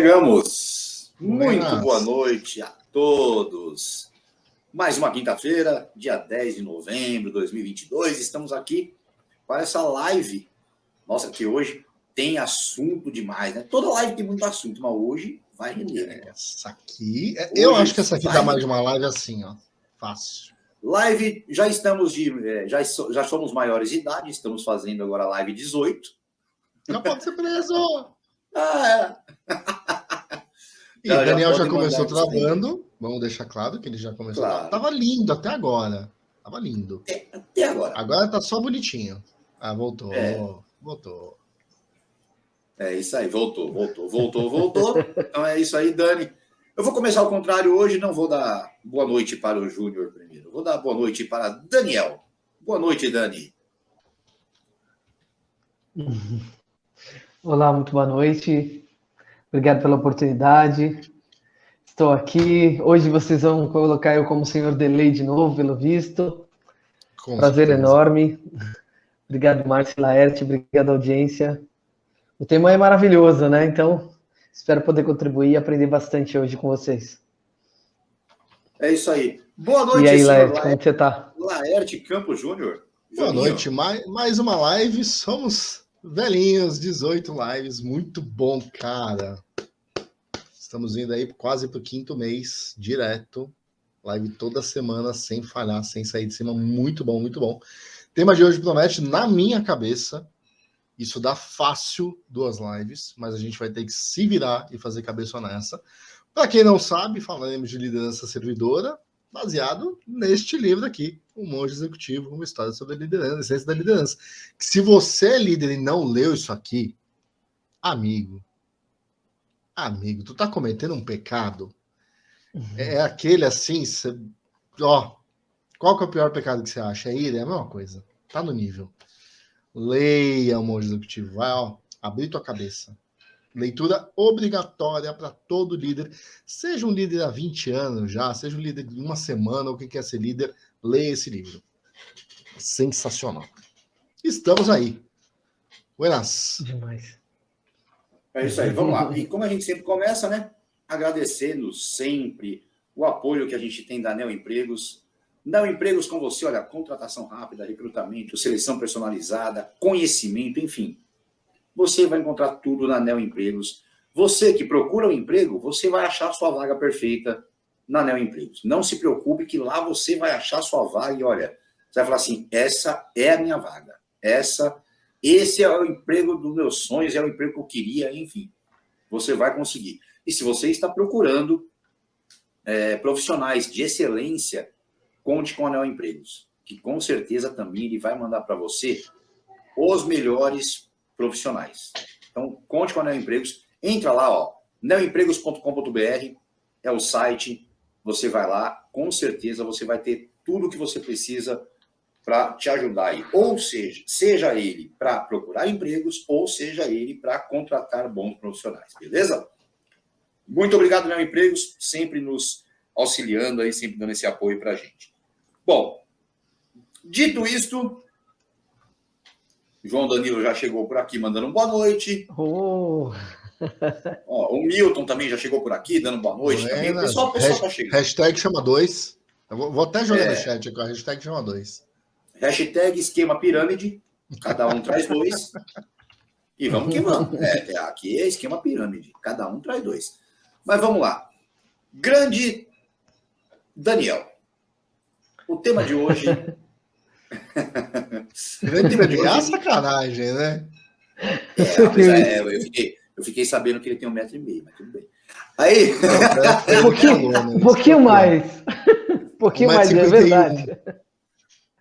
Chegamos. Muito boa noite a todos. Mais uma quinta-feira, dia 10 de novembro de 2022. Estamos aqui para essa live. Nossa, que hoje tem assunto demais, né? Toda live tem muito assunto, mas hoje vai render, né? Essa aqui... Eu acho que essa aqui dá mais de uma live assim, ó. Fácil. Live, já estamos já somos maiores de idade, estamos fazendo agora a live 18. Já pode ser preso! E o Daniel já começou travando. Vamos deixar claro que ele já começou. Claro. Tava lindo até agora. Tava lindo. Até agora. Agora tá só bonitinho. Ah, voltou. Voltou. É isso aí, voltou. Então é isso aí, Dani. Eu vou começar ao contrário hoje, não vou dar boa noite para o Júnior primeiro. Vou dar boa noite para Daniel. Boa noite, Dani. Olá, muito boa noite. Obrigado pela oportunidade. Estou aqui. Hoje vocês vão colocar eu como senhor Delay de novo, pelo visto. Prazer enorme. Obrigado, Márcio Laerte. Obrigado, audiência. O tema é maravilhoso, né? Então, espero poder contribuir e aprender bastante hoje com vocês. É isso aí. Boa noite, e aí, Laerte, como você está? Laerte Campos Júnior. Boa noite. Mais uma live. Somos velhinhos, 18 lives. Muito bom, cara. Estamos indo aí quase para o 5º mês, direto. Live toda semana, sem falhar, sem sair de cima. Muito bom, muito bom. O tema de hoje promete, na minha cabeça, isso dá fácil 2 lives, mas a gente vai ter que se virar e fazer cabeça nessa. Para quem não sabe, falaremos de liderança servidora, baseado neste livro aqui, O Monge Executivo, uma história sobre a liderança, a essência da liderança. Que se você é líder e não leu isso aqui, amigo, tu tá cometendo um pecado. É aquele assim, qual que é o pior pecado que você acha? É ir? É a mesma coisa. Tá no nível. Leia O Monge Executivo. Vai, abrir tua cabeça. Leitura obrigatória para todo líder. Seja um líder há 20 anos já, seja um líder de uma semana, ou quem quer ser líder, leia esse livro. Sensacional. Estamos aí. Buenas. Demais. É isso aí, vamos lá. E como a gente sempre começa, né? Agradecendo sempre o apoio que a gente tem da Neo Empregos. Neo Empregos com você, olha, contratação rápida, recrutamento, seleção personalizada, conhecimento, enfim. Você vai encontrar tudo na Neo Empregos. Você que procura um emprego, você vai achar a sua vaga perfeita na Neo Empregos. Não se preocupe que lá você vai achar a sua vaga e olha, você vai falar assim, essa é a minha vaga. Esse é o emprego dos meus sonhos, é o emprego que eu queria, enfim. Você vai conseguir. E se você está procurando profissionais de excelência, conte com a Neo Empregos, que com certeza também ele vai mandar para você os melhores profissionais. Então, conte com a Neo Empregos. Entra lá, neoempregos.com.br, é o site, você vai lá, com certeza você vai ter tudo o que você precisa para te ajudar aí. Ou seja ele para procurar empregos, ou seja ele para contratar bons profissionais, beleza? Muito obrigado, Neo Empregos, sempre nos auxiliando aí, sempre dando esse apoio para a gente. Bom, dito isto, João Danilo já chegou por aqui mandando boa noite. O Milton também já chegou por aqui dando boa noite também. O pessoal tá chegando. Hashtag chama 2. Eu vou até jogar no chat aqui, hashtag chama 2. Hashtag esquema pirâmide, cada um traz 2. E vamos que vamos. Aqui é esquema pirâmide, cada um traz 2. Mas vamos lá. Grande Daniel. O tema de hoje... Grande tema de hoje... sacanagem, né? Eu fiquei sabendo que ele tem 1,5 m, mas tudo bem. Aí... Um pouquinho mais. Um pouquinho mais, é verdade.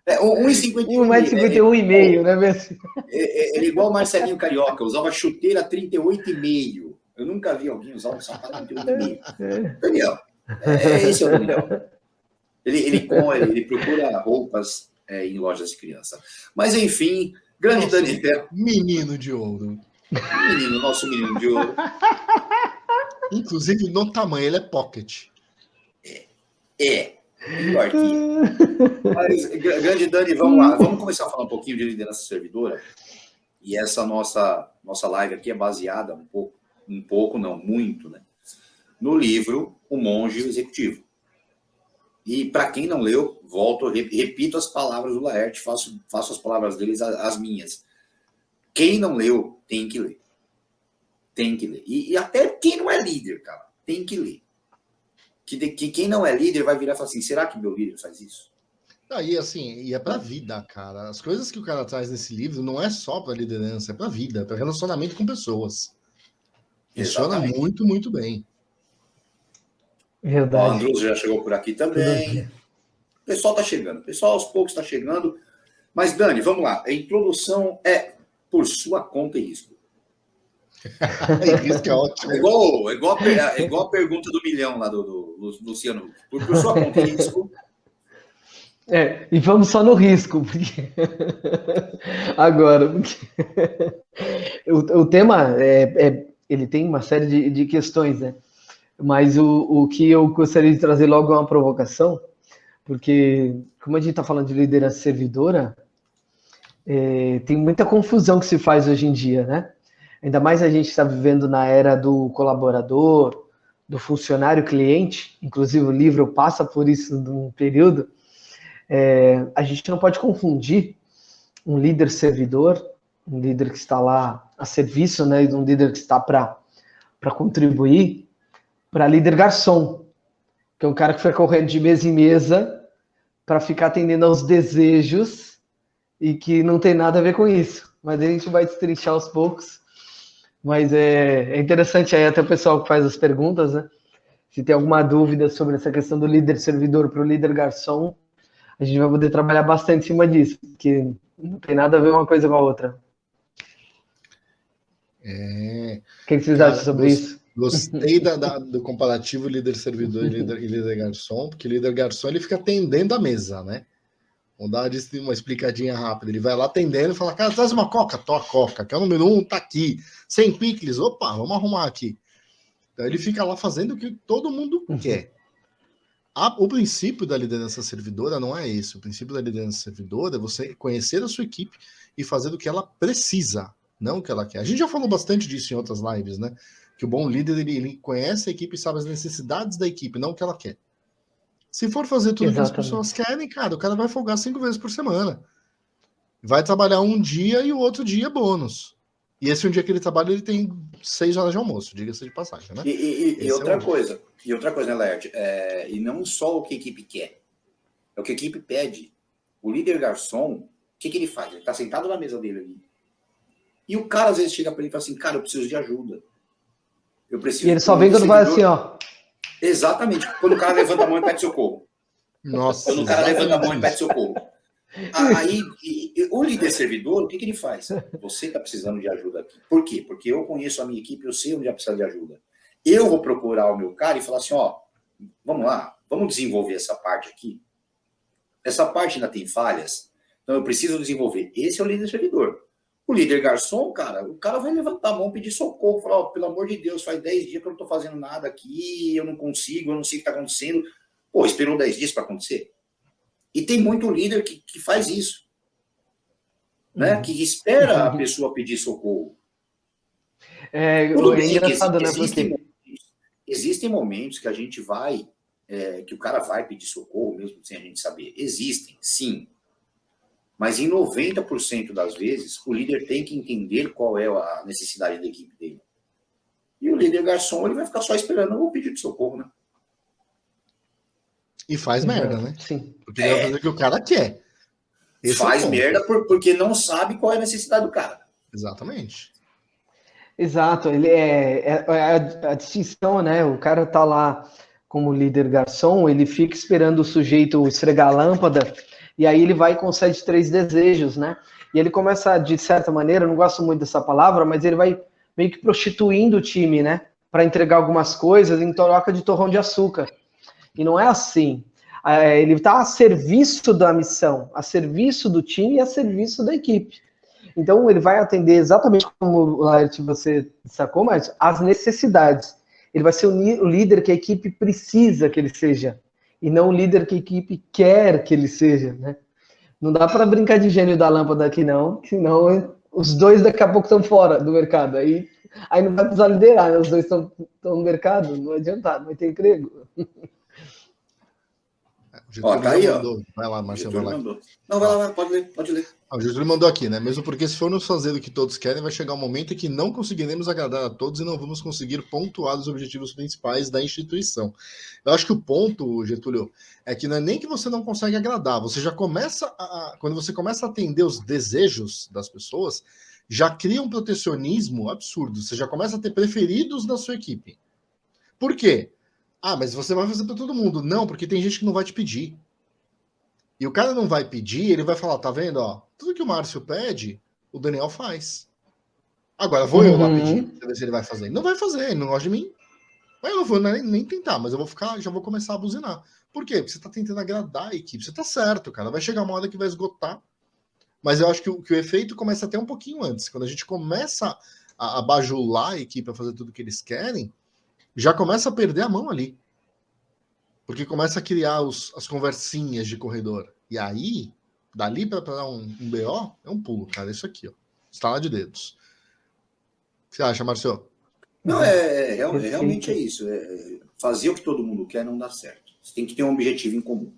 1,51 m, né, Messi? Ele é igual o Marcelinho Carioca, usava chuteira 38,5. Eu nunca vi alguém usar um sapato 38,5. Daniel, esse é o Daniel. Ele procura roupas em lojas de criança. Mas, enfim, grande Daniel. Menino de ouro. Nosso menino de ouro. Inclusive, no tamanho, ele é pocket. Melhor que. Mas, grande Dani, vamos lá. Vamos começar a falar um pouquinho de liderança servidora. E essa nossa live aqui é baseada um pouco um pouco, não, muito, né? No livro O Monge Executivo. E para quem não leu, volto, repito as palavras do Laerte, faço as palavras deles as minhas. Quem não leu, tem que ler. Tem que ler. E até quem não é líder, cara, tem que ler. Que quem não é líder vai virar e falar assim, será que meu líder faz isso? E assim, e é pra vida, cara. As coisas que o cara traz nesse livro não é só pra liderança, é pra vida, é pra relacionamento com pessoas. Funciona muito, muito bem. Verdade. O Andrus já chegou por aqui também. O pessoal tá chegando. O pessoal aos poucos está chegando. Mas, Dani, vamos lá. A introdução é por sua conta e risco. Isso é ótimo. É igual a pergunta do milhão lá do Luciano. Por sua conta e risco. E vamos só no risco, porque agora, o tema ele tem uma série de questões, né? Mas o que eu gostaria de trazer logo é uma provocação, porque como a gente está falando de liderança servidora, tem muita confusão que se faz hoje em dia, né? Ainda mais a gente está vivendo na era do colaborador, do funcionário cliente, inclusive o livro passa por isso num período. A gente não pode confundir um líder servidor, um líder que está lá a serviço, né, e um líder que está para contribuir, para líder garçom, que é um cara que fica correndo de mesa em mesa para ficar atendendo aos desejos e que não tem nada a ver com isso. Mas a gente vai destrinchar aos poucos. Mas é interessante aí até o pessoal que faz as perguntas, né? Se tem alguma dúvida sobre essa questão do líder servidor para o líder garçom, a gente vai poder trabalhar bastante em cima disso, porque não tem nada a ver uma coisa com a outra. O que vocês acham sobre isso? Gostei do comparativo líder servidor e líder garçom, porque líder garçom ele fica atendendo a mesa, né? Vamos dar uma explicadinha rápida. Ele vai lá atendendo e fala, cara, traz uma coca, tô a coca, que é o número 1, tá aqui. Sem picles, opa, vamos arrumar aqui. Então ele fica lá fazendo o que todo mundo quer. O princípio da liderança servidora não é esse. O princípio da liderança servidora é você conhecer a sua equipe e fazer o que ela precisa, não o que ela quer. A gente já falou bastante disso em outras lives, né? Que o bom líder, ele conhece a equipe e sabe as necessidades da equipe, não o que ela quer. Se for fazer tudo que as pessoas querem, cara, o cara vai folgar 5 vezes por semana. Vai trabalhar um dia e o outro dia bônus. E esse um dia que ele trabalha, ele tem 6 horas de almoço, diga-se de passagem, né? E outra coisa, né, Laerte? E não só o que a equipe quer, é o que a equipe pede. O líder garçom, o que ele faz? Ele tá sentado na mesa dele ali. E o cara às vezes chega para ele e fala assim, cara, eu preciso de ajuda. Eu preciso. E ele só vem quando vai assim, ó. Exatamente. Quando o cara levanta a mão e pede socorro. Nossa. Quando o cara levanta a mão e pede socorro. Aí, o líder servidor, o que ele faz? Você está precisando de ajuda aqui. Por quê? Porque eu conheço a minha equipe, eu sei onde ela precisa de ajuda. Eu vou procurar o meu cara e falar assim, ó, vamos lá, vamos desenvolver essa parte aqui. Essa parte ainda tem falhas, então eu preciso desenvolver. Esse é o líder servidor. O líder garçom, cara, o cara vai levantar a mão, pedir socorro, falar, ó, pelo amor de Deus, faz 10 dias que eu não estou fazendo nada aqui, eu não consigo, eu não sei o que está acontecendo. Pô, esperou 10 dias para acontecer? E tem muito líder que faz isso, né? Que espera a pessoa pedir socorro. Tudo bem, engraçado, né? Existem momentos que a gente vai, que o cara vai pedir socorro mesmo sem a gente saber. Existem, sim. Mas em 90% das vezes, o líder tem que entender qual é a necessidade da equipe dele. E o líder garçom, ele vai ficar só esperando o pedido de socorro, né? E faz merda, né? Sim. Porque ele vai fazer o que o cara quer. Esse faz merda porque não sabe qual é a necessidade do cara. Exatamente. Exato. Ele a distinção, né? O cara tá lá como líder garçom, ele fica esperando o sujeito esfregar a lâmpada e aí ele vai e concede 3 desejos, né? E ele começa, de certa maneira, eu não gosto muito dessa palavra, mas ele vai meio que prostituindo o time, né? Para entregar algumas coisas em troca de torrão de açúcar. E não é assim. Ele está a serviço da missão, a serviço do time e a serviço da equipe. Então, ele vai atender exatamente como o Laerte você destacou, mas as necessidades. Ele vai ser o líder que a equipe precisa que ele seja, e não o líder que a equipe quer que ele seja, né? Não dá para brincar de gênio da lâmpada aqui, não, senão os dois daqui a pouco estão fora do mercado. Aí não vai precisar liderar, né? Os dois estão no mercado, não adianta, não vai ter emprego. O Getúlio tá aí, mandou. Vai lá, Marcelo, vai lá. Mandou. Não, vai lá, pode ler. O Getúlio mandou aqui, né? Mesmo porque se formos fazer o que todos querem, vai chegar um momento em que não conseguiremos agradar a todos e não vamos conseguir pontuar os objetivos principais da instituição. Eu acho que o ponto, Getúlio, é que não é nem que você não consegue agradar, você já começa quando você começa a atender os desejos das pessoas, já cria um protecionismo absurdo. Você já começa a ter preferidos na sua equipe. Por quê? Mas você vai fazer para todo mundo. Não, porque tem gente que não vai te pedir. E o cara não vai pedir, ele vai falar, tá vendo? Ó, tudo que o Márcio pede, o Daniel faz. Agora, vou eu lá pedir, pra ver se ele vai fazer. Ele não vai fazer, ele não gosta de mim. Mas eu não vou nem tentar, mas eu vou já vou começar a buzinar. Por quê? Porque você tá tentando agradar a equipe. Você tá certo, cara. Vai chegar uma hora que vai esgotar. Mas eu acho que o efeito começa até um pouquinho antes. Quando a gente começa a bajular a equipe a fazer tudo que eles querem, já começa a perder a mão ali. Porque começa a criar as conversinhas de corredor. E aí, dali para dar um BO, é um pulo, cara. Isso aqui, ó. Estalar de dedos. O que você acha, Marcelo? Não, realmente é isso. Fazer o que todo mundo quer não dá certo. Você tem que ter um objetivo em comum.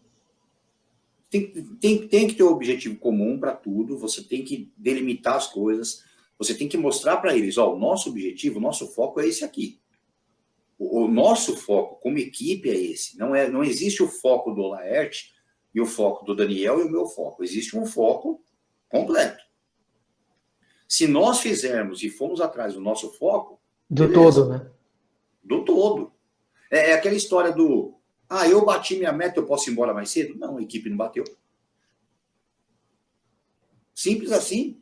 Tem que ter um objetivo comum para tudo. Você tem que delimitar as coisas. Você tem que mostrar para eles, ó, o nosso objetivo, o nosso foco é esse aqui. O nosso foco como equipe é esse. Não existe o foco do Laerte e o foco do Daniel e o meu foco. Existe um foco completo. Se nós fizermos e formos atrás do nosso foco... Do todo, né? Do todo. É aquela história do... eu bati minha meta, eu posso ir embora mais cedo? Não, a equipe não bateu. Simples assim.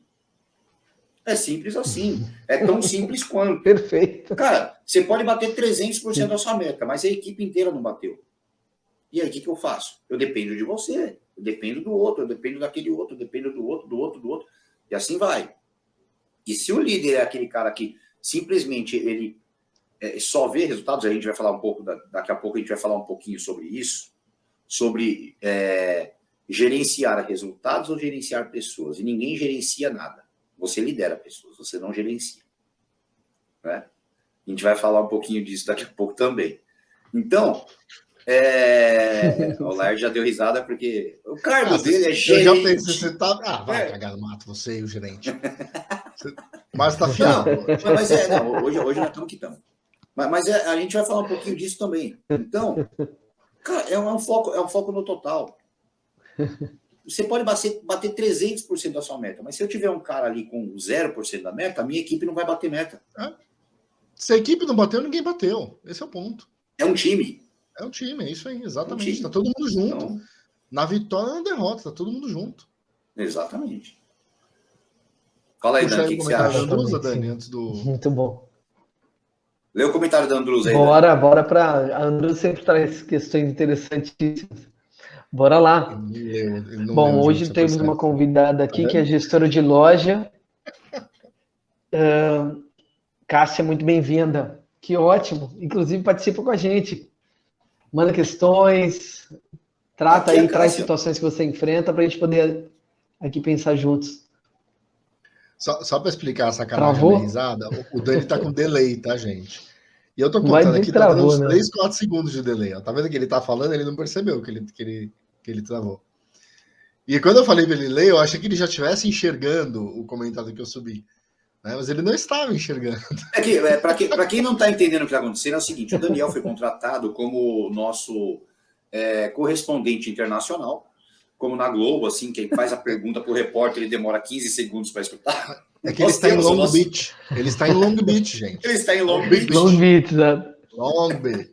É simples assim. É tão simples quanto. Perfeito. Cara, você pode bater 300% da sua meta, mas a equipe inteira não bateu. E aí, o que eu faço? Eu dependo de você, eu dependo do outro, eu dependo daquele outro, eu dependo do outro. E assim vai. E se o líder é aquele cara que simplesmente ele só vê resultados, a gente vai falar um pouco, daqui a pouco a gente vai falar um pouquinho sobre isso, sobre gerenciar resultados ou gerenciar pessoas. E ninguém gerencia nada. Você lidera pessoas, você não gerencia. Né? A gente vai falar um pouquinho disso daqui a pouco também. Então, o Lair já deu risada porque o cargo dele é gerente. Eu já pensei, você tá... vai cagar no mato, você e o gerente. Mas tá fiado. Hoje nós estamos que estamos. Mas a gente vai falar um pouquinho disso também. Então, cara, é um foco no total. Você pode bater 300% da sua meta, mas se eu tiver um cara ali com 0% da meta, a minha equipe não vai bater meta. Se a equipe não bateu, ninguém bateu. Esse é o ponto. É um time. É um time, é isso aí, exatamente. Tá todo mundo junto. Então, na vitória e na derrota, tá todo mundo junto. Exatamente. Fala aí, Dani, o que você acha? Andrusa, Dani, antes do... Muito bom. Lê o comentário da Andrusa aí. Bora para... A Andrusa sempre traz questões interessantíssimas. Bora lá. Bom, hoje temos uma convidada aqui que é gestora de loja. Cássia, muito bem-vinda. Que ótimo. Inclusive, participa com a gente. Manda questões, trata aí, traz situações que você enfrenta para a gente poder aqui pensar juntos. Só para explicar a sacanagem da risada, o Dani tá com delay, tá, gente? E eu tô contando aqui, tá dando uns 3, 4 segundos de delay. Ó. Tá vendo que ele tá falando? Ele não percebeu que ele travou. E quando eu falei para ele ler, eu achei que ele já estivesse enxergando o comentário que eu subi. Né? Mas ele não estava enxergando. Para quem não está entendendo o que está acontecendo, é o seguinte: o Daniel foi contratado como nosso correspondente internacional, como na Globo, assim, quem faz a pergunta para o repórter, ele demora 15 segundos para escutar. É que ele está em Long Beach. Ele está em Long Beach, gente. Ele está em Long Beach. Long Beach, né? Long Beach.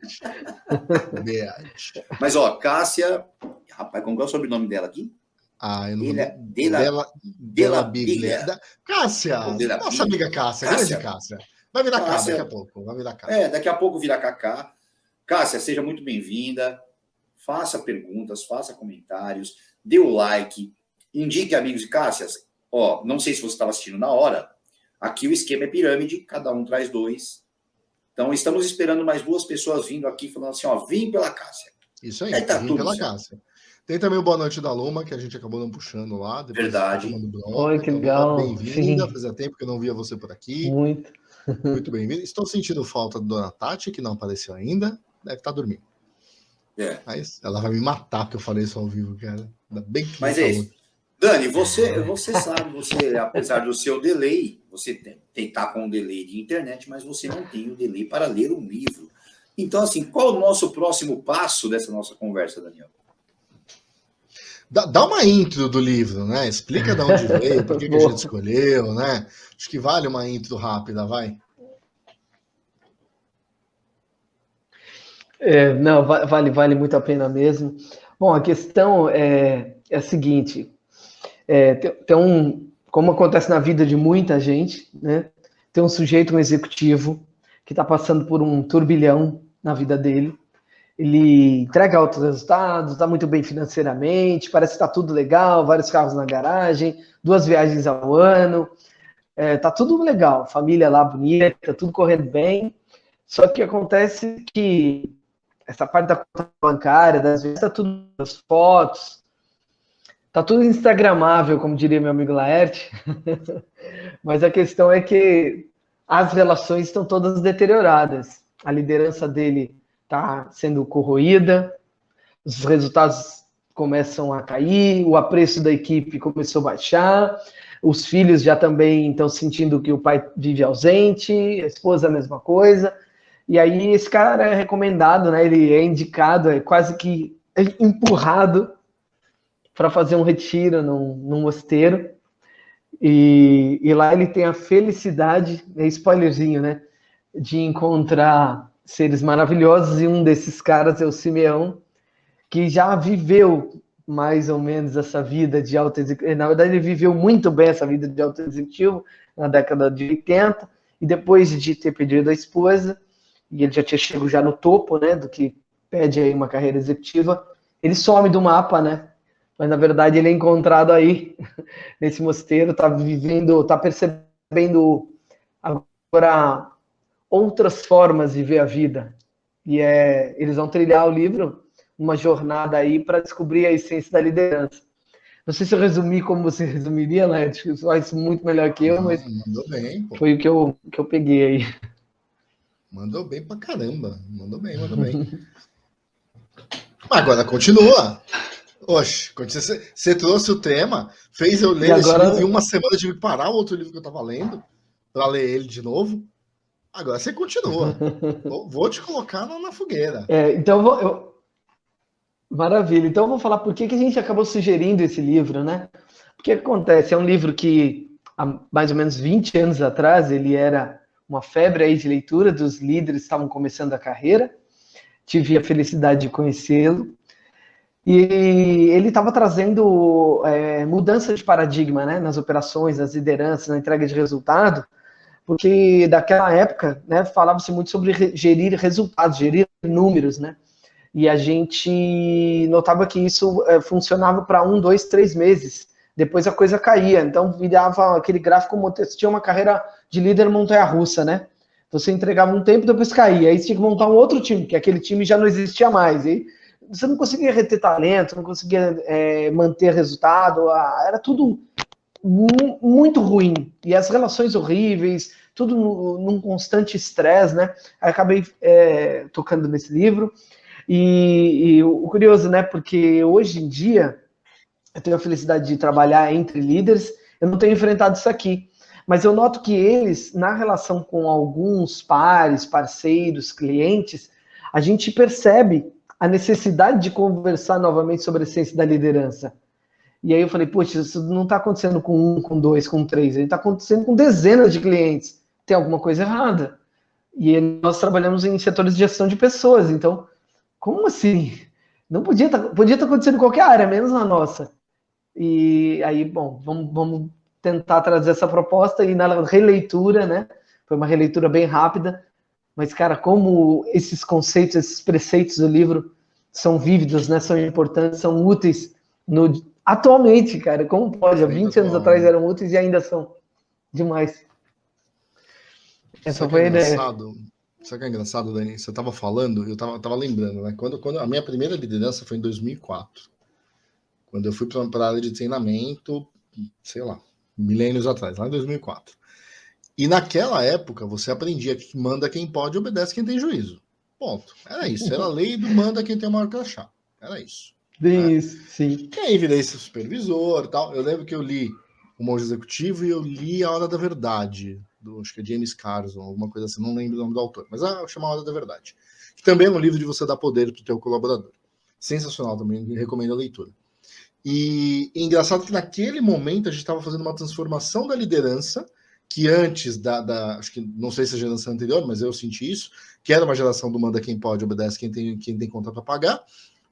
Mas, ó, Cássia... Rapaz, como é o sobrenome dela aqui? Eu não Della Biglia. Cássia, nossa amiga Cássia, grande Cássia. Vai virar Cássia daqui a pouco. Vai virar Cássia. Daqui a pouco vira Cacá. Cássia, seja muito bem-vinda. Faça perguntas, faça comentários, dê o like, indique amigos. E Cássia, ó, não sei se você estava assistindo na hora, aqui o esquema é pirâmide, cada um traz 2. Então, estamos esperando mais 2 pessoas vindo aqui, falando assim, ó, vim pela Cássia. Isso aí, vim pela Cássia. Tem também o Boa Noite da Luma, que a gente acabou não puxando lá. Verdade. Oi, que então, legal. Bem-vinda, Sim. fazia tempo que eu não via você por aqui. Muito. Muito bem-vinda. Estou sentindo falta da Dona Tati, que não apareceu ainda. Deve estar dormindo. Mas ela vai me matar porque eu falei isso ao vivo, cara. Ainda bem que Mas não é falou. isso. Dani, você sabe, apesar do seu delay, você tá com um delay de internet, mas você não tem o delay para ler um livro. Então, assim, qual o nosso próximo passo dessa nossa conversa, Daniel? Dá uma intro do livro, né? Explica de onde veio, por que a gente escolheu, né? Acho que vale uma intro rápida, vai. Não, vale muito a pena mesmo. Bom, a questão é a seguinte: como acontece na vida de muita gente, né? Tem um sujeito, um executivo, que está passando por um turbilhão na vida dele. Ele entrega altos resultados, está muito bem financeiramente, parece que está tudo legal, vários carros na garagem, 2 viagens ao ano, tá tudo legal, família lá bonita, tudo correndo bem. Só que acontece que essa parte da conta bancária, das vezes, está tudo nas fotos, tá tudo instagramável, como diria meu amigo Laerte. Mas a questão é que as relações estão todas deterioradas. A liderança dele está sendo corroída, os resultados começam a cair, o apreço da equipe começou a baixar, os filhos já também estão sentindo que o pai vive ausente, a esposa a mesma coisa. E aí esse cara é recomendado, né? Ele é indicado, é quase que empurrado para fazer um retiro num mosteiro. E lá ele tem a felicidade, spoilerzinho, né? De encontrar seres maravilhosos, e um desses caras é o Simeão, que já viveu mais ou menos essa vida de alto executivo. Na verdade, ele viveu muito bem essa vida de alto executivo na década de 80, e depois de ter perdido a esposa, e ele já tinha chegado já no topo, né, do que pede aí uma carreira executiva, ele some do mapa, né? Mas na verdade ele é encontrado aí nesse mosteiro, tá percebendo agora outras formas de ver a vida. E eles vão trilhar o livro, uma jornada aí para descobrir a essência da liderança. Não sei se eu resumi como você resumiria, Led, você faz muito melhor que eu, mas mandou bem, pô. Foi o que eu peguei aí. Mandou bem pra caramba. Mandou bem. Agora continua. Oxe, você trouxe o tema, fez eu ler esse livro em uma semana, tive que parar o outro livro que eu tava lendo para ler ele de novo. Agora você continua. Vou te colocar na fogueira. Então maravilha. Então eu vou falar por que a gente acabou sugerindo esse livro, né? Porque acontece, é um livro que há mais ou menos 20 anos atrás ele era uma febre aí de leitura dos líderes que estavam começando a carreira. Tive a felicidade de conhecê-lo. E ele estava trazendo mudança de paradigma, né, nas operações, nas lideranças, na entrega de resultado, porque daquela época, né, falava-se muito sobre gerir resultados, gerir números, né, e a gente notava que isso funcionava para 1, 2, 3 meses, depois a coisa caía, então virava aquele gráfico, tinha uma carreira de líder montanha-russa, né, você entregava um tempo, depois caía, aí você tinha que montar um outro time, que aquele time já não existia mais, e você não conseguia reter talento, não conseguia manter resultado, era tudo muito ruim, e as relações horríveis, tudo num constante estresse, né? Aí acabei tocando nesse livro, e o curioso, né? Porque hoje em dia, eu tenho a felicidade de trabalhar entre líderes, eu não tenho enfrentado isso aqui, mas eu noto que eles, na relação com alguns pares, parceiros, clientes, a gente percebe a necessidade de conversar novamente sobre a essência da liderança. E aí eu falei, poxa, isso não está acontecendo com 1, com 2, com 3, está acontecendo com dezenas de clientes. Tem alguma coisa errada. E nós trabalhamos em setores de gestão de pessoas, então, como assim? Não podia estar acontecendo em qualquer área, menos na nossa. E aí, bom, vamos tentar trazer essa proposta, e na releitura, né? Foi uma releitura bem rápida, mas, cara, como esses conceitos, esses preceitos do livro são vívidos, né? São importantes, são úteis atualmente, cara. Como pode? Há 20 anos atrás eram úteis e ainda são demais. Essa foi a ideia. Sabe o que é engraçado, Dani? Você estava falando, eu estava lembrando, né? Quando a minha primeira liderança foi em 2004. quando eu fui para a área de treinamento, sei lá, milênios atrás, lá em 2004. E naquela época, você aprendia que manda quem pode, obedece quem tem juízo. Ponto. Era isso. Era a lei do manda quem tem o maior crachá. Era isso. Bem isso, sim. E aí virei supervisor e tal. Eu lembro que eu li O Monge Executivo e eu li A Hora da Verdade, acho que é James Carson, alguma coisa assim, não lembro o nome do autor, mas chama A Hora da Verdade. Que também é um livro de você dar poder para o teu colaborador. Sensacional também, recomendo a leitura. E engraçado que naquele momento a gente estava fazendo uma transformação da liderança, que antes acho que não sei se a geração anterior, mas eu senti isso, que era uma geração do manda quem pode, obedece quem tem conta para pagar,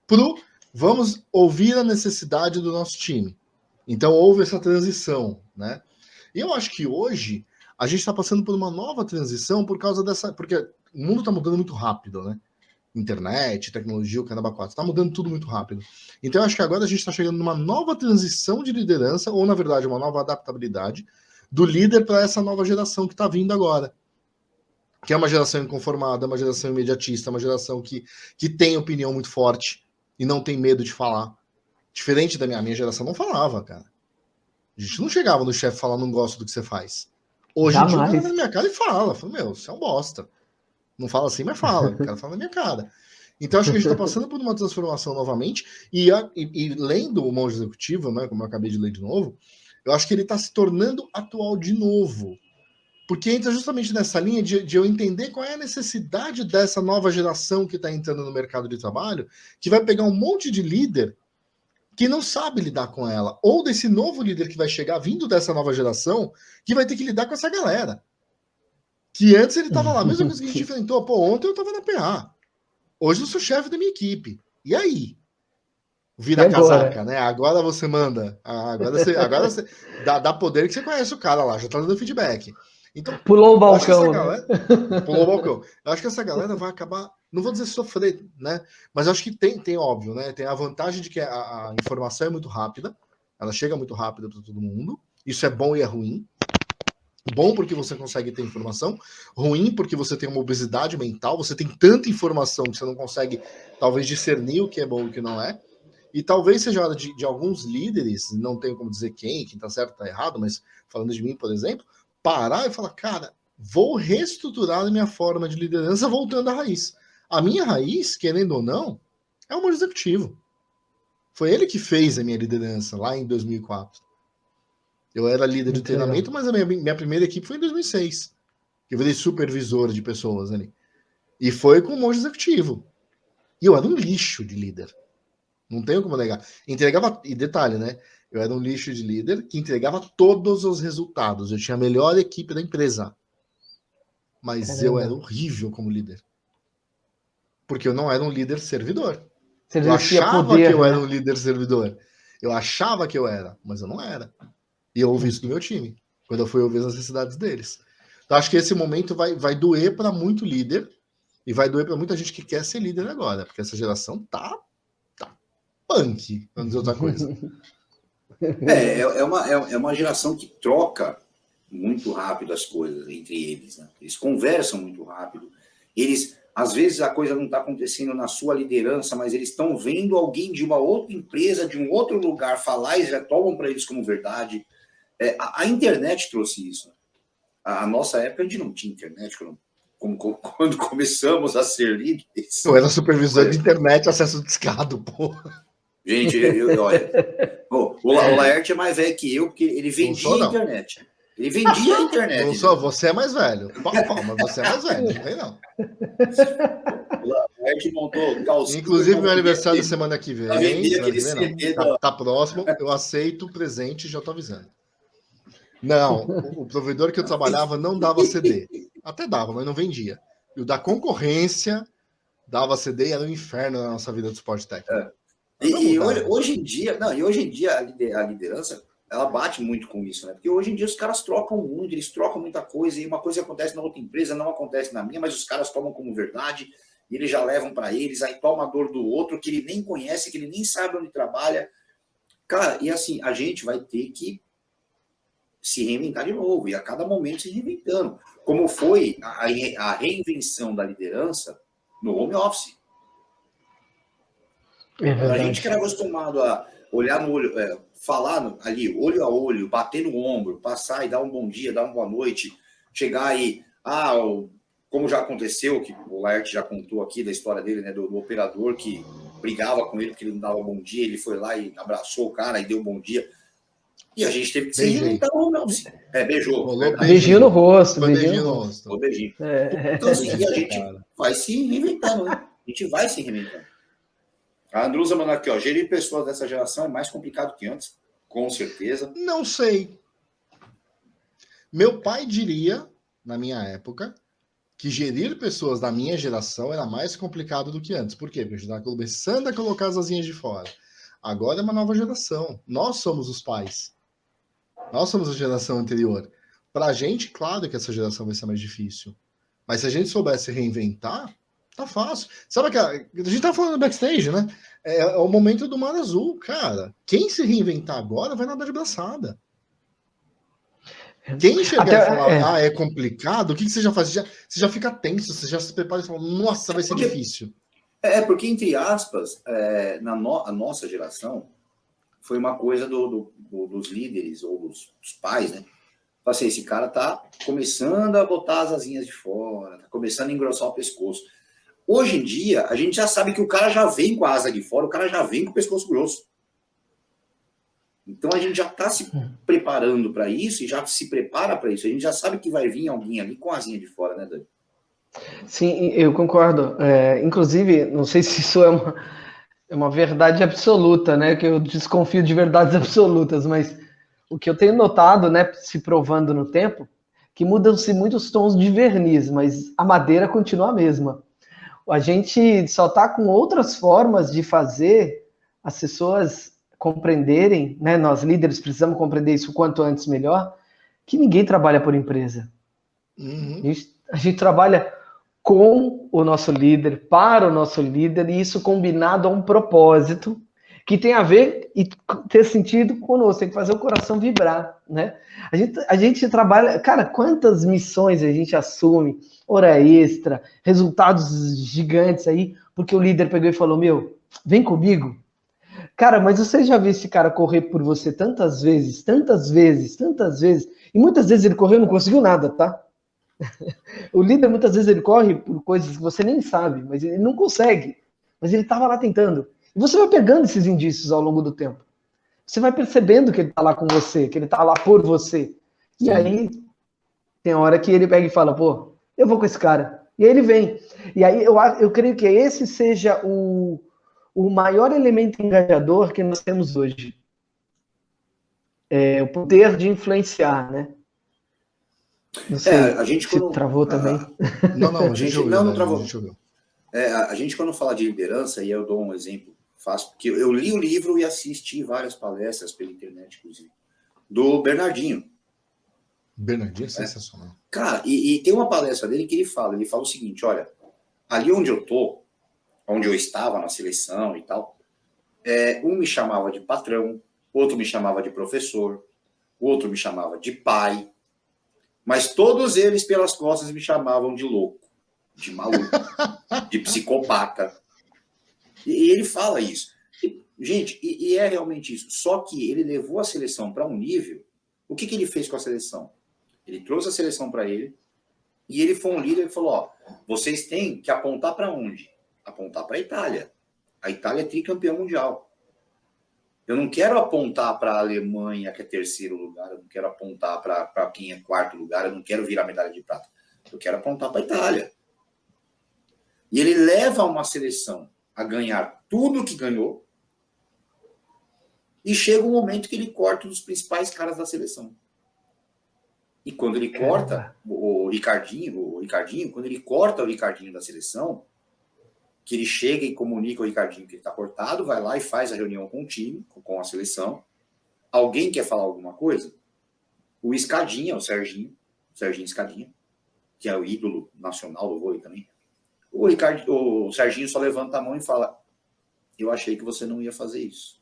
pro vamos ouvir a necessidade do nosso time. Então houve essa transição, né? E eu acho que hoje a gente está passando por uma nova transição por causa dessa, porque o mundo está mudando muito rápido, né? Internet, tecnologia, o caramba 4, está mudando tudo muito rápido. Então eu acho que agora a gente está chegando numa nova transição de liderança, ou na verdade uma nova adaptabilidade do líder para essa nova geração que está vindo agora. Que é uma geração inconformada, uma geração imediatista, uma geração que tem opinião muito forte e não tem medo de falar. Diferente da minha geração, não falava, cara. A gente não chegava no chefe e falava, não gosto do que você faz. Hoje em dia o cara vai na minha cara e fala. Fala, meu, você é um bosta. Não fala assim, mas fala. O cara fala na minha cara. Então acho que a gente está passando por uma transformação novamente. E lendo o Monge Executivo, né, como eu acabei de ler de novo, eu acho que ele está se tornando atual de novo. Porque entra justamente nessa linha de eu entender qual é a necessidade dessa nova geração que está entrando no mercado de trabalho, que vai pegar um monte de líder que não sabe lidar com ela, ou desse novo líder que vai chegar vindo dessa nova geração, que vai ter que lidar com essa galera. Que antes ele estava lá, a mesma coisa que a gente enfrentou. Pô, ontem eu estava na PA. Hoje eu sou chefe da minha equipe. E aí? Vira casaca, né? Agora você manda. Agora você dá poder que você conhece o cara lá, já tá dando feedback. Então, pulou o balcão, galera, pulou o balcão. Eu acho que essa galera vai acabar, não vou dizer sofrer, né? Mas eu acho que tem óbvio, né? Tem a vantagem de que a informação é muito rápida, ela chega muito rápido para todo mundo. Isso é bom e é ruim. Bom porque você consegue ter informação, ruim porque você tem uma obesidade mental, você tem tanta informação que você não consegue, talvez, discernir o que é bom e o que não é. E talvez seja hora de alguns líderes, não tenho como dizer quem tá certo, tá errado, mas falando de mim, por exemplo, parar e falar, cara, vou reestruturar a minha forma de liderança voltando à raiz. A minha raiz, querendo ou não, é o Monge Executivo. Foi ele que fez a minha liderança lá em 2004. Eu era líder de treinamento, mas a minha primeira equipe foi em 2006. Eu virei supervisor de pessoas ali. E foi com o Monge Executivo. E eu era um lixo de líder. Não tenho como negar. Entregava, e detalhe, né? Eu era um lixo de líder que entregava todos os resultados. Eu tinha a melhor equipe da empresa. Mas eu era horrível como líder. Porque eu não era um líder servidor. Eu achava que eu era um líder servidor. Eu achava que eu era, mas eu não era. E eu ouvi isso do meu time, quando eu fui ouvir as necessidades deles. Então, acho que esse momento vai doer para muito líder e vai doer para muita gente que quer ser líder agora, porque essa geração tá punk, vamos dizer outra coisa. É uma geração que troca muito rápido as coisas entre eles, né? Eles conversam muito rápido. Eles, às vezes, a coisa não está acontecendo na sua liderança, mas eles estão vendo alguém de uma outra empresa, de um outro lugar falar e já tomam para eles como verdade. A internet trouxe isso. A nossa época a gente não tinha internet quando começamos a ser líderes. Eu era supervisor de internet, acesso discado, porra. Gente, olha, o Laerte é mais velho que eu, porque ele vendia a internet. Ele vendia a internet. Não sou, você é mais velho. Mas você é mais velho, não tem não. O Laerte montou calcinha. Inclusive, meu aniversário semana que vem. Tá próximo, eu aceito o presente e já tô avisando. Não, o provedor que eu trabalhava não dava CD. Até dava, mas não vendia. E o da concorrência dava CD e era um inferno na nossa vida do suporte técnico. E hoje em dia, a liderança, ela bate muito com isso, né? Porque hoje em dia os caras trocam muito, eles trocam muita coisa, e uma coisa acontece na outra empresa, não acontece na minha, mas os caras tomam como verdade, e eles já levam para eles, aí toma a dor do outro, que ele nem conhece, que ele nem sabe onde trabalha. Cara, e assim, a gente vai ter que se reinventar de novo, e a cada momento se reinventando. Como foi a reinvenção da liderança no home office. A gente que era acostumado olhar no olho, falar ali, olho a olho, bater no ombro, passar e dar um bom dia, dar uma boa noite, chegar aí, como já aconteceu, que o Laerte já contou aqui da história dele, né, do operador que brigava com ele porque ele não dava bom dia, ele foi lá e abraçou o cara e deu bom dia. E a gente teve que se reinventar o home office. Beijou. Beijinho no rosto. Beijinho no rosto. Beijinho. Então, assim, e a gente vai se reinventando, né? A gente vai se reinventando. A Andrusa mandou aqui, gerir pessoas dessa geração é mais complicado que antes, com certeza. Não sei. Meu pai diria, na minha época, que gerir pessoas da minha geração era mais complicado do que antes. Por quê? Porque a gente estava começando a colocar as asinhas de fora. Agora é uma nova geração. Nós somos os pais. Nós somos a geração anterior. Para a gente, claro que essa geração vai ser mais difícil. Mas se a gente soubesse reinventar, tá fácil. Sabe que a gente tá falando backstage, né? É o momento do Mar Azul, cara. Quem se reinventar agora vai nadar de braçada. Quem chegar e falar, é complicado, o que você já faz? Você já fica tenso, você já se prepara e fala, nossa, vai ser difícil. Porque, entre aspas, a nossa geração foi uma coisa dos líderes ou dos pais, né? Assim, esse cara tá começando a botar as asinhas de fora, tá começando a engrossar o pescoço. Hoje em dia, a gente já sabe que o cara já vem com a asa de fora, o cara já vem com o pescoço grosso. Então a gente já está se preparando para isso e já se prepara para isso. A gente já sabe que vai vir alguém ali com a asinha de fora, né, Dani? Sim, eu concordo. Inclusive, não sei se isso é uma verdade absoluta, né? Que eu desconfio de verdades absolutas, mas o que eu tenho notado, né, se provando no tempo, que mudam-se muitos tons de verniz, mas a madeira continua a mesma. A gente só está com outras formas de fazer as pessoas compreenderem, né? Nós líderes precisamos compreender isso o quanto antes melhor, que ninguém trabalha por empresa. Uhum. A gente trabalha com o nosso líder, para o nosso líder, e isso combinado a um propósito que tem a ver e ter sentido conosco, tem que fazer o coração vibrar, né? A gente trabalha, cara, quantas missões a gente assume, hora extra, resultados gigantes aí, porque o líder pegou e falou, vem comigo. Cara, mas você já viu esse cara correr por você tantas vezes, e muitas vezes ele correu e não conseguiu nada, tá? O líder, muitas vezes, ele corre por coisas que você nem sabe, mas ele não consegue. Mas ele estava lá tentando. E você vai pegando esses indícios ao longo do tempo. Você vai percebendo que ele está lá com você, que ele está lá por você. E Sim. Aí, tem hora que ele pega e fala, eu vou com esse cara. E aí ele vem. E aí eu creio que esse seja o maior elemento engajador que nós temos hoje. O poder de influenciar, né? Não sei, a gente se travou também. Não, a gente ouviu, não travou. A gente, quando fala de liderança, e eu dou um exemplo fácil, porque eu li o livro e assisti várias palestras pela internet, inclusive, do Bernardinho. Bernardinho é sensacional. Cara, e tem uma palestra dele que ele fala o seguinte, olha, ali onde eu tô, onde eu estava na seleção e tal, um me chamava de patrão, outro me chamava de professor, outro me chamava de pai, mas todos eles, pelas costas, me chamavam de louco, de maluco, de psicopata. E ele fala isso. Gente, e é realmente isso. Só que ele levou a seleção para um nível. O que ele fez com a seleção? Ele trouxe a seleção para ele e ele foi um líder e falou, vocês têm que apontar para onde? Apontar para a Itália. A Itália é tricampeã mundial. Eu não quero apontar para a Alemanha, que é terceiro lugar, eu não quero apontar para quem é quarto lugar, eu não quero virar medalha de prata. Eu quero apontar para a Itália. E ele leva uma seleção a ganhar tudo que ganhou e chega um momento que ele corta um dos principais caras da seleção. E quando ele corta o Ricardinho, quando ele corta o Ricardinho da seleção, que ele chega e comunica ao Ricardinho que ele está cortado, vai lá e faz a reunião com o time, com a seleção. Alguém quer falar alguma coisa? O Escadinha, o Serginho Escadinha, que é o ídolo nacional do vôlei também, o Serginho só levanta a mão e fala, eu achei que você não ia fazer isso.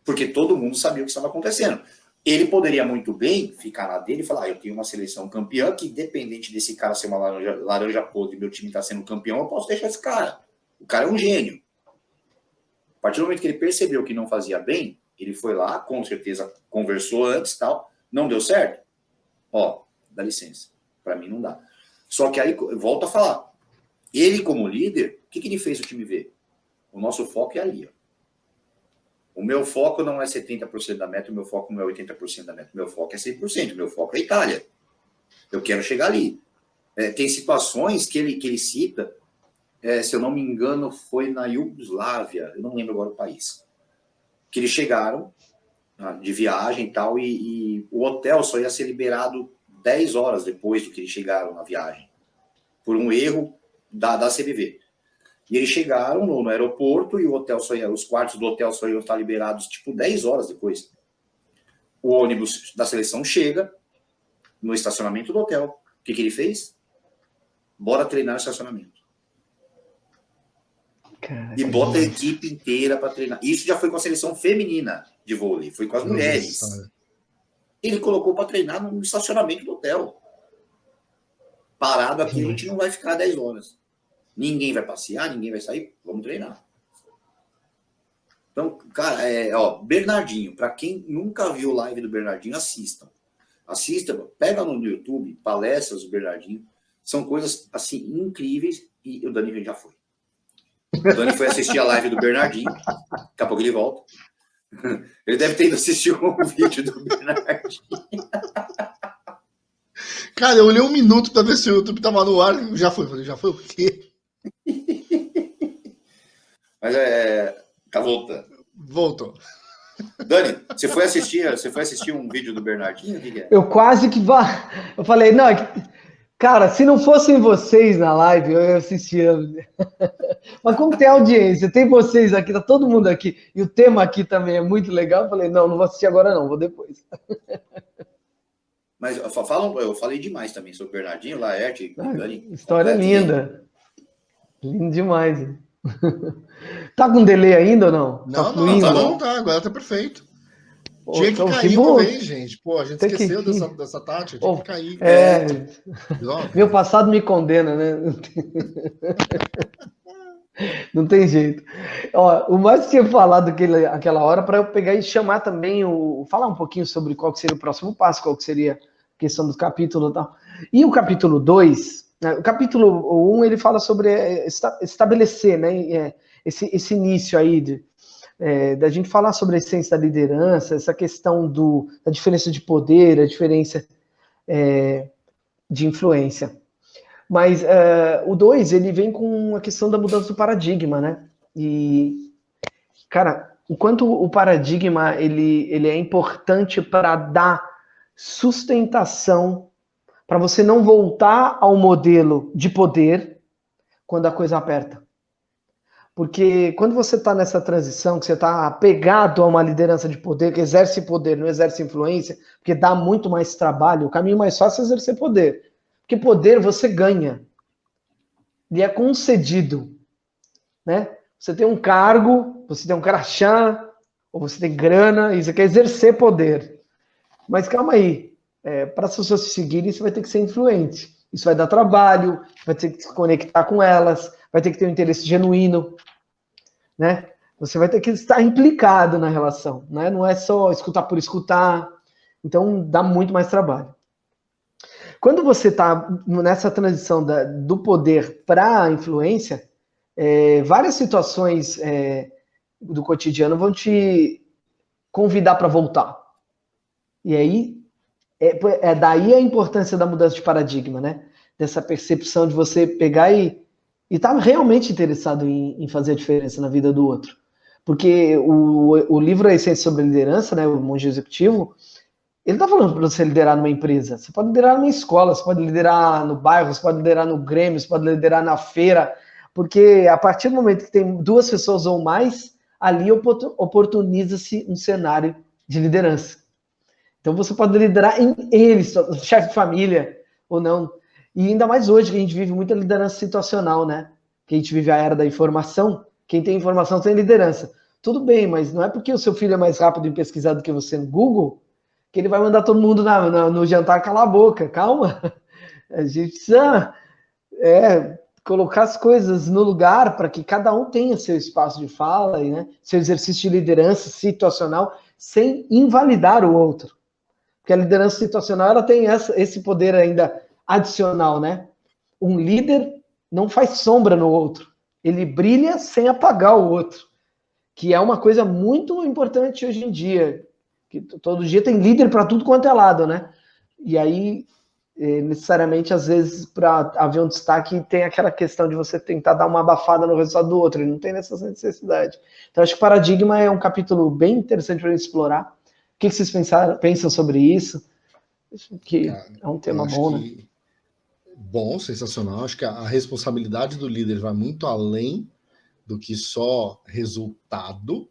Porque todo mundo sabia o que estava acontecendo. Ele poderia muito bem ficar na dele e falar, eu tenho uma seleção campeã que, independente desse cara ser uma laranja podre e meu time está sendo campeão, eu posso deixar esse cara. O cara é um gênio. A partir do momento que ele percebeu que não fazia bem, ele foi lá, com certeza conversou antes e tal, não deu certo. Ó, dá licença, para mim não dá. Só que aí, volta a falar, ele como líder, o que ele fez o time ver? O nosso foco é ali, ó. O meu foco não é 70% da meta, o meu foco não é 80% da meta, o meu foco é 100%, o meu foco é a Itália. Eu quero chegar ali. Tem situações que ele cita, se eu não me engano, foi na Iugoslávia, eu não lembro agora o país, que eles chegaram de viagem e tal, e o hotel só ia ser liberado 10 horas depois do que eles chegaram na viagem, por um erro da CVV. E eles chegaram no aeroporto e o hotel os quartos do hotel só iam estar liberados tipo 10 horas depois. O ônibus da seleção chega no estacionamento do hotel. O que ele fez? Bora treinar no estacionamento. Caraca, e bota a equipe inteira para treinar. Isso já foi com a seleção feminina de vôlei, foi com as mulheres. Ele colocou para treinar no estacionamento do hotel. Parado aqui, a gente não vai ficar 10 horas. Ninguém vai passear, ninguém vai sair, vamos treinar. Então, cara, Bernardinho, para quem nunca viu live do Bernardinho, assistam. Assista, pega no YouTube, palestras do Bernardinho. São coisas, assim, incríveis. E o Dani já foi. O Dani foi assistir a live do Bernardinho. Daqui a pouco ele volta. Ele deve ter ido assistir um vídeo do Bernardinho. Cara, eu olhei um minuto para ver se o YouTube tava no ar. Já foi, o quê? Mas tá voltando. Voltou. Dani, você foi assistir um vídeo do Bernardinho? O que é? Eu quase que... Eu falei, não, cara, se não fossem vocês na live, eu ia assistir. Mas como tem audiência, tem vocês aqui, tá todo mundo aqui, e o tema aqui também é muito legal, eu falei, não vou assistir agora não, vou depois. Mas eu falei demais também sobre o Bernardinho, Laerte, Dani. História linda. Lindo demais. Tá com delay ainda ou não? Não, tá, agora tá perfeito. Pô, tinha que cair uma vez, gente. Pô, a gente esqueceu dessa tática, tinha que cair. Meu passado me condena, né? Não tem jeito. Ó, o mais que tinha falado aquela hora, para eu pegar e chamar também, falar um pouquinho sobre qual que seria o próximo passo, qual que seria a questão do capítulo e tal. E o capítulo 2, o capítulo 1, ele fala sobre estabelecer, né, esse início aí da gente falar sobre a essência da liderança, essa questão da diferença de poder, a diferença de influência. Mas o 2, ele vem com a questão da mudança do paradigma, né? E, cara, enquanto o paradigma ele é importante para dar sustentação, para você não voltar ao modelo de poder quando a coisa aperta. Porque quando você está nessa transição, que você está apegado a uma liderança de poder, que exerce poder, não exerce influência, porque dá muito mais trabalho, o caminho mais fácil é exercer poder. Porque poder você ganha. E é concedido. Né? Você tem um cargo, você tem um crachá, ou você tem grana, e você quer exercer poder. Mas calma aí. Para as pessoas se seguirem, você vai ter que ser influente. Isso vai dar trabalho, vai ter que se conectar com elas, vai ter que ter um interesse genuíno, né? Você vai ter que estar implicado na relação, né? Não é só escutar por escutar. Então, dá muito mais trabalho. Quando você está nessa transição do poder para a influência, várias situações do cotidiano vão te convidar para voltar. E aí, daí a importância da mudança de paradigma, né? Dessa percepção de você pegar e estar realmente interessado em fazer a diferença na vida do outro. Porque o livro A Essência sobre Liderança, né, o Monge Executivo, ele está falando para você liderar numa empresa. Você pode liderar numa escola, você pode liderar no bairro, você pode liderar no Grêmio, você pode liderar na feira, porque a partir do momento que tem 2 pessoas ou mais, ali oportuniza-se um cenário de liderança. Então você pode liderar em eles, chefe de família ou não. E ainda mais hoje, que a gente vive muita liderança situacional, né? Que a gente vive a era da informação. Quem tem informação tem liderança. Tudo bem, mas não é porque o seu filho é mais rápido em pesquisar do que você no Google que ele vai mandar todo mundo no jantar calar a boca. Calma. A gente precisa colocar as coisas no lugar para que cada um tenha seu espaço de fala e, né, seu exercício de liderança situacional sem invalidar o outro. Porque a liderança situacional ela tem esse poder ainda adicional, né? Um líder não faz sombra no outro. Ele brilha sem apagar o outro, que é uma coisa muito importante hoje em dia. Que todo dia tem líder para tudo quanto é lado, né? E aí, necessariamente, às vezes, para haver um destaque, tem aquela questão de você tentar dar uma abafada no resultado do outro. Ele não tem essa necessidade. Então, acho que Paradigma é um capítulo bem interessante para a gente explorar. O que vocês pensam sobre isso? Acho que é um tema bom, né? Bom, sensacional. Acho que a responsabilidade do líder vai muito além do que só resultado,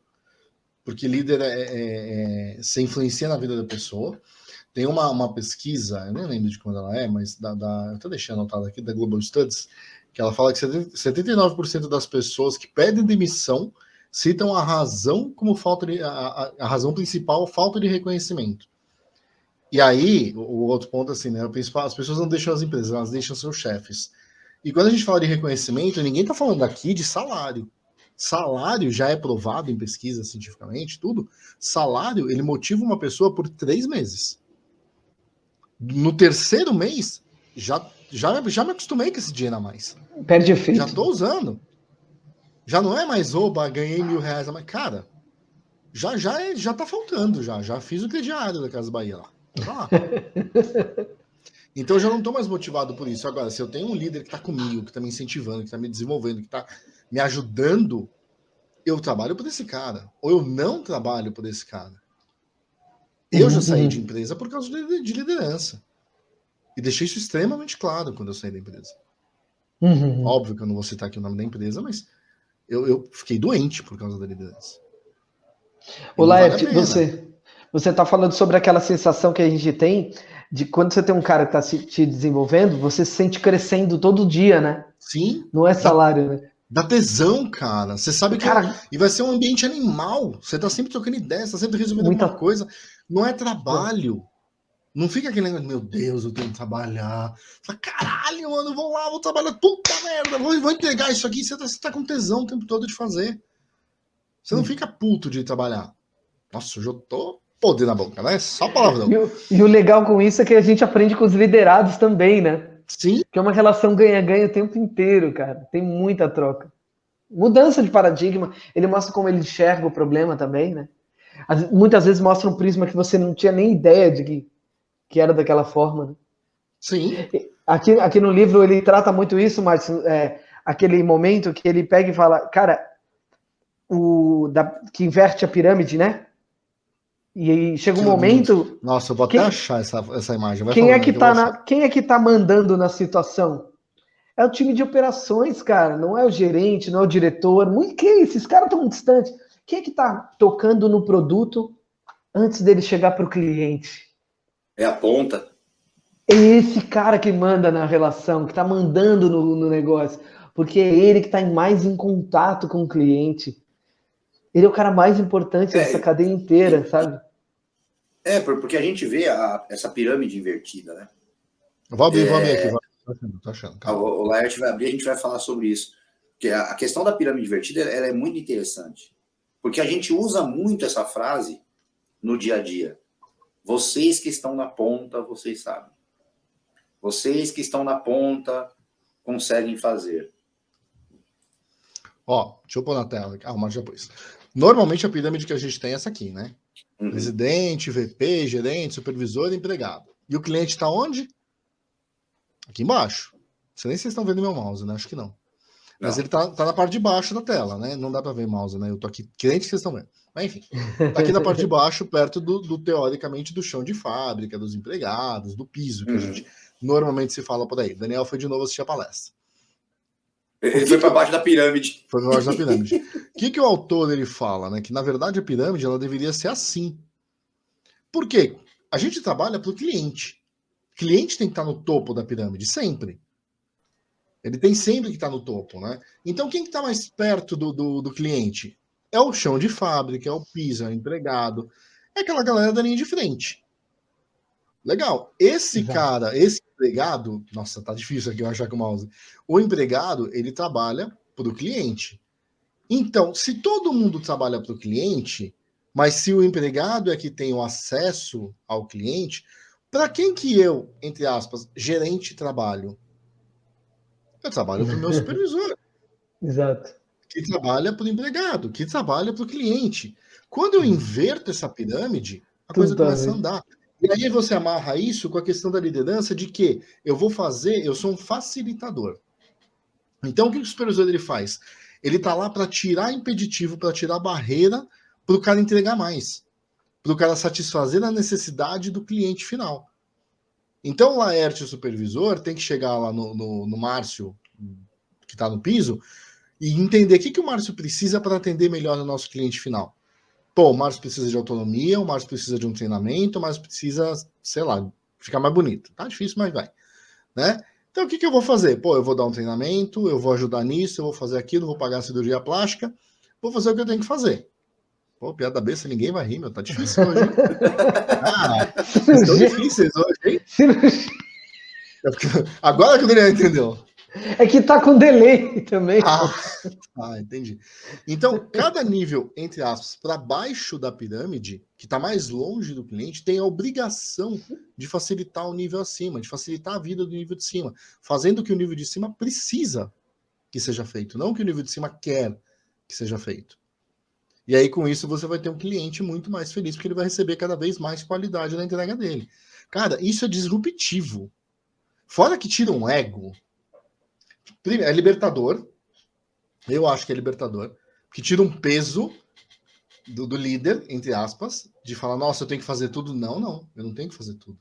porque líder se influencia na vida da pessoa. Tem uma pesquisa, eu nem lembro de quando ela é, mas eu estou deixando anotado aqui, da Global Studies, que ela fala que 79% das pessoas que pedem demissão citam a razão como a razão principal, falta de reconhecimento. E aí, o outro ponto, assim, né? O principal, as pessoas não deixam as empresas, elas deixam seus chefes. E quando a gente fala de reconhecimento, ninguém está falando aqui de salário. Salário já é provado em pesquisa cientificamente, tudo. Salário, ele motiva uma pessoa por 3 meses. No terceiro mês, já me acostumei com esse dinheiro a mais. Perde efeito. Já estou usando. Já não é mais, oba, ganhei R$1.000 a mais. Cara, já tá faltando, já fiz o crediário da Casa Bahia lá. Tá lá. Então eu já não estou mais motivado por isso. Agora, se eu tenho um líder que está comigo, que está me incentivando, que está me desenvolvendo, que está me ajudando, eu trabalho por esse cara. Ou eu não trabalho por esse cara. Eu já saí de empresa por causa de liderança. E deixei isso extremamente claro quando eu saí da empresa. Óbvio que eu não vou citar aqui o nome da empresa, mas eu fiquei doente por causa da liderança. Olá, você está falando sobre aquela sensação que a gente tem de quando você tem um cara que está te desenvolvendo, você se sente crescendo todo dia, né? Sim. Não é salário, né? Dá tesão, cara. Você sabe que e vai ser um ambiente animal. Você tá sempre trocando ideias, tá sempre resolvendo alguma coisa. Não é trabalho. Não fica aquele negócio, meu Deus, eu tenho que trabalhar. Fala, caralho, mano, vou lá, vou trabalhar, puta merda, vou entregar isso aqui. Você tá com tesão o tempo todo de fazer. Você não fica puto de trabalhar. Nossa, eu já tô podre na boca, né? Só palavrão. E o legal com isso é que a gente aprende com os liderados também, né? Sim. Que é uma relação ganha-ganha o tempo inteiro, cara. Tem muita troca. Mudança de paradigma. Ele mostra como ele enxerga o problema também, né? Muitas vezes mostra um prisma que você não tinha nem ideia de que era daquela forma, né? Sim. Aqui no livro ele trata muito isso, mas aquele momento que ele pega e fala, cara, que inverte a pirâmide, né? E aí chega um momento... Nossa, eu vou até achar essa imagem. Quem é que tá mandando na situação? É o time de operações, cara. Não é o gerente, não é o diretor. Esses caras estão muito distantes. Quem é que tá tocando no produto antes dele chegar para o cliente? É a ponta. É esse cara que manda na relação, que tá mandando no negócio. Porque é ele que tá mais em contato com o cliente. Ele é o cara mais importante dessa cadeia inteira, sabe? Porque a gente vê essa pirâmide invertida, né? Vou abrir aqui. Tô achando. O Laerte vai abrir, a gente vai falar sobre isso. Porque a questão da pirâmide invertida ela é muito interessante. Porque a gente usa muito essa frase no dia a dia. Vocês que estão na ponta, vocês sabem. Vocês que estão na ponta conseguem fazer. Ó, deixa eu pôr na tela. Mas já pus. Normalmente a pirâmide que a gente tem é essa aqui, né? Presidente, VP, gerente, supervisor e empregado. E o cliente está onde? Aqui embaixo. Não sei nem se vocês estão vendo meu mouse, né? Acho que não. Mas ele tá na parte de baixo da tela, né? Não dá para ver mouse, né? Eu tô aqui, cliente que vocês estão vendo. Mas enfim, tá aqui na parte de baixo, perto teoricamente, do chão de fábrica, dos empregados, do piso, que a gente normalmente se fala por aí. Daniel foi de novo assistir a palestra. Ele foi para baixo da pirâmide. Foi para baixo da pirâmide. O que o autor ele fala, né? Que na verdade a pirâmide ela deveria ser assim. Por quê? A gente trabalha para o cliente. O cliente tem que estar no topo da pirâmide, sempre. Ele tem sempre que estar no topo, né? Então quem que está mais perto do cliente? É o chão de fábrica, é o piso, é o empregado. É aquela galera da linha de frente. Legal. Esse cara, esse empregado... Nossa, tá difícil aqui eu achar com o mouse. O empregado, ele trabalha para o cliente. Então, se todo mundo trabalha para o cliente, mas se o empregado é que tem o acesso ao cliente, para quem que eu, entre aspas, gerente, trabalho? Eu trabalho para o meu supervisor. Exato. Que trabalha para o empregado, que trabalha para o cliente. Quando eu inverto essa pirâmide, a coisa começa a andar. E aí você amarra isso com a questão da liderança de que eu sou um facilitador. Então o que o supervisor ele faz? Ele está lá para tirar impeditivo, para tirar barreira, para o cara entregar mais, para o cara satisfazer a necessidade do cliente final. Então o Laerte, o supervisor, tem que chegar lá no Márcio, que está no piso, e entender o que o Márcio precisa para atender melhor o nosso cliente final. Pô, o Márcio precisa de autonomia, o Márcio precisa de um treinamento, o Márcio precisa, sei lá, ficar mais bonito. Tá difícil, mas vai. Né? Então, o que eu vou fazer? Pô, eu vou dar um treinamento, eu vou ajudar nisso, eu vou fazer aquilo, vou pagar a cirurgia plástica, vou fazer o que eu tenho que fazer. Pô, piada besta, ninguém vai rir, meu. Tá difícil hoje, hein? Vocês estão difíceis hoje, hein? Agora que o Daniel entendeu. É que tá com delay também. Entendi. Então, cada nível, entre aspas, para baixo da pirâmide, que está mais longe do cliente, tem a obrigação de facilitar o nível acima, de facilitar a vida do nível de cima, fazendo o que o nível de cima precisa que seja feito, não o que o nível de cima quer que seja feito. E aí, com isso, você vai ter um cliente muito mais feliz, porque ele vai receber cada vez mais qualidade na entrega dele. Cara, isso é disruptivo. Fora que tira um ego. Primeiro, é libertador. Eu acho que é libertador. Que tira um peso do líder, entre aspas, de falar, nossa, eu tenho que fazer tudo. Não, eu não tenho que fazer tudo.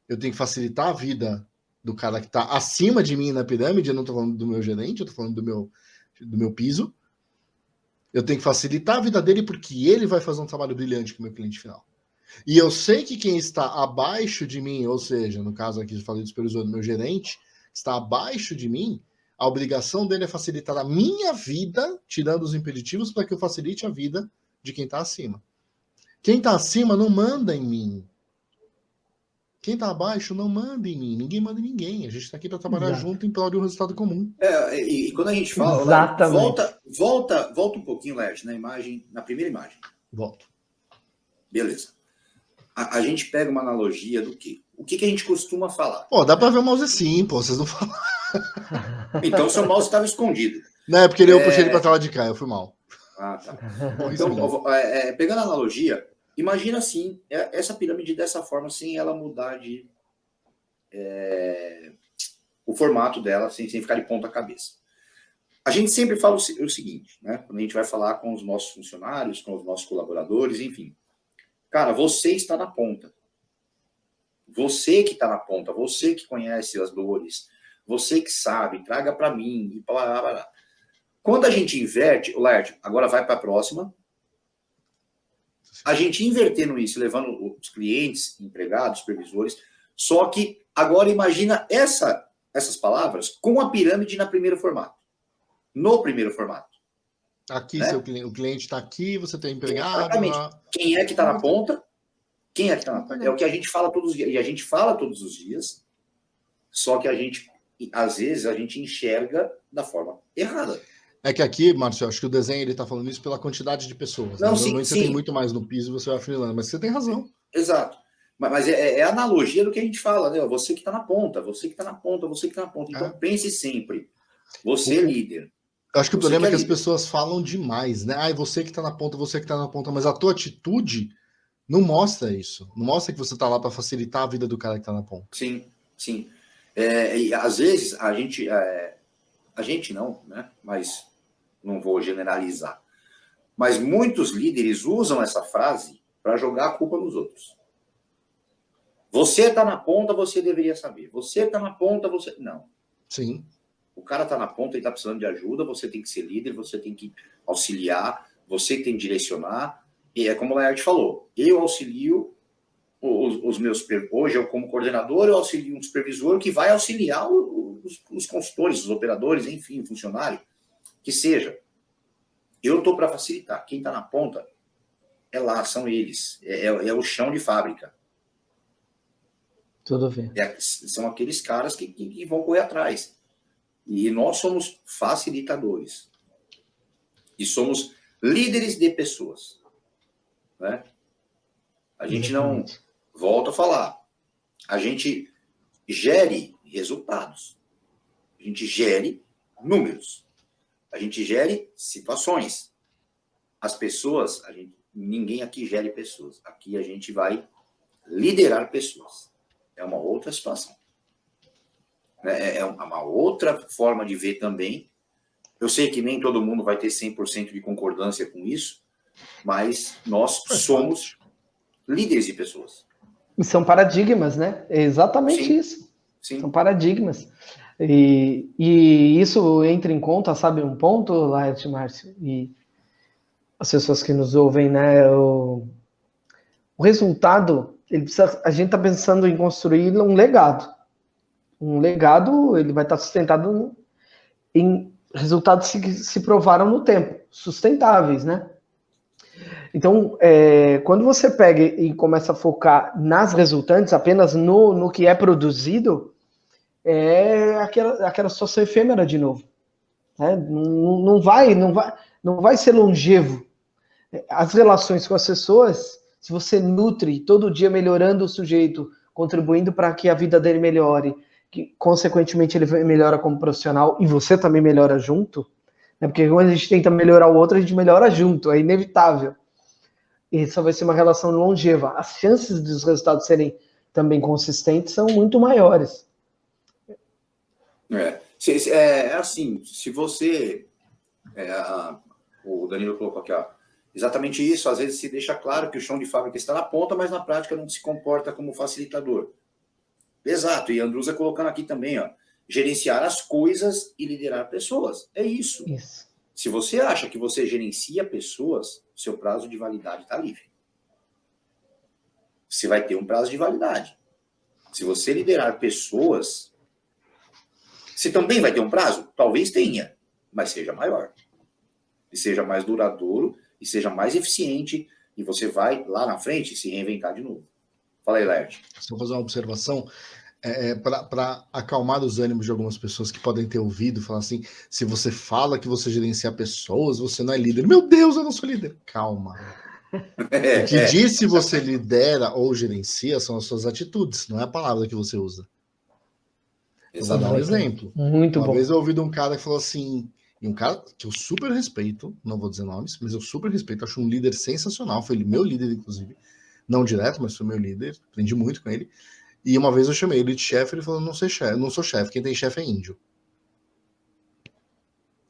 Eu tenho que facilitar a vida do cara que está acima de mim na pirâmide. Eu não estou falando do meu gerente, eu estou falando do meu piso. Eu tenho que facilitar a vida dele porque ele vai fazer um trabalho brilhante com o meu cliente final. E eu sei que quem está abaixo de mim, ou seja, no caso aqui eu falei do supervisor, do meu gerente, está abaixo de mim, a obrigação dele é facilitar a minha vida, tirando os impeditivos, para que eu facilite a vida de quem está acima. Quem está acima não manda em mim. Quem está abaixo não manda em mim. Ninguém manda em ninguém. A gente está aqui para trabalhar junto em prol de um resultado comum. E quando a gente fala, exatamente. Volta um pouquinho, Laerte, na primeira imagem. Volto. Beleza. A gente pega uma analogia do quê? O que a gente costuma falar? Pô, dá para ver o mouse sim, pô, vocês não falam. Então, seu mouse estava escondido. Não, é porque eu puxei ele para tela de cá, eu fui mal. Ah, tá. Então, pegando a analogia, imagina assim, essa pirâmide dessa forma, sem ela mudar o formato dela, sem ficar de ponta cabeça. A gente sempre fala o seguinte, né? Quando a gente vai falar com os nossos funcionários, com os nossos colaboradores, enfim. Cara, você está na ponta. Você que está na ponta, você que conhece as dores, você que sabe, traga para mim, e blá, blá, blá. Quando a gente inverte, o Laerte, agora vai para a próxima, a gente invertendo isso, levando os clientes, empregados, supervisores, só que agora imagina essas palavras com a pirâmide no primeiro formato. Aqui, né? o cliente está aqui, você tem empregado. Exatamente. Quem é que está na ponta? Quem é que está na ponta? É o que a gente fala todos os dias. E a gente fala todos os dias, só que às vezes, a gente enxerga da forma errada. É que aqui, Márcio, acho que o desenho ele está falando isso pela quantidade de pessoas. Não, né? sim, Normalmente você tem muito mais no piso e você vai afunilando, mas você tem razão. Exato. Mas é a analogia do que a gente fala, né? Você que está na ponta, você que está na ponta, você que está na ponta. Então, pense sempre. Você é líder. Eu acho que o problema é que as pessoas falam demais, né? Ah, você que está na ponta, você que está na ponta, mas a tua atitude não mostra isso. Não mostra que você está lá para facilitar a vida do cara que está na ponta. Sim. E às vezes a gente não, né? Mas não vou generalizar. Mas muitos líderes usam essa frase para jogar a culpa nos outros. Você está na ponta, você deveria saber. Você está na ponta, você... Não. Sim. O cara está na ponta, ele está precisando de ajuda, você tem que ser líder, você tem que auxiliar, você tem que direcionar. E é como o Laerte falou, eu auxilio os meus... Hoje, eu como coordenador, eu auxilio um supervisor que vai auxiliar os consultores, os operadores, enfim, o funcionário, que seja. Eu estou para facilitar. Quem está na ponta são eles. É o chão de fábrica. Tudo bem. São aqueles caras que vão correr atrás. E nós somos facilitadores. E somos líderes de pessoas. Né? A gente não... Volto a falar. A gente gere resultados. A gente gere números. A gente gere situações. As pessoas... ninguém aqui gere pessoas. Aqui a gente vai liderar pessoas. É uma outra situação. É uma outra forma de ver também. Eu sei que nem todo mundo vai ter 100% de concordância com isso, mas nós somos líderes de pessoas. E são paradigmas, né? É exatamente Sim. isso. Sim. São paradigmas. E isso entra em conta, sabe, um ponto, Laerte, Márcio, e as pessoas que nos ouvem, né? O resultado, a gente está pensando em construir um legado. Um legado, ele vai estar sustentado em resultados que se provaram no tempo, sustentáveis, né? Então, quando você pega e começa a focar nas resultantes, apenas no que é produzido, é aquela situação efêmera de novo. Né? Não vai ser longevo. As relações com as pessoas, se você nutre todo dia melhorando o sujeito, contribuindo para que a vida dele melhore, que consequentemente ele melhora como profissional e você também melhora junto, né? Porque quando a gente tenta melhorar o outro, a gente melhora junto, é inevitável. E isso vai ser uma relação longeva. As chances dos resultados serem também consistentes são muito maiores. Assim, se você... o Danilo colocou aqui, ó, exatamente isso, às vezes se deixa claro que o chão de fábrica está na ponta, mas na prática não se comporta como facilitador. Exato, e a Andrusa colocando aqui também, ó, gerenciar as coisas e liderar pessoas. É isso. Isso. Se você acha que você gerencia pessoas, seu prazo de validade está livre. Você vai ter um prazo de validade. Se você liderar pessoas, você também vai ter um prazo? Talvez tenha, mas seja maior. E seja mais duradouro, e seja mais eficiente, e você vai, lá na frente, se reinventar de novo. Fala aí, Laerte. Só fazer uma observação, para acalmar os ânimos de algumas pessoas que podem ter ouvido, falar assim, se você fala que você gerencia pessoas, você não é líder. Meu Deus, eu não sou líder. Calma. O que diz se você lidera ou gerencia são as suas atitudes, não é a palavra que você usa. Eu vou dar um exemplo. Muito bom. Uma vez eu ouvi de um cara que falou assim, e um cara que eu super respeito, não vou dizer nomes, mas eu super respeito, acho um líder sensacional, foi meu líder, inclusive, não direto, mas foi meu líder, aprendi muito com ele. E uma vez eu chamei ele de chefe, ele falou, não sou chefe, quem tem chefe é índio.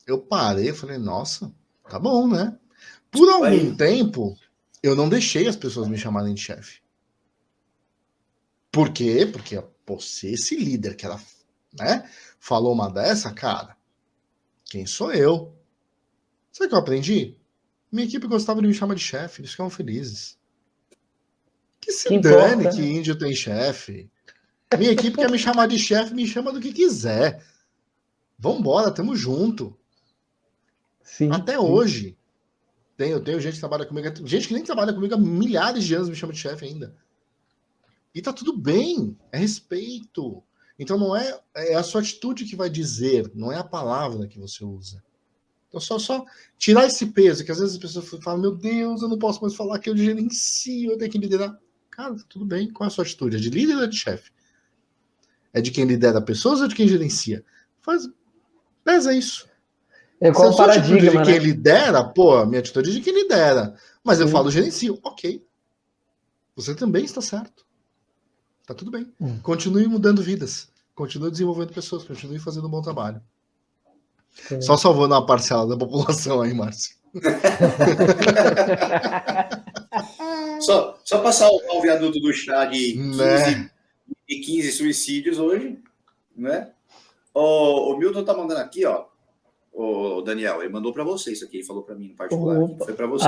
Eu parei, falei, nossa, tá bom, né? Por algum tempo, eu não deixei as pessoas me chamarem de chefe. Por quê? Porque, pô, se esse líder que ela, né, falou uma dessa, cara, quem sou eu? Sabe o que eu aprendi? Minha equipe gostava de me chamar de chefe, eles ficavam felizes. Que se dane que índio tem chefe. Minha equipe quer me chamar de chefe, me chama do que quiser. Vambora, tamo junto. Sim, até hoje. Eu tenho gente que trabalha comigo, gente que nem trabalha comigo há milhares de anos me chama de chefe ainda. E tá tudo bem, é respeito. Então não é a sua atitude que vai dizer, não é a palavra que você usa. Então só tirar esse peso, que às vezes as pessoas falam, meu Deus, eu não posso mais falar que eu gerencio, eu tenho que liderar. Cara, tá tudo bem, qual é a sua atitude? É de líder ou é de chefe? É de quem lidera pessoas ou de quem gerencia? Pesa isso. Qual o paradigma, de quem lidera, pô, minha atitude é de quem lidera. Mas eu falo gerencio, ok. Você também está certo. Tá tudo bem. Continue mudando vidas. Continue desenvolvendo pessoas. Continue fazendo um bom trabalho. Só salvando uma parcela da população aí, Márcio. Só passar o viaduto do chá de 15 suicídios hoje, né? O Milton tá mandando aqui, ó. O Daniel, ele mandou para você isso aqui, ele falou para mim no particular. Foi para você.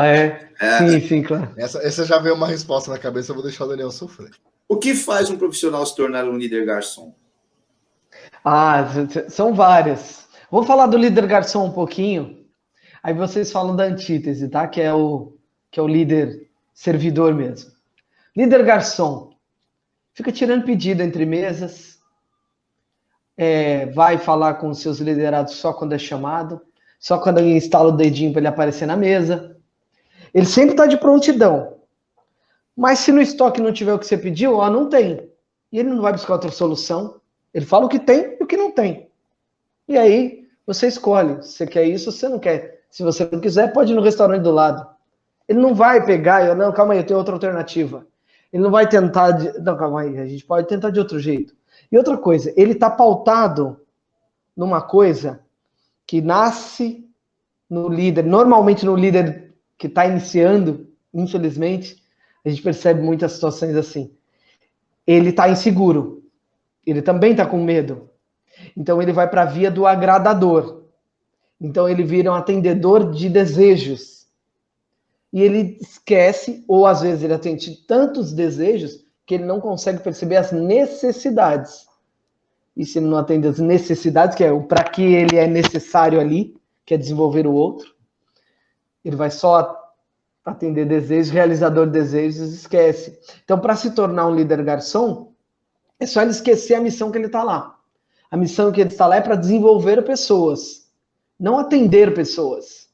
Sim, claro. Essa já veio uma resposta na cabeça, eu vou deixar o Daniel sofrer. O que faz um profissional se tornar um líder garçom? São várias. Vou falar do líder garçom um pouquinho, aí vocês falam da antítese, tá? Que é o líder servidor mesmo. Líder garçom Fica tirando pedido entre mesas, vai falar com os seus liderados só quando é chamado, só quando alguém instala o dedinho para ele aparecer na mesa. Ele sempre está de prontidão. Mas se no estoque não tiver o que você pediu, não tem. E ele não vai buscar outra solução. Ele fala o que tem e o que não tem. E aí você escolhe se você quer isso ou se você não quer. Se você não quiser, pode ir no restaurante do lado. Ele não vai pegar não, calma aí, eu tenho outra alternativa. Ele não vai tentar não, calma aí, a gente pode tentar de outro jeito. E outra coisa, ele está pautado numa coisa que nasce no líder, normalmente no líder que está iniciando, infelizmente, a gente percebe muitas situações assim. Ele está inseguro. Ele também está com medo. Então ele vai para a via do agradador. Então ele vira um atendedor de desejos. E ele esquece, ou às vezes ele atende tantos desejos, que ele não consegue perceber as necessidades. E se ele não atende as necessidades, que é o para que ele é necessário ali, que é desenvolver o outro, ele vai só atender desejos, realizador de desejos, esquece. Então, para se tornar um líder garçom, é só ele esquecer a missão que ele está lá. A missão que ele está lá é para desenvolver pessoas, não atender pessoas.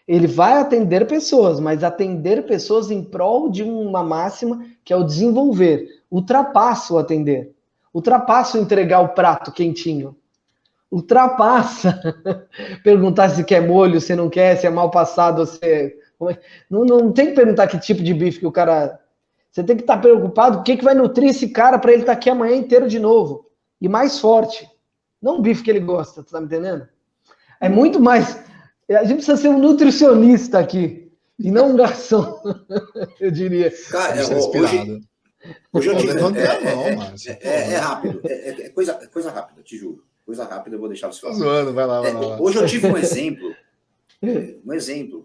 Ele vai atender pessoas, mas atender pessoas em prol de uma máxima que é o desenvolver. Ultrapassa o atender. Ultrapassa o entregar o prato quentinho. Ultrapassa perguntar se quer molho, se não quer, se é mal passado, se... Não tem que perguntar que tipo de bife que o cara... Você tem que estar preocupado com o que vai nutrir esse cara para ele estar aqui amanhã inteiro de novo. E mais forte. Não o bife que ele gosta, tu tá me entendendo? É muito mais... A gente precisa ser um nutricionista aqui, e não um garçom, eu diria. Cara, hoje eu tive... É rápido, é coisa rápida, te juro. Coisa rápida, eu vou deixar você falar. Zoando, vai lá. Hoje eu tive um exemplo.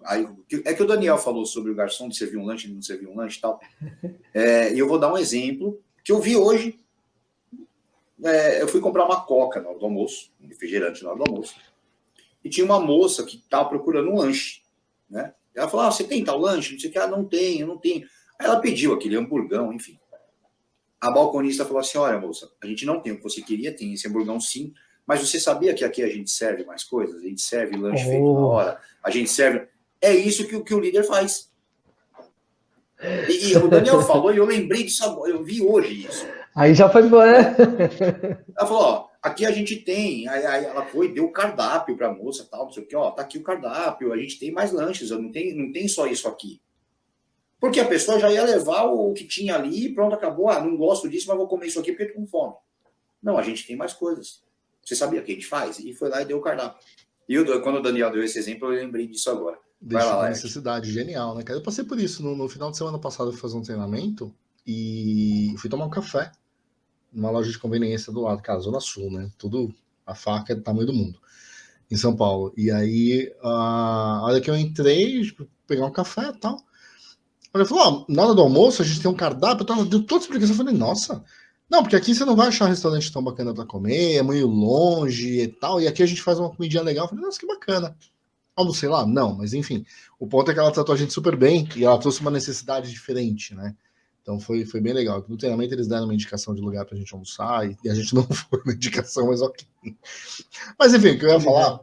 Aí, é que o Daniel falou sobre o garçom de servir um lanche, ele não servir um lanche e tal. E eu vou dar um exemplo que eu vi hoje. Eu fui comprar uma coca na hora do almoço, um refrigerante na hora do almoço. E tinha uma moça que estava procurando um lanche, né? Ela falou, você tem tal lanche? Não sei o que, não tenho. Aí ela pediu aquele hamburgão, enfim. A balconista falou assim, olha, moça, a gente não tem o que você queria, tem esse hamburgão sim, mas você sabia que aqui a gente serve mais coisas? A gente serve lanche feito na hora, a gente serve... É isso que o líder faz. E o Daniel falou e eu lembrei disso agora, eu vi hoje isso. Aí já foi bom, né? Ela falou, aqui a gente tem, aí ela foi, deu o cardápio para a moça, tal, não sei o que, tá aqui o cardápio, a gente tem mais lanches, não tem só isso aqui. Porque a pessoa já ia levar o que tinha ali e pronto, acabou, não gosto disso, mas vou comer isso aqui porque estou com fome. Não, a gente tem mais coisas. Você sabia o que a gente faz? E foi lá e deu o cardápio. E quando o Daniel deu esse exemplo, eu lembrei disso agora. Deixa uma necessidade, genial, né, cara? Eu passei por isso no final de semana passado, eu fui fazer um treinamento e fui tomar um café numa loja de conveniência do lado, cara, Zona Sul, né? Tudo, a faca é do tamanho do mundo, em São Paulo. E aí, a hora que eu entrei, pegar um café e tal, ela falou, na hora do almoço a gente tem um cardápio, deu toda a explicação, eu falei, nossa, não, porque aqui você não vai achar um restaurante tão bacana para comer, é meio longe e tal, e aqui a gente faz uma comidinha legal. Eu falei, nossa, que bacana. Almocei lá? Não, mas enfim, o ponto é que ela tratou a gente super bem e ela trouxe uma necessidade diferente, né? Então foi bem legal. No treinamento eles deram uma indicação de lugar pra gente almoçar e a gente não foi na indicação, mas ok. Mas enfim, o que eu ia falar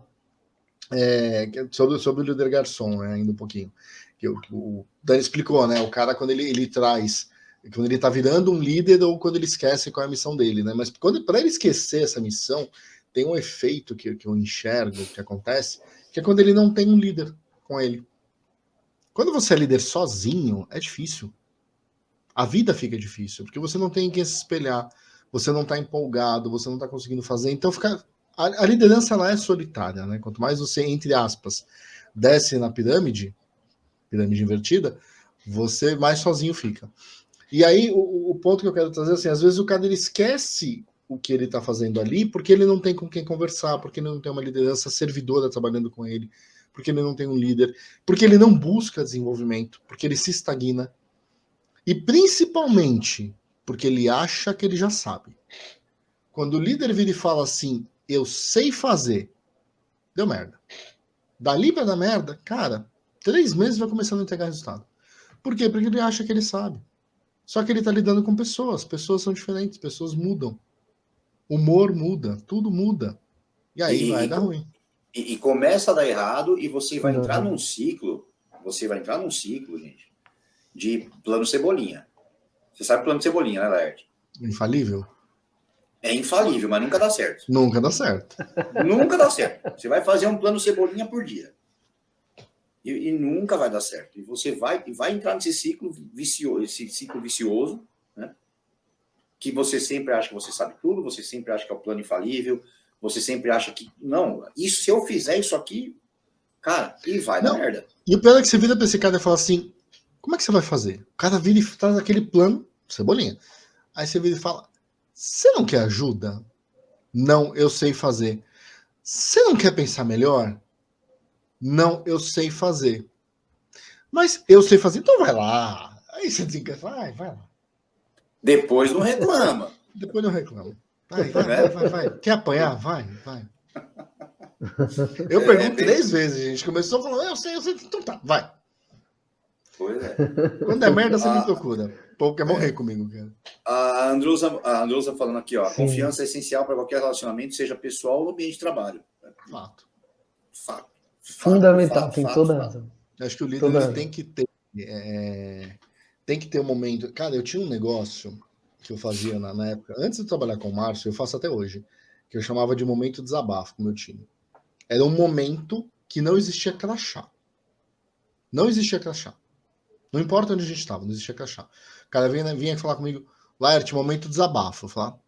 sobre o líder garçom, né, ainda um pouquinho. Que o Dani explicou, né? O cara, quando ele traz, quando ele tá virando um líder ou quando ele esquece qual é a missão dele, né? Mas para ele esquecer essa missão, tem um efeito que eu enxergo que acontece, que é quando ele não tem um líder com ele. Quando você é líder sozinho, é difícil. A vida fica difícil, porque você não tem quem se espelhar, você não está empolgado, você não está conseguindo fazer. Então, a liderança ela é solitária, né? Quanto mais você, entre aspas, desce na pirâmide invertida, você mais sozinho fica. E aí, o ponto que eu quero trazer, assim, às vezes o cara ele esquece o que ele está fazendo ali, porque ele não tem com quem conversar, porque ele não tem uma liderança servidora trabalhando com ele, porque ele não tem um líder, porque ele não busca desenvolvimento, porque ele se estagna. E principalmente porque ele acha que ele já sabe. Quando o líder vira e fala assim, eu sei fazer, deu merda. Dali pra dar merda, cara, 3 meses vai começando a entregar resultado. Por quê? Porque ele acha que ele sabe. Só que ele está lidando com pessoas. Pessoas são diferentes, pessoas mudam. Humor muda, tudo muda. E aí vai dar ruim. E começa a dar errado e você vai entrar num ciclo. Você vai entrar num ciclo, gente, de plano Cebolinha. Você sabe plano Cebolinha, né, Laerte? Infalível? É infalível, mas nunca dá certo. Nunca dá certo. Nunca dá certo. Você vai fazer um plano Cebolinha por dia. E nunca vai dar certo. E você vai entrar nesse ciclo vicioso, né? Que você sempre acha que você sabe tudo, você sempre acha que é o plano infalível, você sempre acha que, não, isso, se eu fizer isso aqui, cara, e vai dar merda. E o pior é que você vira pra esse cara e fala assim, como é que você vai fazer? O cara vira e traz aquele plano, Cebolinha. Aí você vira e fala, você não quer ajuda? Não, eu sei fazer. Você não quer pensar melhor? Não, eu sei fazer. Mas eu sei fazer, então vai lá. Aí você desencana, vai lá. Depois não reclama. Depois não reclama. Vai. Quer apanhar? Vai. Eu pergunto 3 vezes, a gente começou falando, eu sei, então tá, vai. Pois é. Quando é merda, você me procura. O povo quer morrer comigo, cara. A Andrusa falando aqui, ó, confiança é essencial para qualquer relacionamento, seja pessoal ou ambiente de trabalho. Fato. Fundamental, tem toda a razão. Acho que o líder tem que ter um momento. Cara, eu tinha um negócio que eu fazia na época, antes de trabalhar com o Márcio, eu faço até hoje, que eu chamava de momento desabafo com o meu time. Era um momento que não existia crachá. Não existia crachá. Não importa onde a gente estava, não existia crachá. O cara vinha falar comigo, Laerte, momento desabafo. Eu falava,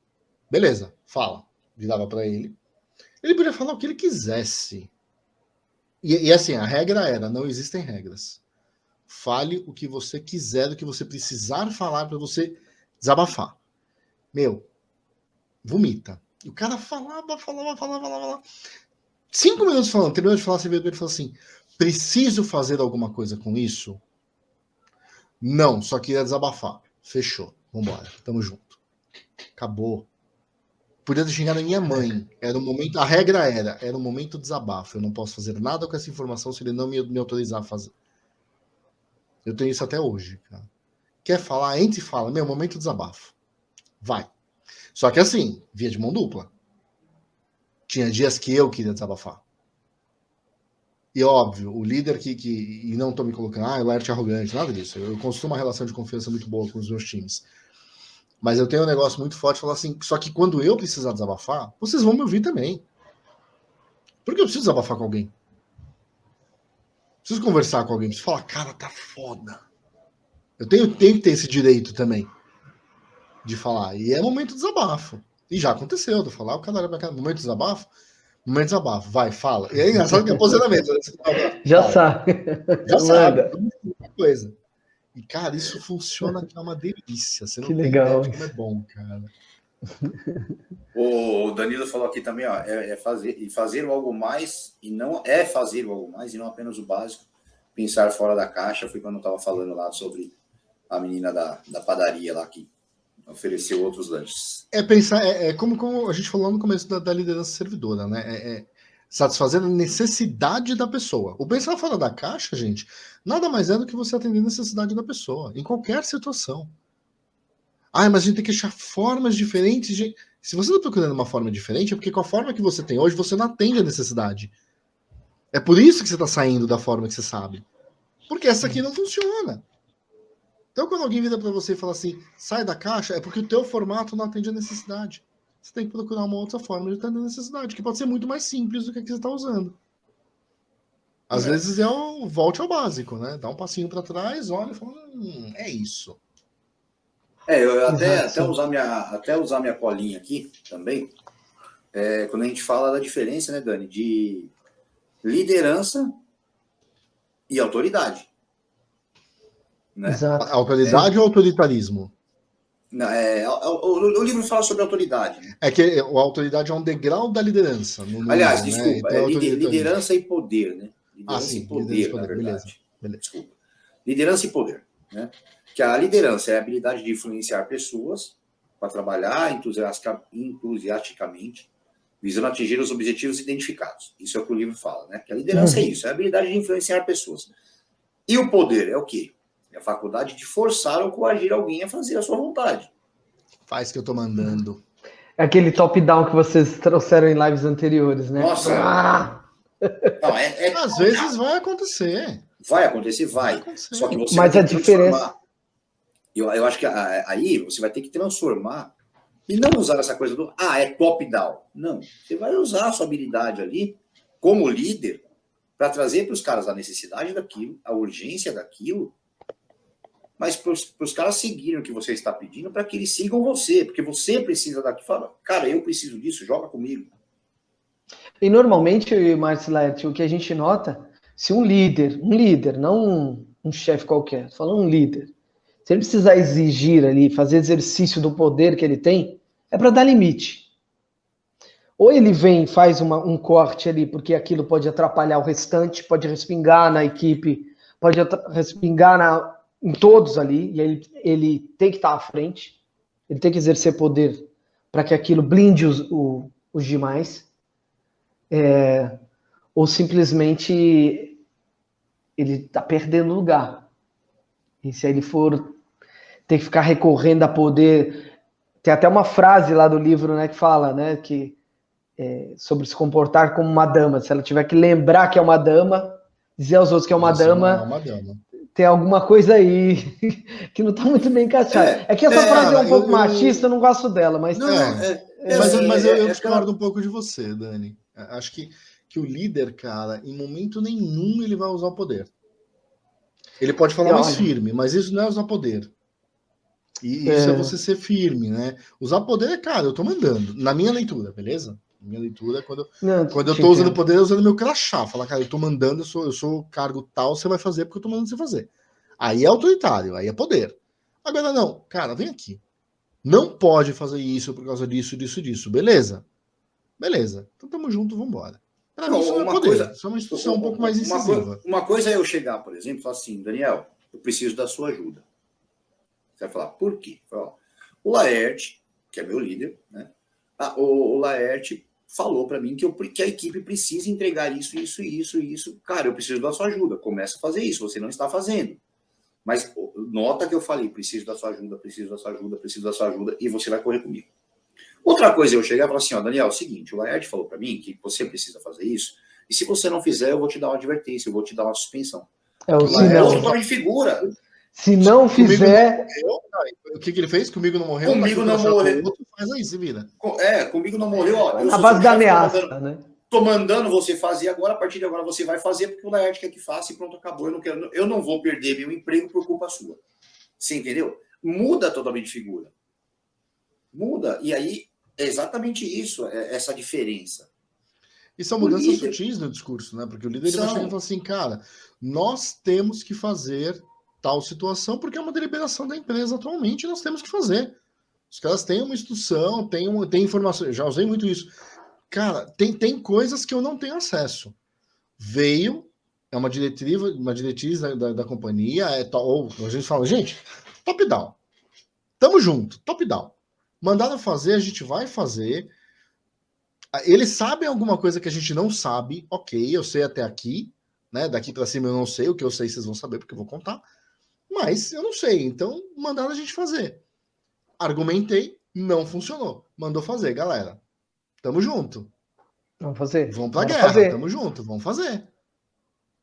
beleza, fala. Virava para ele. Ele podia falar o que ele quisesse. E assim, a regra era, não existem regras. Fale o que você quiser, o que você precisar falar para você desabafar. Meu, vomita. E o cara falava. 5 minutos falando, terminou de falar, você veio ele e falou assim, preciso fazer alguma coisa com isso? Não, só queria desabafar. Fechou, vambora, tamo junto. Acabou. Podia ter xingado a minha mãe. Era um momento, a regra era um momento desabafo. Eu não posso fazer nada com essa informação se ele não me autorizar a fazer. Eu tenho isso até hoje, cara. Quer falar? Entre e fala. Meu, momento desabafo. Vai. Só que assim, via de mão dupla. Tinha dias que eu queria desabafar. E óbvio, o líder e não tô me colocando, o Laerte é arrogante, nada disso. Eu construo uma relação de confiança muito boa com os meus times. Mas eu tenho um negócio muito forte de falar assim, só que quando eu precisar desabafar, vocês vão me ouvir também. Porque eu preciso desabafar com alguém. Preciso conversar com alguém. Preciso falar, cara, tá foda. Eu tenho que ter esse direito também de falar. E é momento de desabafo. E já aconteceu, de falar, o cara olha pra cá, momento de desabafo, vai, fala. E é engraçado que é posicionamento. Já sabe. Já sabe. Coisa. E, cara, isso funciona que é uma delícia. Você não que tem legal. ideia de como é bom, cara. O Danilo falou aqui também, ó, fazer algo mais e não é fazer algo mais e não apenas o básico. Pensar fora da caixa. Foi quando eu estava falando lá sobre a menina da padaria lá que ofereceu outros lanches. É pensar, como a gente falou no começo da liderança servidora, né? Satisfazer a necessidade da pessoa. O pensar fora da caixa, gente, nada mais é do que você atender a necessidade da pessoa, em qualquer situação. Mas a gente tem que achar formas diferentes de... Se você está procurando uma forma diferente, é porque com a forma que você tem hoje, você não atende a necessidade. É por isso que você está saindo da forma que você sabe. Porque essa aqui não funciona. Então, quando alguém vira para você e fala assim, sai da caixa, é porque o teu formato não atende a necessidade. Você tem que procurar uma outra forma de atender a necessidade, que pode ser muito mais simples do que a que você está usando. Às vezes volte ao básico, né? Dá um passinho para trás, olha e fala, é isso. Eu até usar minha colinha aqui também, quando a gente fala da diferença, né, Dani, de liderança e autoridade. Né? Exato. Autoridade ou autoritarismo? O livro fala sobre autoridade. Né? É que a autoridade é um degrau da liderança. Aliás, desculpa, né? Então, liderança e poder, né? Liderança e poder, na verdade. Beleza. Desculpa. Liderança e poder, né? Que a liderança é a habilidade de influenciar pessoas para trabalhar entusiasticamente, visando atingir os objetivos identificados. Isso é o que o livro fala, né? Que a liderança é isso, é a habilidade de influenciar pessoas. E o poder é o quê? É a faculdade de forçar ou coagir alguém a fazer a sua vontade. Faz que eu tô mandando. É aquele top-down que vocês trouxeram em lives anteriores, né? Nossa! Não, Às vezes vai acontecer. Vai acontecer, vai. acontecer. Só que você Mas vai a ter que diferença... transformar. Eu acho que aí você vai ter que transformar e não usar essa coisa do, é top-down. Não, você vai usar a sua habilidade ali como líder para trazer para os caras a necessidade daquilo, a urgência daquilo, mas para os caras seguirem o que você está pedindo para que eles sigam você, porque você precisa daqui. Fala, cara, eu preciso disso, joga comigo. E normalmente, Marcelo, o que a gente nota, se um líder, não um chefe qualquer, falando um líder, se ele precisar exigir ali, fazer exercício do poder que ele tem, é para dar limite. Ou ele vem e faz um corte ali, porque aquilo pode atrapalhar o restante, pode respingar na equipe, pode respingar em todos ali, e aí ele tem que estar à frente, ele tem que exercer poder para que aquilo blinde os demais, ou simplesmente ele está perdendo lugar. E se ele for ter que ficar recorrendo a poder... Tem até uma frase lá do livro, né, que fala, né, que sobre se comportar como uma dama. Se ela tiver que lembrar que é uma dama, dizer aos outros que é uma dama, tem alguma coisa aí que não está muito bem encaixada. É que essa frase é um pouco machista, eu não gosto dela, mas... Mas eu discordo um pouco de você, Dani. Acho que o líder, cara, em momento nenhum ele vai usar o poder. Ele pode falar mais firme, mas isso não é usar poder. E isso é você ser firme, né? Usar poder cara, eu tô mandando. Na minha leitura, beleza? Na minha leitura, quando eu tô usando poder, eu usando meu crachá. Falar, cara, eu tô mandando, eu sou cargo tal, você vai fazer porque eu tô mandando você fazer. Aí é autoritário, aí é poder. Agora não, cara, vem aqui. Não pode fazer isso por causa disso, disso. Beleza? Beleza. Então tamo junto, vambora. Pra mim, isso não é poder. Isso é uma instituição um pouco mais incisiva. Uma coisa é eu chegar, por exemplo, e falar assim, Daniel, eu preciso da sua ajuda. Você vai falar, por quê? O Laerte, que é meu líder, né? O Laerte falou para mim que a equipe precisa entregar isso. Cara, eu preciso da sua ajuda. Começa a fazer isso, você não está fazendo. Mas nota que eu falei, preciso da sua ajuda, e você vai correr comigo. Outra coisa é eu chegar e falar assim, Daniel, é o seguinte, o Laerte falou para mim que você precisa fazer isso, e se você não fizer, eu vou te dar uma advertência, eu vou te dar uma suspensão. O Laerte tome de figura. Se não fizer... O que ele fez? Comigo não morreu? Comigo não morreu. Faz aí, se vira. Comigo não morreu. A base da ameaça, né? Tô mandando você fazer agora, a partir de agora você vai fazer, porque o Laerte quer que faça e pronto, acabou. Eu não vou perder meu emprego por culpa sua. Você entendeu? Muda totalmente de figura. Muda. E aí, é exatamente isso, essa diferença. E são mudanças sutis no discurso, né? Porque o líder vai chegar e falar assim, cara, nós temos que fazer tal situação, porque é uma deliberação da empresa atualmente, nós temos que fazer. Os caras têm uma instrução, têm informação, já usei muito isso. Cara, tem coisas que eu não tenho acesso. Veio, é uma diretriz da companhia, ou a gente fala, gente, top-down. Tamo junto, top-down. Mandaram fazer, a gente vai fazer. Eles sabem alguma coisa que a gente não sabe, ok, eu sei até aqui, né? Daqui para cima eu não sei, o que eu sei vocês vão saber, porque eu vou contar. Mas eu não sei, então mandaram a gente fazer. Argumentei, não funcionou. Mandou fazer, galera. Tamo junto. Vamos fazer. Vamos pra guerra, tamo junto, vamos fazer.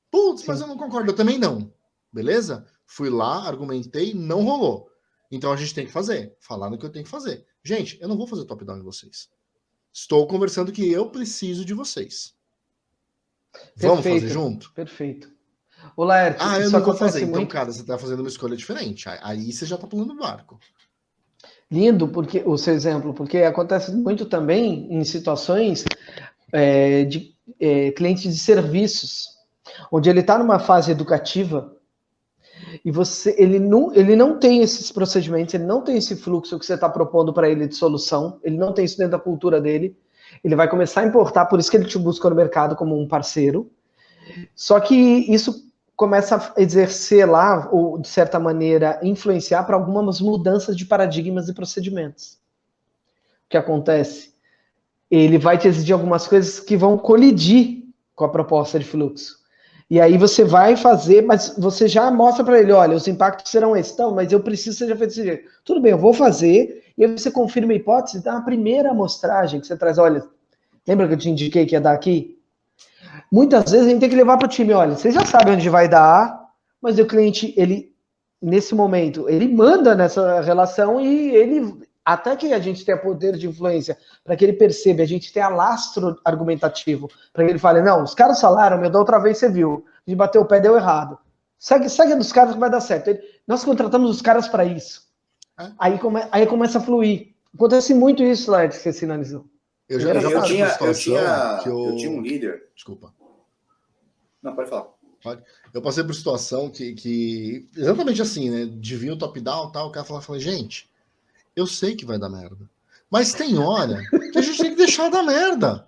Putz, mas eu não concordo, eu também não. Beleza? Fui lá, argumentei, não rolou. Então a gente tem que fazer. Falar no que eu tenho que fazer. Gente, eu não vou fazer top-down em vocês. Estou conversando que eu preciso de vocês. Vamos fazer junto? Perfeito. O Laerte, eu não vou fazer. Muito... Então, cara, você está fazendo uma escolha diferente. Aí você já está pulando o barco. Lindo, porque o seu exemplo, porque acontece muito também em situações de clientes de serviços, onde ele está numa fase educativa e ele não tem esses procedimentos, ele não tem esse fluxo que você está propondo para ele de solução, ele não tem isso dentro da cultura dele, ele vai começar a importar, por isso que ele te busca no mercado como um parceiro, só que isso começa a exercer lá, ou de certa maneira influenciar para algumas mudanças de paradigmas e procedimentos. O que acontece? Ele vai te exigir algumas coisas que vão colidir com a proposta de fluxo. E aí você vai fazer, mas você já mostra para ele, olha, os impactos serão esses, então, mas eu preciso que seja feito desse jeito. Tudo bem, eu vou fazer, e aí você confirma a hipótese, então a primeira amostragem que você traz, olha, lembra que eu te indiquei que ia dar aqui? Muitas vezes a gente tem que levar para o time, olha, você já sabe onde vai dar, mas o cliente, ele, nesse momento, ele manda nessa relação e ele, até que a gente tenha poder de influência, para que ele perceba, a gente tenha lastro argumentativo, para que ele fale, não, os caras falaram, meu, da outra vez você viu, a gente bateu o pé, deu errado. Segue dos caras que vai dar certo. Nós contratamos os caras para isso. Aí começa a fluir. Acontece muito isso, Led, que você sinalizou. Eu tinha um líder. Desculpa. Não, pode falar. Eu passei por situação que exatamente assim, né? De vir o top-down e tal, o cara falava, gente, eu sei que vai dar merda. Mas tem hora que a gente tem que deixar dar merda.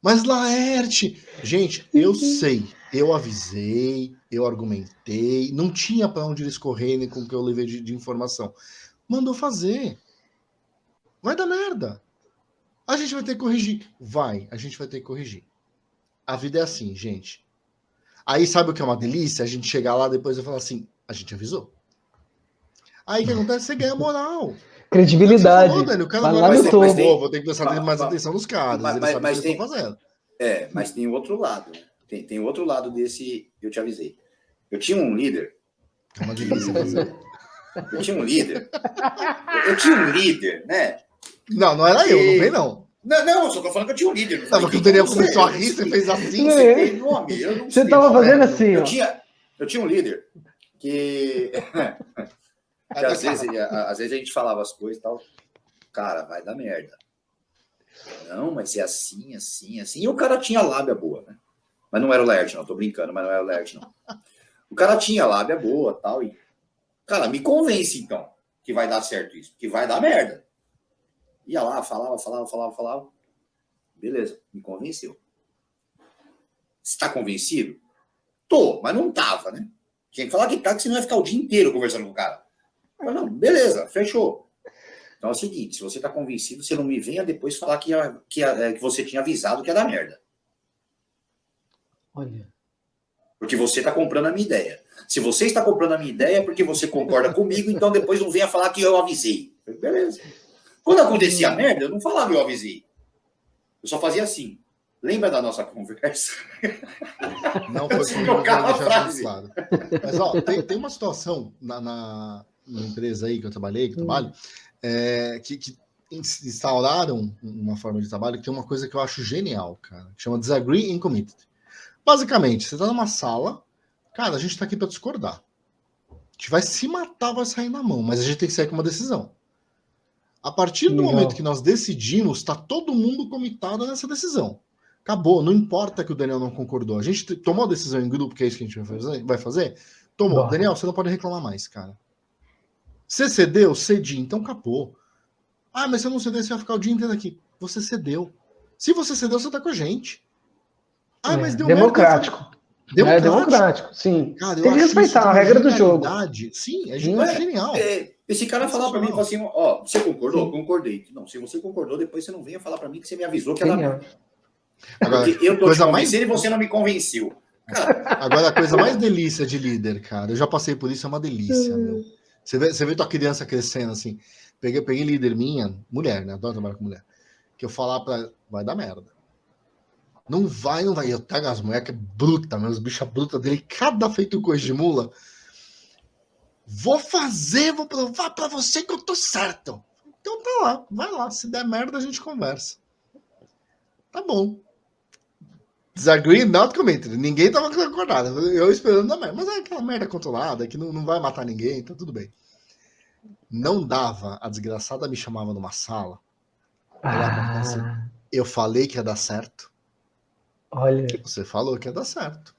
Mas Laerte, gente, eu sei, eu avisei, eu argumentei, não tinha para onde eles correrem com o que eu levei de informação. Mandou fazer. Vai dar merda. A gente vai ter que corrigir. A gente vai ter que corrigir. A vida é assim, gente. Aí sabe o que é uma delícia? A gente chegar lá depois e falar assim, a gente avisou. Aí o que acontece? Você ganha moral. Credibilidade. Falou, Dani, o cara vai lá no topo. Vou ter que prestar mais atenção nos caras. Eles sabem o que estão fazendo. Mas tem o outro lado. Né? Tem o outro lado desse, eu te avisei. Eu tinha um líder. É uma delícia fazer. Eu tinha um líder, né? Não era eu, não vem não. Não, só tô falando que eu tinha um líder. Não, porque o Daniel começou a rir, você fez assim. Você tem nome, eu não sei. Você tava fazendo assim, ó. Eu tinha um líder que às vezes a gente falava as coisas e tal. Cara, vai dar merda. Não, mas é assim, assim, assim. E o cara tinha lábia boa, né? Mas não era o Laerte, não. Tô brincando, mas não era o Laerte, não. O cara tinha lábia boa e tal. E, cara, me convence, então, que vai dar certo isso. Que vai dar merda. Ia lá, falava. Beleza, me convenceu. Você tá convencido? Tô, mas não tava, né? Tinha que falar que tá, que você não vai ficar o dia inteiro conversando com o cara. Mas não, beleza, fechou. Então é o seguinte, se você tá convencido, você não me venha depois falar que você tinha avisado que ia dar merda. Olha. Porque você tá comprando a minha ideia. Se você está comprando a minha ideia é porque você concorda comigo, então depois não venha falar que eu avisei. Beleza. Quando acontecia a merda, eu não falava eu avisei. Eu só fazia assim. Lembra da nossa conversa? Não foi comigo que eu deixar claro. Mas, ó, tem uma situação na empresa aí que eu trabalhei, que instauraram uma forma de trabalho que tem uma coisa que eu acho genial, cara, que chama Disagree and Committed. Basicamente, você tá numa sala, cara, a gente tá aqui para discordar. A gente vai se matar, vai sair na mão, mas a gente tem que sair com uma decisão. A partir do momento que nós decidimos, tá todo mundo comitado nessa decisão. Acabou, não importa que o Daniel não concordou. A gente tomou a decisão em grupo, que é isso que a gente vai fazer? Tomou. Bom. Daniel, você não pode reclamar mais, cara. Você cedeu? Cedi, então acabou. Ah, mas se eu não ceder, você vai ficar o dia inteiro aqui. Você cedeu. Se você cedeu, você tá com a gente. Ah, mas deu democrático. Merda. Democrático, sim. Cara, tem que respeitar a regra do jogo. Sim, é genial. Esse cara falar pra mim, falou assim, ó, você concordou? Sim. Concordei. Não, se você concordou, depois você não venha falar pra mim que você me avisou que era merda. Porque eu tô te convencendo e você não me convenceu. Cara. Agora, a coisa mais delícia de líder, cara, eu já passei por isso, é uma delícia, meu. Você vê tua criança crescendo assim. Peguei líder minha, mulher, né? Adoro trabalhar com mulher. Que eu falar pra ela, vai dar merda. Não vai. Eu pego as moleques brutas, meus bichas brutas dele, cada feito coisa de mula. Vou provar pra você que eu tô certo. Então tá lá, vai lá. Se der merda, a gente conversa. Tá bom. Disagree, not committed. Ninguém tava concordado. Eu esperando a merda. Mas é aquela merda controlada, que não vai matar ninguém, então tudo bem. Não dava, a desgraçada me chamava numa sala. Assim, eu falei que ia dar certo. Olha. Você falou que ia dar certo.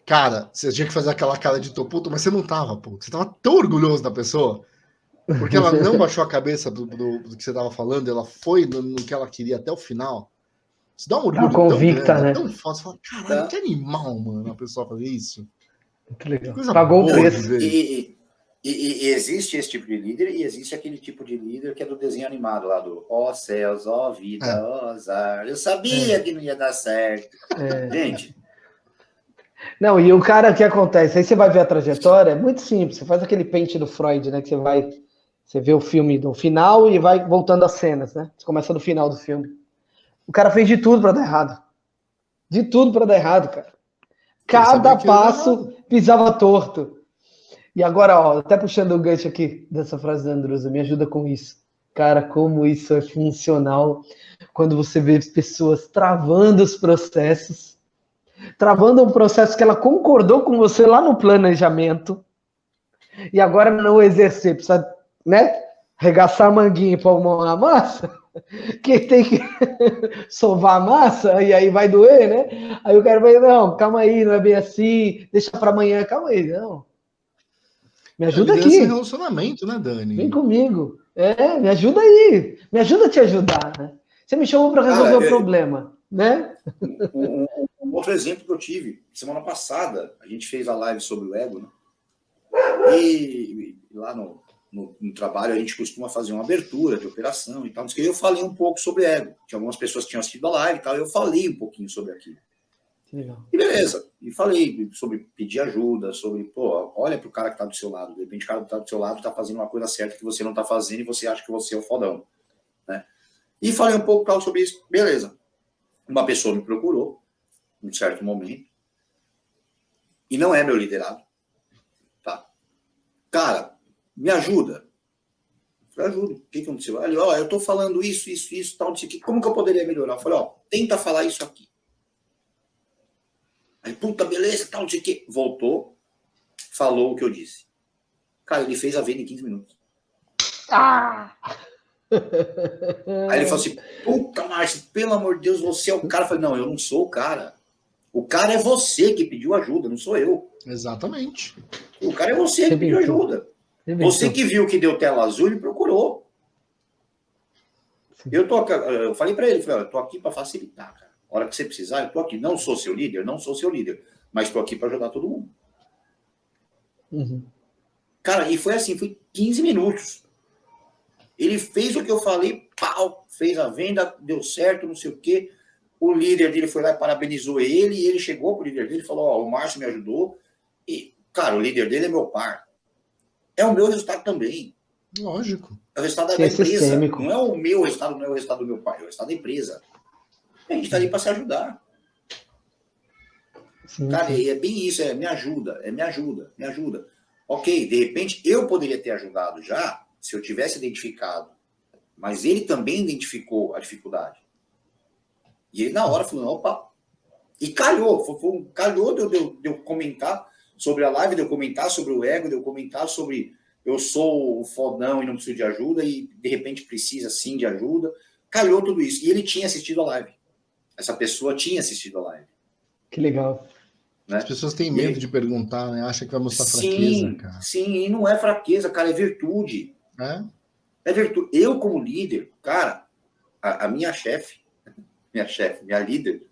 Cara, você tinha que fazer aquela cara de tô puto, mas você não tava, pô. Você tava tão orgulhoso da pessoa, porque ela não baixou a cabeça do que você tava falando, ela foi no que ela queria até o final. Você dá um orgulho convicta, tão grande, né? tão fácil. Você fala, caralho, que animal, mano, a pessoa fazer isso. Muito legal. Que coisa Pagou o boa preço. E existe esse tipo de líder e existe aquele tipo de líder que é do desenho animado lá do ó céus, ó vida, ó azar. Eu sabia que não ia dar certo. Gente. Não, e o cara, o que acontece? Aí você vai ver a trajetória, é muito simples. Você faz aquele pente do Freud, né? Que você vê o filme do final e vai voltando às cenas, né? Você começa no final do filme. O cara fez de tudo para dar errado. De tudo para dar errado, cara. Cada passo pisava torto. E agora, ó, até puxando o gancho aqui dessa frase da Andrusa, me ajuda com isso. Cara, como isso é funcional quando você vê pessoas travando os processos, travando um processo que ela concordou com você lá no planejamento, e agora não exercer, precisa, né, regaçar a manguinha e pôr a mão na massa, que tem que sovar a massa, e aí vai doer, né? Aí o cara vai, não, calma aí, não é bem assim, deixa para amanhã, calma aí, não. Me ajuda aqui. É relacionamento, né, Dani? Vem comigo. Me ajuda aí. Me ajuda a te ajudar, né? Você me chamou para resolver o problema, né? Um outro exemplo que eu tive, semana passada, a gente fez a live sobre o ego, né? E lá no trabalho a gente costuma fazer uma abertura de operação e tal. E eu falei um pouco sobre ego. Tinha algumas pessoas que tinham assistido a live e tal, eu falei um pouquinho sobre aquilo. E beleza, e falei sobre pedir ajuda, sobre, pô, olha pro cara que tá do seu lado, de repente o cara que tá do seu lado tá fazendo uma coisa certa que você não tá fazendo e você acha que você é o fodão, né? E falei um pouco tal sobre isso, beleza. Uma pessoa me procurou, num certo momento, e não é meu liderado, tá? Cara, me ajuda. Eu falei, ajuda, o que aconteceu? Ele, ó, eu tô falando isso, tal, não sei o que, como que eu poderia melhorar? Eu falei, ó, tenta falar isso aqui. Aí, puta, beleza, tal, não sei o quê. Voltou, falou o que eu disse. Cara, ele fez a venda em 15 minutos. Ah! Aí ele falou assim, puta, Márcio, pelo amor de Deus, você é o cara. Eu falei, não, eu não sou o cara. O cara é você que pediu ajuda, não sou eu. Exatamente. O cara é você que pediu ajuda. Você que viu que deu tela azul e procurou. Eu falei pra ele, eu tô aqui pra facilitar, cara. A hora que você precisar, eu tô aqui. Não sou seu líder, mas tô aqui para ajudar todo mundo. Uhum. Cara, e foi assim, foi 15 minutos. Ele fez o que eu falei, pau, fez a venda, deu certo, não sei o quê. O líder dele foi lá e parabenizou ele, e ele chegou pro líder dele e falou, ó, o Márcio me ajudou. E, cara, o líder dele é meu par. É o meu resultado também. Lógico. É o resultado da empresa. Sistêmico. Não é o meu resultado, não é o resultado do meu pai, é o resultado da empresa. A gente está ali para se ajudar. Sim, cara, sim. É bem isso, me ajuda. Ok, de repente eu poderia ter ajudado já se eu tivesse identificado, mas ele também identificou a dificuldade. E ele na hora falou, opa, e calhou, calhou de eu comentar sobre a live, de eu comentar sobre o ego, de eu comentar sobre eu sou o fodão e não preciso de ajuda, e de repente precisa sim de ajuda. Calhou tudo isso. E ele tinha assistido a live. Essa pessoa tinha assistido a live. Que legal. Né? As pessoas têm medo de perguntar, né? Acha que vai mostrar fraqueza, cara. Sim, e não é fraqueza, cara, é virtude. É virtude. Eu, como líder, cara, a minha chefe, minha líder,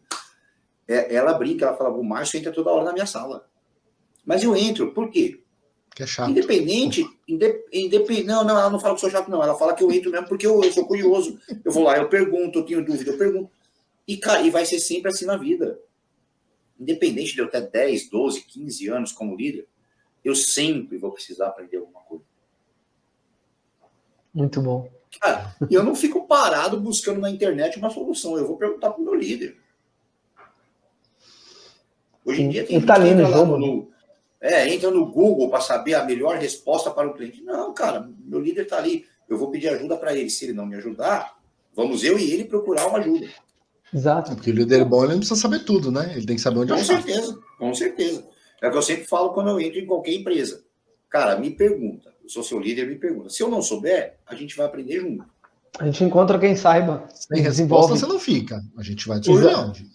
ela brinca, ela fala, o Márcio entra toda hora na minha sala. Mas eu entro, por quê? Que é chato. Independente, não, ela não fala que sou chato, não. Ela fala que eu entro mesmo porque eu sou curioso. Eu vou lá, eu pergunto, eu tenho dúvida, eu pergunto. E, cara, e vai ser sempre assim na vida. Independente de eu ter 10, 12, 15 anos como líder, eu sempre vou precisar aprender alguma coisa. Muito bom. Cara, eu não fico parado buscando na internet uma solução. Eu vou perguntar para o meu líder. Hoje em dia tem gente que entra lá entra no Google para saber a melhor resposta para o cliente. Não, cara, meu líder está ali. Eu vou pedir ajuda para ele. Se ele não me ajudar, vamos eu e ele procurar uma ajuda. Exato. Porque o líder bom, ele não precisa saber tudo, né? Ele tem que saber onde ele está. Com certeza. É o que eu sempre falo quando eu entro em qualquer empresa. Cara, me pergunta. Eu sou seu líder, me pergunta. Se eu não souber, a gente vai aprender junto. A gente encontra quem saiba. Sem resposta, você não fica. A gente vai descobrir onde.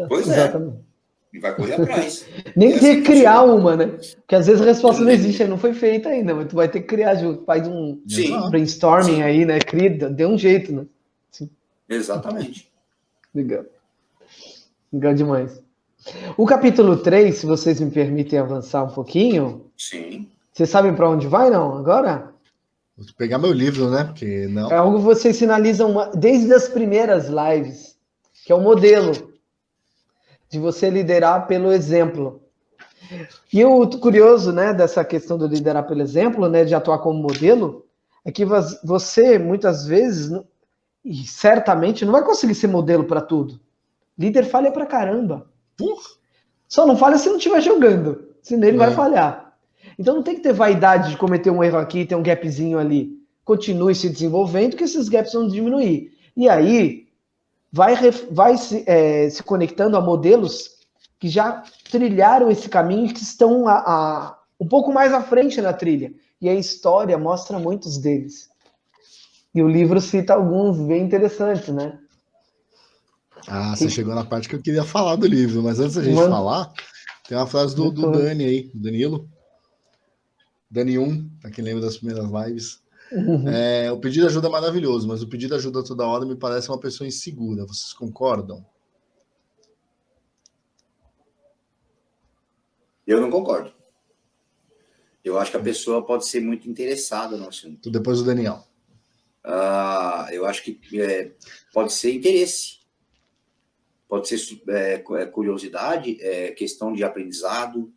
Pois Exatamente. E vai correr atrás. Nem ter que criar uma, né? Porque às vezes a resposta não existe, não foi feita ainda, mas tu vai ter que criar junto. Faz um brainstorming aí, né? Cria, dê um jeito, né? Sim. Exatamente. Legal. Legal demais. O capítulo 3, se vocês me permitem avançar um pouquinho. Sim. Vocês sabem para onde vai, não? Agora? Vou pegar meu livro, né? Porque não. É algo que vocês sinalizam desde as primeiras lives, que é o modelo de você liderar pelo exemplo. E o curioso, né, dessa questão do liderar pelo exemplo, né, de atuar como modelo, é que você, muitas vezes, e certamente, não vai conseguir ser modelo para tudo. Líder falha pra caramba. Só não falha se não estiver jogando, senão ele vai falhar. Então não tem que ter vaidade de cometer um erro aqui, ter um gapzinho ali. Continue se desenvolvendo, que esses gaps vão diminuir. E aí, vai se conectando a modelos que já trilharam esse caminho e que estão um pouco mais à frente na trilha. E a história mostra muitos deles. E o livro cita alguns bem interessantes, né? Você chegou na parte que eu queria falar do livro, mas antes da gente falar, tem uma frase do Dani aí, do Danilo. Dani 1, pra quem lembra das primeiras lives. O pedir ajuda é maravilhoso, mas o pedir ajuda toda hora me parece uma pessoa insegura. Vocês concordam? Eu não concordo. Eu acho que a pessoa pode ser muito interessada no assunto. Depois do Daniel. Eu acho que pode ser interesse. Pode ser curiosidade, questão de aprendizado,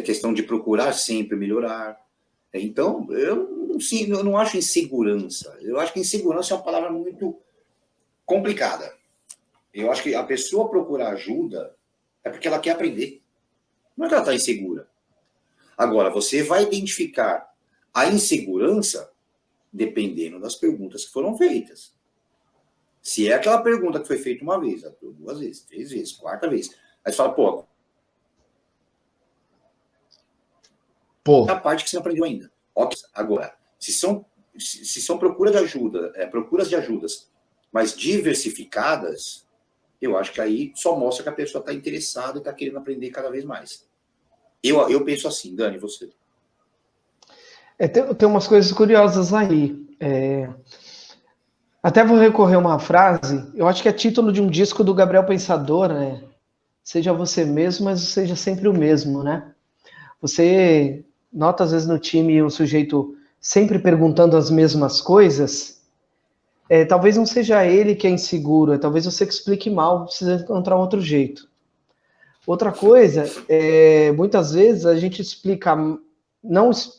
questão de procurar sempre melhorar. Então, eu não acho insegurança. Eu acho que insegurança é uma palavra muito complicada. Eu acho que a pessoa procurar ajuda é porque ela quer aprender. Não é que ela está insegura. Agora, você vai identificar a insegurança dependendo das perguntas que foram feitas. Se é aquela pergunta que foi feita uma vez, 2 vezes, 3 vezes, 4ª vez, aí você fala, pô, a parte que você não aprendeu ainda. Ok. Agora, se são procuras de ajudas, mas diversificadas, eu acho que aí só mostra que a pessoa está interessada e está querendo aprender cada vez mais. Eu penso assim, Dani, você. Tem umas coisas curiosas aí. Até vou recorrer a uma frase, eu acho que é título de um disco do Gabriel Pensador, né? Seja você mesmo, mas seja sempre o mesmo, né? Você nota às vezes no time um sujeito sempre perguntando as mesmas coisas, talvez não seja ele que é inseguro, talvez você que explique mal, precisa encontrar um outro jeito. Outra coisa, muitas vezes a gente explica,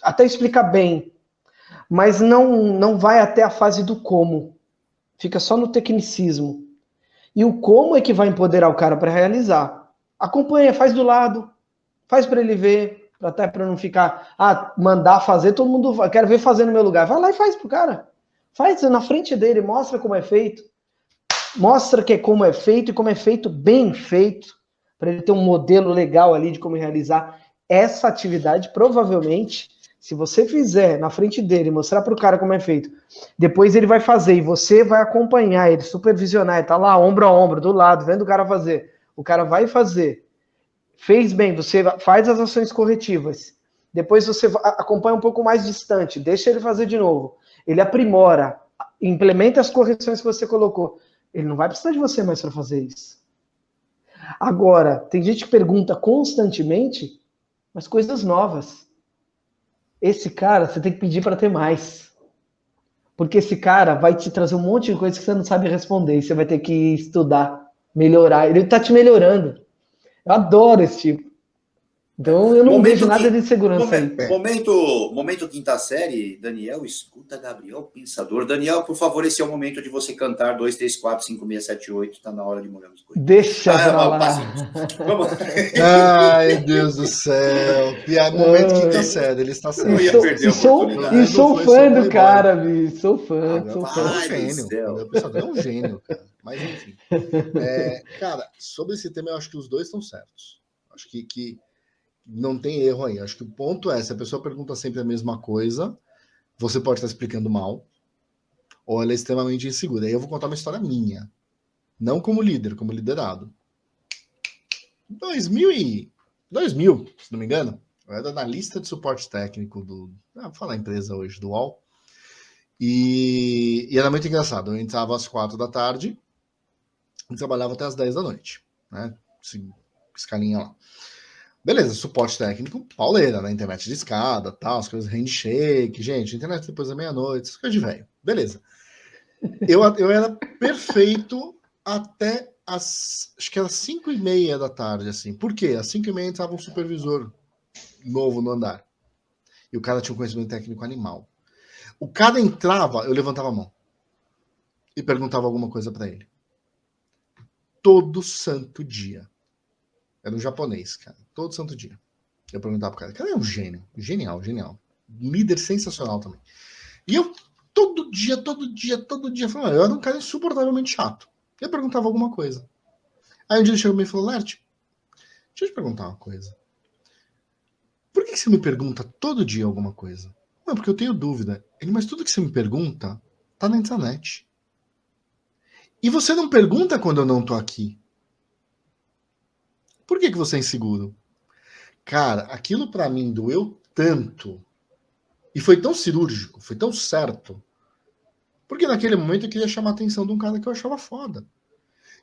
até explica bem, mas não vai até a fase do como. Fica só no tecnicismo. E o como é que vai empoderar o cara para realizar. Acompanha, faz do lado, faz para ele ver, até para não ficar, mandar fazer, todo mundo vai, quero ver fazer no meu lugar. Vai lá e faz pro cara. Faz na frente dele, mostra como é feito. Mostra como é feito e como é feito bem feito, para ele ter um modelo legal ali de como realizar essa atividade. Provavelmente, se você fizer na frente dele, mostrar para o cara como é feito, depois ele vai fazer e você vai acompanhar ele, supervisionar, ele tá lá ombro a ombro, do lado, vendo o cara fazer. O cara vai fazer. Fez bem, você faz as ações corretivas. Depois você acompanha um pouco mais distante, deixa ele fazer de novo. Ele aprimora, implementa as correções que você colocou. Ele não vai precisar de você mais para fazer isso. Agora, tem gente que pergunta constantemente, mas coisas novas. Esse cara, você tem que pedir para ter mais. Porque esse cara vai te trazer um monte de coisa que você não sabe responder. E você vai ter que estudar, melhorar. Ele está te melhorando. Eu adoro esse tipo. Então, eu não vejo nada de segurança aí. Momento 5ª série, Daniel, escuta Gabriel Pensador. Daniel, por favor, esse é o momento de você cantar 2, 3, 4, 5, 6, 7, 8. Tá na hora de molhar os coisas. Deixa pra lá. Vamos. Ai, Deus do céu. Momento 5ª série, ele está certo. Eu ia perder a oportunidade. E sou fã do cara, bicho. Sou fã. É um gênio. O Pensador é um gênio, cara. Mas, enfim. Cara, sobre esse tema, eu acho que os dois estão certos. Acho que não tem erro aí. Acho que o ponto é, se a pessoa pergunta sempre a mesma coisa, você pode estar explicando mal, ou ela é extremamente insegura. Aí eu vou contar uma história minha. Não como líder, como liderado. 2000, se não me engano, eu era analista de suporte técnico vou falar a empresa hoje, do UOL. E era muito engraçado. Eu entrava às 4 da tarde e trabalhava até às 10 da noite. Né? Escalinha lá. Beleza, suporte técnico, pauleira, né? Internet de escada, tal, as coisas handshake, gente, internet depois da meia-noite, essas coisas de velho. Beleza. Eu era perfeito até acho que era 5:30 da tarde, assim. Por quê? Às 5:30 entrava um supervisor novo no andar. E o cara tinha um conhecimento técnico animal. O cara entrava, eu levantava a mão. E perguntava alguma coisa para ele. Todo santo dia. Era um japonês, cara. Todo santo dia. Eu perguntava pro cara. O cara é um gênio. Genial, genial. Um líder sensacional também. E eu, todo dia, falava, eu era um cara insuportavelmente chato. Eu perguntava alguma coisa. Aí um dia ele chegou e falou, Lert, deixa eu te perguntar uma coisa. Por que você me pergunta todo dia alguma coisa? Não, porque eu tenho dúvida. Ele, mas tudo que você me pergunta tá na internet. E você não pergunta quando eu não tô aqui. Por que você é inseguro? Cara, aquilo pra mim doeu tanto. E foi tão cirúrgico, foi tão certo. Porque naquele momento eu queria chamar a atenção de um cara que eu achava foda.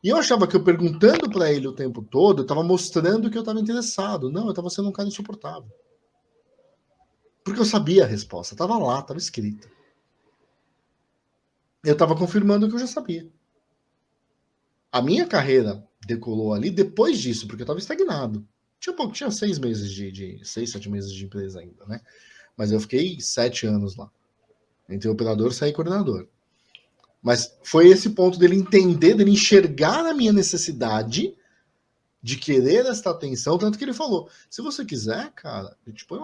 E eu achava que eu perguntando pra ele o tempo todo, eu tava mostrando que eu tava interessado. Não, eu tava sendo um cara insuportável. Porque eu sabia a resposta, tava lá, tava escrita. Eu tava confirmando o que eu já sabia. A minha carreira decolou ali depois disso, porque eu tava estagnado. Tinha 6 meses 6, 7 meses de empresa ainda, né? Mas eu fiquei 7 anos lá. Entre operador, saí coordenador. Mas foi esse ponto dele entender, dele enxergar a minha necessidade de querer esta atenção, tanto que ele falou, se você quiser, cara, a gente põe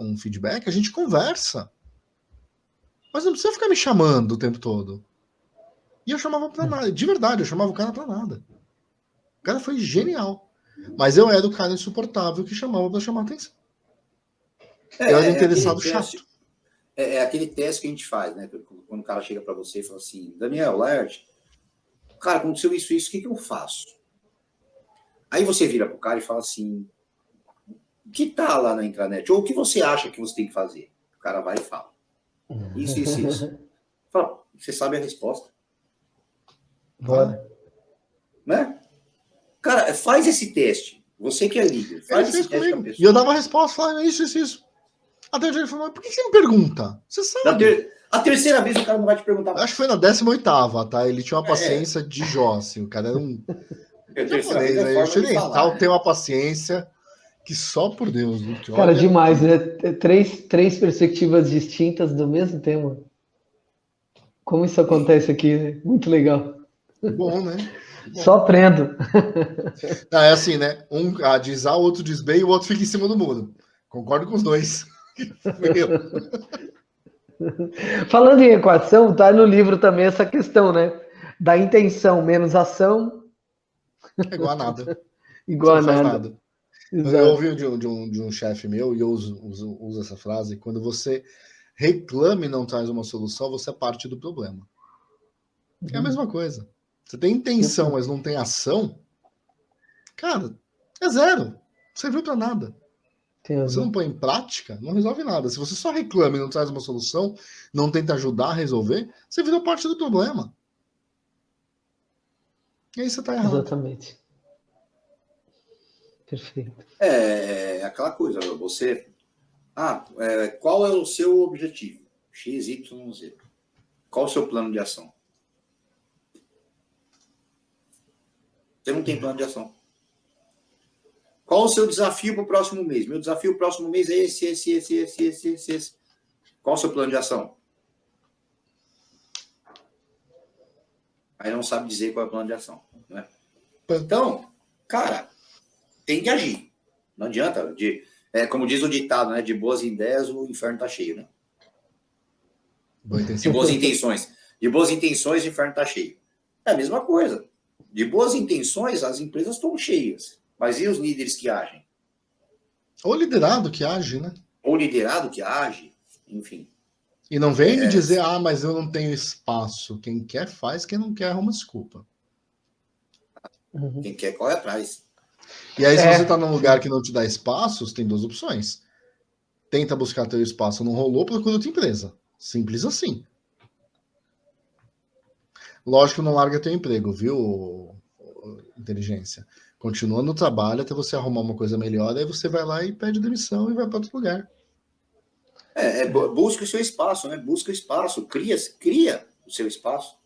um feedback, a gente conversa. Mas não precisa ficar me chamando o tempo todo. E eu chamava pra nada. De verdade, eu chamava o cara pra nada. O cara foi genial. Mas eu era o cara insuportável que chamava pra chamar atenção. Eu era interessado chato. É aquele teste que a gente faz, né? Quando o cara chega para você e fala assim, Daniel, Lert, cara, aconteceu isso, o que eu faço? Aí você vira pro cara e fala assim, o que tá lá na intranet? Ou o que você acha que você tem que fazer? O cara vai e fala, isso. Fala, você sabe a resposta. Bora. Né? Cara, faz esse teste. Você que é líder, faz esse teste com a pessoa. E eu dava a resposta, falava isso. Até o dia ele falou, mas por que você me pergunta? Você sabe. A terceira vez o cara não vai te perguntar mais. Acho que foi na 18ª, tá? Ele tinha uma paciência de Jó, assim. O cara era um japonês, né? Ocidental tem uma paciência que só por Deus. Cara, demais, né? Três perspectivas distintas do mesmo tema. Como isso acontece aqui, né? Muito legal. Bom, né? Só aprendo. É assim, né? Um diz A, o outro diz B e o outro fica em cima do muro. Concordo com os dois. Falando em equação, tá no livro também essa questão, né? Da intenção menos ação. É igual a nada. Igual a nada. Eu ouvi de um chefe meu, e eu uso essa frase, quando você reclama e não traz uma solução, você é parte do problema. É a mesma coisa. Você tem intenção, mas não tem ação, cara, é zero. Não serviu pra nada. Você não põe em prática, não resolve nada. Se você só reclama e não traz uma solução, não tenta ajudar a resolver, você virou parte do problema. E aí você tá errado. Exatamente. Perfeito. É aquela coisa, você... qual é o seu objetivo? X, Y, Z. Qual o seu plano de ação? Você não tem plano de ação. Qual o seu desafio para o próximo mês? Meu desafio para o próximo mês é esse. Qual o seu plano de ação? Aí não sabe dizer qual é o plano de ação. Né? Então, cara, tem que agir. Não adianta. Como diz o ditado, né? De boas ideias o inferno está cheio. Né? De boas intenções. De boas intenções o inferno está cheio. É a mesma coisa. De boas intenções as empresas estão cheias. Mas e os líderes que agem? Ou liderado que age, né? Ou liderado que age, enfim. E não vem me dizer, mas eu não tenho espaço. Quem quer faz, quem não quer arruma desculpa. Quem quer corre atrás. E aí, se você está num lugar que não te dá espaços, tem duas opções. Tenta buscar teu espaço, não rolou, procura outra empresa. Simples assim. Lógico que não larga teu emprego, viu, inteligência? Continua no trabalho até você arrumar uma coisa melhor, aí você vai lá e pede demissão e vai para outro lugar. Busca o seu espaço, né? Busca o espaço, cria o seu espaço.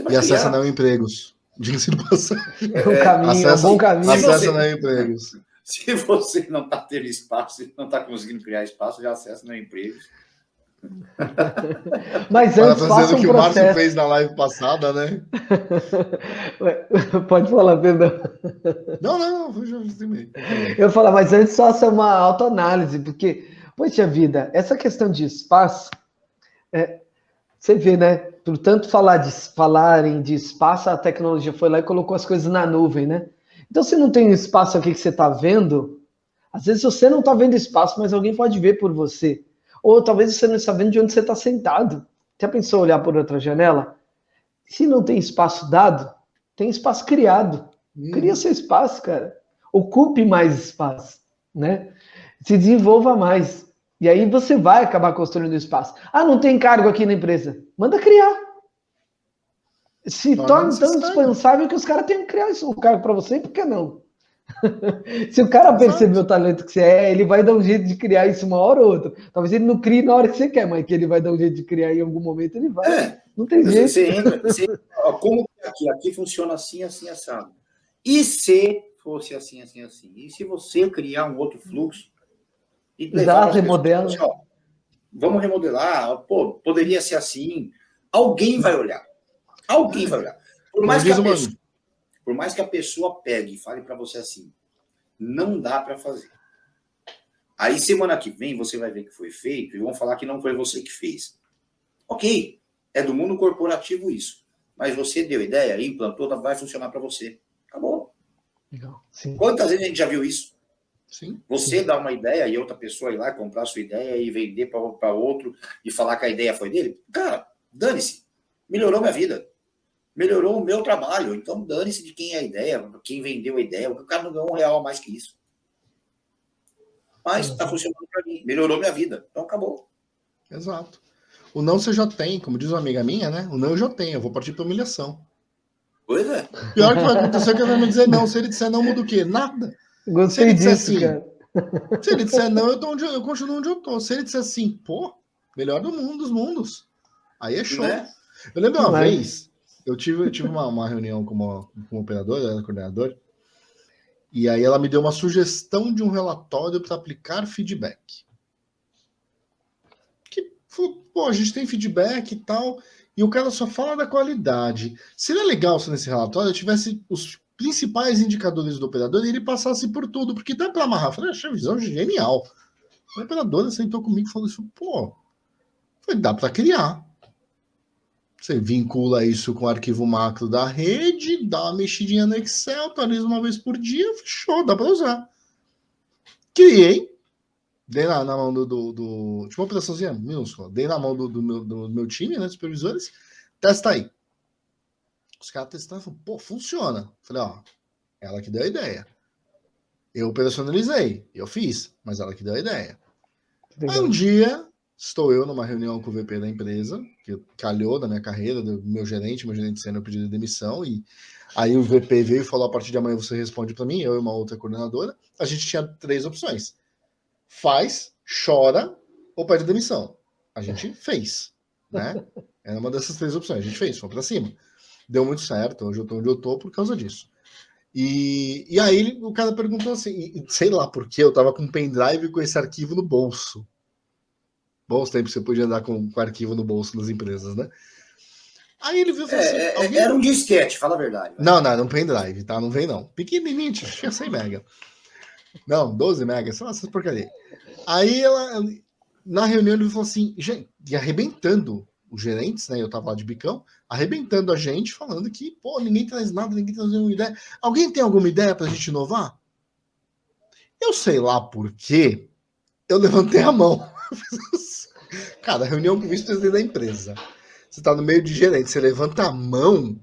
E acessa Neo Empregos. Diga-se de passagem. É um bom caminho. Acessa Neo Empregos. Se você não está tendo espaço, não está conseguindo criar espaço, já acessa Neo Empregos. Mas antes faça o que o Márcio fez na live passada, né? Pode falar, perdão. Não, eu ia falar, mas antes faça uma autoanálise, porque, poxa vida, essa questão de espaço, você vê, né? Por tanto falarem de espaço, a tecnologia foi lá e colocou as coisas na nuvem, né? Então, se não tem espaço aqui que você está vendo, às vezes você não está vendo espaço, mas alguém pode ver por você. Ou talvez você não está vendo de onde você está sentado. Já pensou olhar por outra janela? Se não tem espaço dado, tem espaço criado. Cria seu espaço, cara. Ocupe mais espaço, né? Se desenvolva mais. E aí você vai acabar construindo espaço. Ah, não tem cargo aqui na empresa. Manda criar. Se torna tão indispensável que os caras têm que criar o cargo para você, por que não? Se o cara perceber o talento que você ele vai dar um jeito de criar isso uma hora ou outra. Talvez ele não crie na hora que você quer, mas que ele vai dar um jeito de criar em algum momento, ele vai. Não tem jeito. Você entra, como aqui funciona assim, assim, assado. E se fosse assim, assim, assim? E se você criar um outro fluxo e levar remodela. Pessoas, vamos remodelar, poderia ser assim. Alguém vai olhar. Alguém vai olhar. Por mais que a pessoa pegue e fale para você assim, não dá para fazer. Aí, semana que vem, você vai ver que foi feito e vão falar que não foi você que fez. Ok, é do mundo corporativo isso. Mas você deu ideia, implantou, vai funcionar para você. Acabou. Legal. Sim. Quantas vezes a gente já viu isso? Sim. Você dá uma ideia e outra pessoa ir lá comprar a sua ideia e vender para outro e falar que a ideia foi dele? Cara, dane-se. Melhorou minha vida. Melhorou o meu trabalho. Então, dane-se de quem é a ideia, quem vendeu a ideia. O cara não ganhou R$1 a mais que isso. Mas está funcionando para mim. Melhorou minha vida. Então, acabou. Exato. O não você já tem, como diz uma amiga minha, né? O não eu já tenho. Eu vou partir para humilhação. Pois é. Pior que vai acontecer é que ele vai me dizer não. Se ele disser não, muda o quê? Nada. Gostei se ele disser disso, assim, cara. Se ele disser não, eu continuo onde eu tô. Se ele disser assim, melhor dos mundos. Aí é show. Né? Eu lembro uma vez, eu tive uma reunião com uma operadora, ela era coordenadora, e aí ela me deu uma sugestão de um relatório para aplicar feedback. Que, a gente tem feedback e tal, e o cara só fala da qualidade. Seria legal se nesse relatório eu tivesse os principais indicadores do operador e ele passasse por tudo, porque dá para amarrar. Eu falei, achei a visão genial. A operadora sentou comigo e falou assim, dá para criar. Você vincula isso com o arquivo macro da rede, dá uma mexidinha no Excel, atualiza uma vez por dia, fechou, dá para usar. Criei, dei na mão tipo uma operaçãozinha minúscula, dei na mão do meu time, né, supervisores, testa aí. Os caras testaram e falaram, funciona. Falei, ela que deu a ideia. Eu operacionalizei, eu fiz, mas ela que deu a ideia. Aí um dia, estou eu numa reunião com o VP da empresa, que calhou da minha carreira, do meu gerente sênior pediu de demissão, e aí o VP veio e falou, a partir de amanhã você responde para mim, eu e uma outra coordenadora. A gente tinha 3 opções. Faz, chora ou pede demissão. A gente fez, né? Era uma dessas 3 opções. A gente fez, foi para cima. Deu muito certo, hoje eu tô onde eu tô por causa disso. E aí o cara perguntou assim, sei lá por que eu tava com um pendrive com esse arquivo no bolso. Bons tempos você podia andar com arquivo no bolso nas empresas, né? Aí ele viu e falou assim... Era um disquete, fala a verdade. Não, era um pendrive, tá? Não vem não. Pequenininho, tinha 100 mega. Não, 12 mega, só essas porcaria. Aí na reunião ele falou assim, gente, e arrebentando os gerentes, né? Eu tava lá de bicão, arrebentando a gente, falando que, ninguém traz nada, ninguém traz nenhuma ideia. Alguém tem alguma ideia pra gente inovar? Eu sei lá por quê, eu levantei a mão. Cara, reunião com o vice-presidente da empresa. Você tá no meio de gerente, você levanta a mão.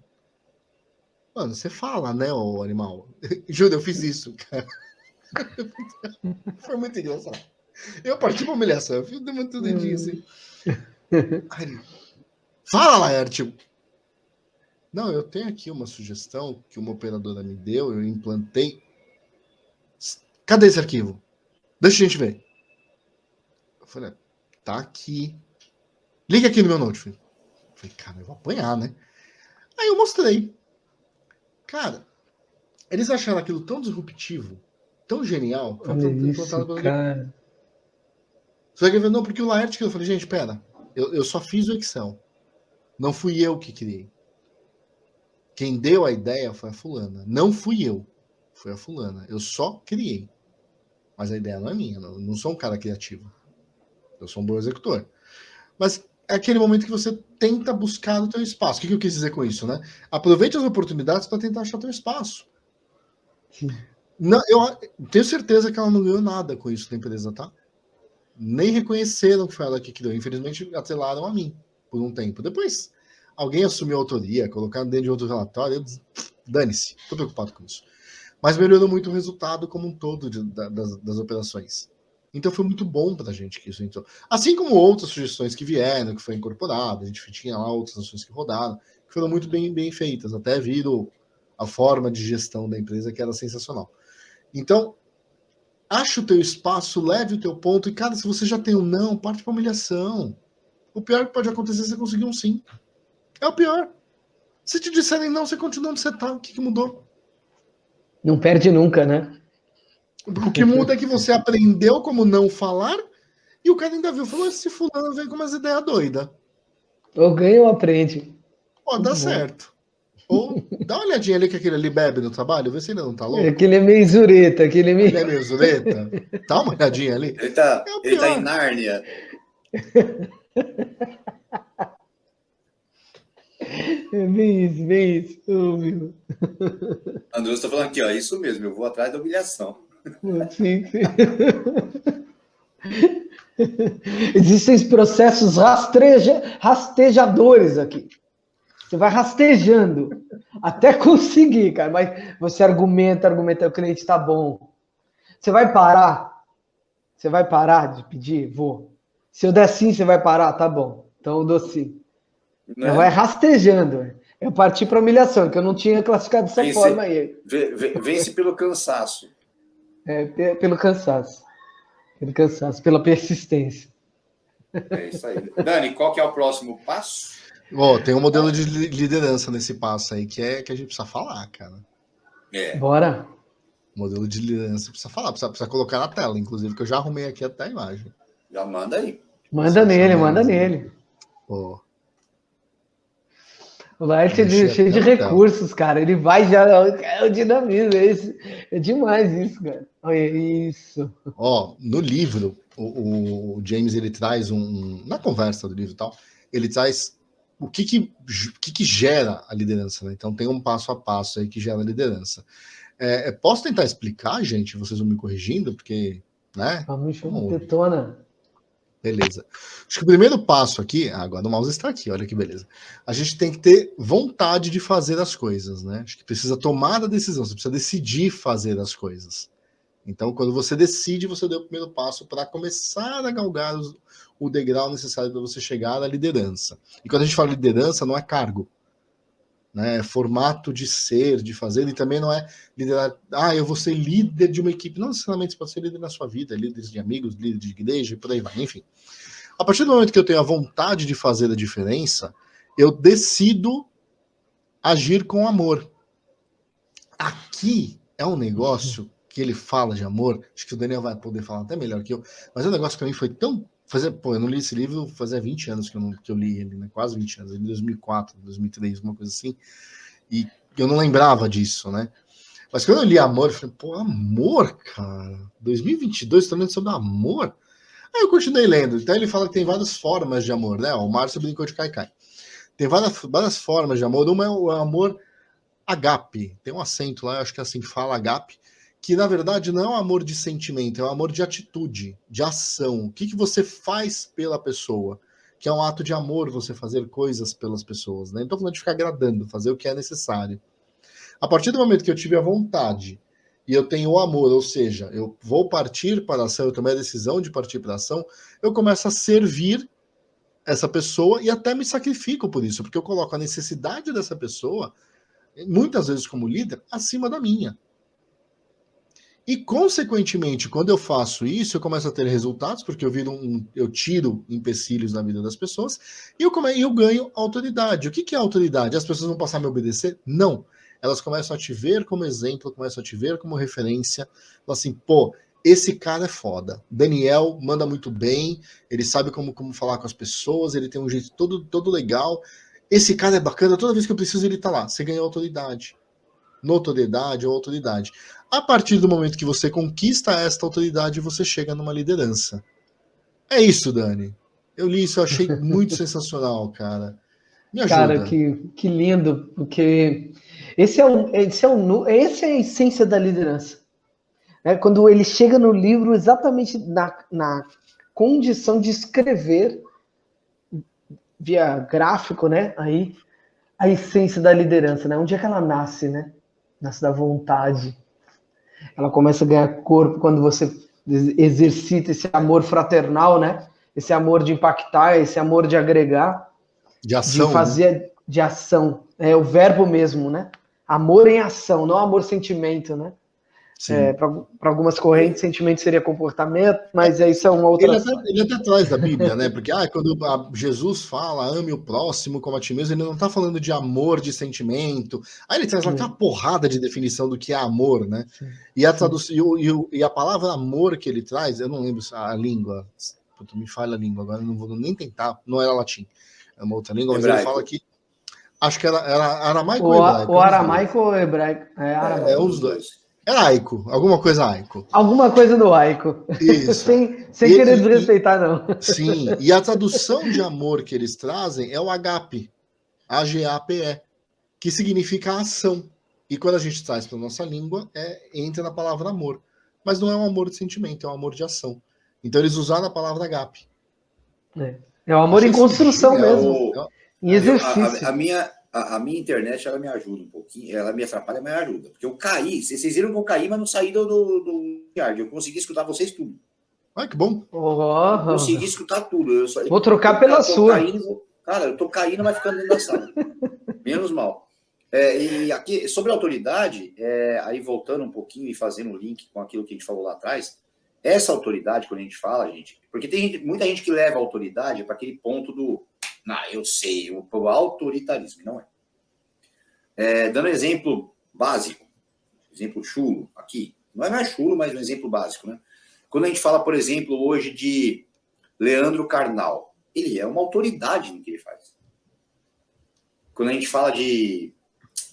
Mano, você fala, né, ô animal? Juro, eu fiz isso, cara. Foi muito engraçado. Eu parti pra humilhação, eu fiz muito dedinho assim. Aí, fala, Laerte. Não, eu tenho aqui uma sugestão que uma operadora me deu, eu implantei. Cadê esse arquivo? Deixa a gente ver. Eu falei, tá aqui. Liga aqui no meu note. Eu falei, cara, eu vou apanhar, né? Aí eu mostrei. Cara, eles acharam aquilo tão disruptivo, tão genial. Olha isso, cara. Só que não, porque o Laerte, eu falei, gente, pera, eu só fiz o Excel. Não fui eu que criei. Quem deu a ideia foi a fulana. Não fui eu. Foi a fulana. Eu só criei. Mas a ideia não é minha. Eu não sou um cara criativo. Eu sou um bom executor. Mas é aquele momento que você tenta buscar o teu espaço. O que eu quis dizer com isso, né? Aproveite as oportunidades para tentar achar o teu espaço. Sim. Não, eu tenho certeza que ela não ganhou nada com isso da empresa, tá? Nem reconheceram que foi ela que criou. Infelizmente, atrelaram a mim por um tempo. Depois, alguém assumiu a autoria, colocaram dentro de outro relatório. Dane-se, estou preocupado com isso. Mas melhorou muito o resultado como um todo das operações. Então foi muito bom para a gente que isso entrou. Assim como outras sugestões que vieram, que foi incorporado, a gente tinha lá outras ações que rodaram, que foram muito bem feitas, até viram a forma de gestão da empresa que era sensacional. Então, acha o teu espaço, leve o teu ponto, e, cara, se você já tem um não, parte para humilhação. O pior que pode acontecer é você conseguir um sim. É o pior. Se te disserem não, você continua onde você tá. O que mudou? Não perde nunca, né? O que muda é que você aprendeu como não falar, e o cara ainda viu, falou, esse fulano vem com umas ideias doidas. Ou ganha ou aprende. Pode dar certo. Ou dá uma olhadinha ali que aquele ali bebe no trabalho, vê se ele não tá louco. Aquele é meio zureta, Ele é meio zureta. Dá uma olhadinha ali. Ele tá em Nárnia. É bem isso. Oh, meu. André está falando aqui, ó, isso mesmo, eu vou atrás da humilhação. Sim. Existem processos rastejadores aqui. Você vai rastejando até conseguir, cara. Mas você argumenta, o cliente tá bom. Você vai parar? Você vai parar de pedir? Vou. Se eu der sim, você vai parar? Tá bom. Então eu dou sim. Vai rastejando. Eu parti para humilhação, que eu não tinha classificado dessa forma aí. Vence pelo cansaço. Pelo cansaço. Pela persistência. É isso aí. Dani, qual que é o próximo passo? Tem um modelo de liderança nesse passo aí que a gente precisa falar, cara. Bora. Modelo de liderança precisa falar, precisa colocar na tela, inclusive, que eu já arrumei aqui até a imagem. Já manda aí. Manda nele. Pô. O Laerte é cheio de recursos, cara. Ele vai já. É o dinamismo. É demais isso, cara. Olha isso. No livro, o James ele traz na conversa do livro e tal, ele traz o que gera a liderança, né? Então tem um passo a passo aí que gera a liderança. Posso tentar explicar, gente? Vocês vão me corrigindo, porque, né? Vamos detona. Beleza. Acho que o primeiro passo aqui, agora o mouse está aqui, olha que beleza. A gente tem que ter vontade de fazer as coisas, né? Acho que precisa tomar a decisão, você precisa decidir fazer as coisas. Então, quando você decide, você deu o primeiro passo para começar a galgar o degrau necessário para você chegar à liderança. E quando a gente fala liderança, não é cargo, né? É formato de ser, de fazer, e também não é liderar, eu vou ser líder de uma equipe. Não necessariamente você pode ser líder na sua vida, líderes de amigos, líder de igreja, e por aí vai, enfim. A partir do momento que eu tenho a vontade de fazer a diferença, eu decido agir com amor. Aqui é um negócio que ele fala de amor, acho que o Daniel vai poder falar até melhor que eu, mas o negócio para mim foi tão... eu não li esse livro fazia 20 anos que eu li ele, né? Quase 20 anos, em 2004, 2003, alguma coisa assim, e eu não lembrava disso, né? Mas quando eu li amor, eu falei, amor, cara, 2022, tá lendo sobre amor? Aí eu continuei lendo, então ele fala que tem várias formas de amor, né? O Márcio brincou de Kaikai. Tem várias formas de amor, uma é o amor agape, tem um acento lá, eu acho que é assim que fala, agape, que na verdade não é um amor de sentimento, é um amor de atitude, de ação. O que você faz pela pessoa? Que é um ato de amor você fazer coisas pelas pessoas, né? Então, falando de ficar agradando, fazer o que é necessário. A partir do momento que eu tive a vontade e eu tenho o amor, ou seja, eu vou partir para a ação, eu tomei a decisão de partir para a ação, eu começo a servir essa pessoa e até me sacrifico por isso, porque eu coloco a necessidade dessa pessoa, muitas vezes como líder, acima da minha. E, consequentemente, quando eu faço isso, eu começo a ter resultados, porque eu tiro empecilhos na vida das pessoas, e eu ganho autoridade. O que é autoridade? As pessoas vão passar a me obedecer? Não. Elas começam a te ver como exemplo, começam a te ver como referência. Assim, pô, esse cara é foda. Daniel manda muito bem, ele sabe como falar com as pessoas, ele tem um jeito todo legal. Esse cara é bacana, toda vez que eu preciso ele tá lá. Você ganha autoridade. Notoriedade ou autoridade. A partir do momento que você conquista esta autoridade, você chega numa liderança. É isso, Dani. Eu li isso, eu achei muito sensacional, cara. Me ajuda. Cara, que lindo, porque essa é a essência da liderança. Quando ele chega no livro exatamente na condição de escrever via gráfico, né? Aí a essência da liderança, né? Onde é que ela nasce, né? Nasce da vontade. Ela começa a ganhar corpo quando você exercita esse amor fraternal, né? Esse amor de impactar, esse amor de agregar, de ação, de fazer, né? De ação. É o verbo mesmo, né? Amor em ação, não amor sentimento, né? Para algumas correntes, sentimento seria comportamento, mas isso é uma outra. Ele até traz da Bíblia, né? Porque quando Jesus fala ame o próximo como a ti mesmo, ele não está falando de amor, de sentimento. Aí ele traz uma porrada de definição do que é amor, né? E a tradução e a palavra amor que ele traz, eu não lembro a língua, me falha a língua agora, eu não vou nem tentar, não era latim, é uma outra língua, mas ele fala que acho que era aramaico ou hebraico. O aramaico ou hebraico? É os dois. É aico, alguma coisa aico. Alguma coisa do aico. Isso. sem querer desrespeitar, não. Sim, e a tradução de amor que eles trazem é o agape, A-G-A-P-E, que significa ação. E quando a gente traz para a nossa língua, entra na palavra amor. Mas não é um amor de sentimento, é um amor de ação. Então eles usaram a palavra agape. É o amor em construção mesmo. Em exercício. A minha internet, ela me ajuda um pouquinho, ela me atrapalha, mas me ajuda. Porque eu caí, vocês viram que eu caí, mas não saí do yard. Eu consegui escutar vocês tudo. Ai, que bom. Eu consegui escutar tudo. Vou trocar pela sua. Cara, eu tô caindo, mas ficando dentro da sala. Menos mal. E aqui, sobre a autoridade, aí voltando um pouquinho e fazendo um link com aquilo que a gente falou lá atrás, essa autoridade, quando a gente fala, gente, porque tem muita gente que leva a autoridade para aquele ponto do eu sei, o autoritarismo, não é. Dando um exemplo básico, exemplo chulo aqui, não é chulo, mas um exemplo básico, né? Quando a gente fala, por exemplo, hoje de Leandro Carnal, ele é uma autoridade no que ele faz. Quando a gente fala de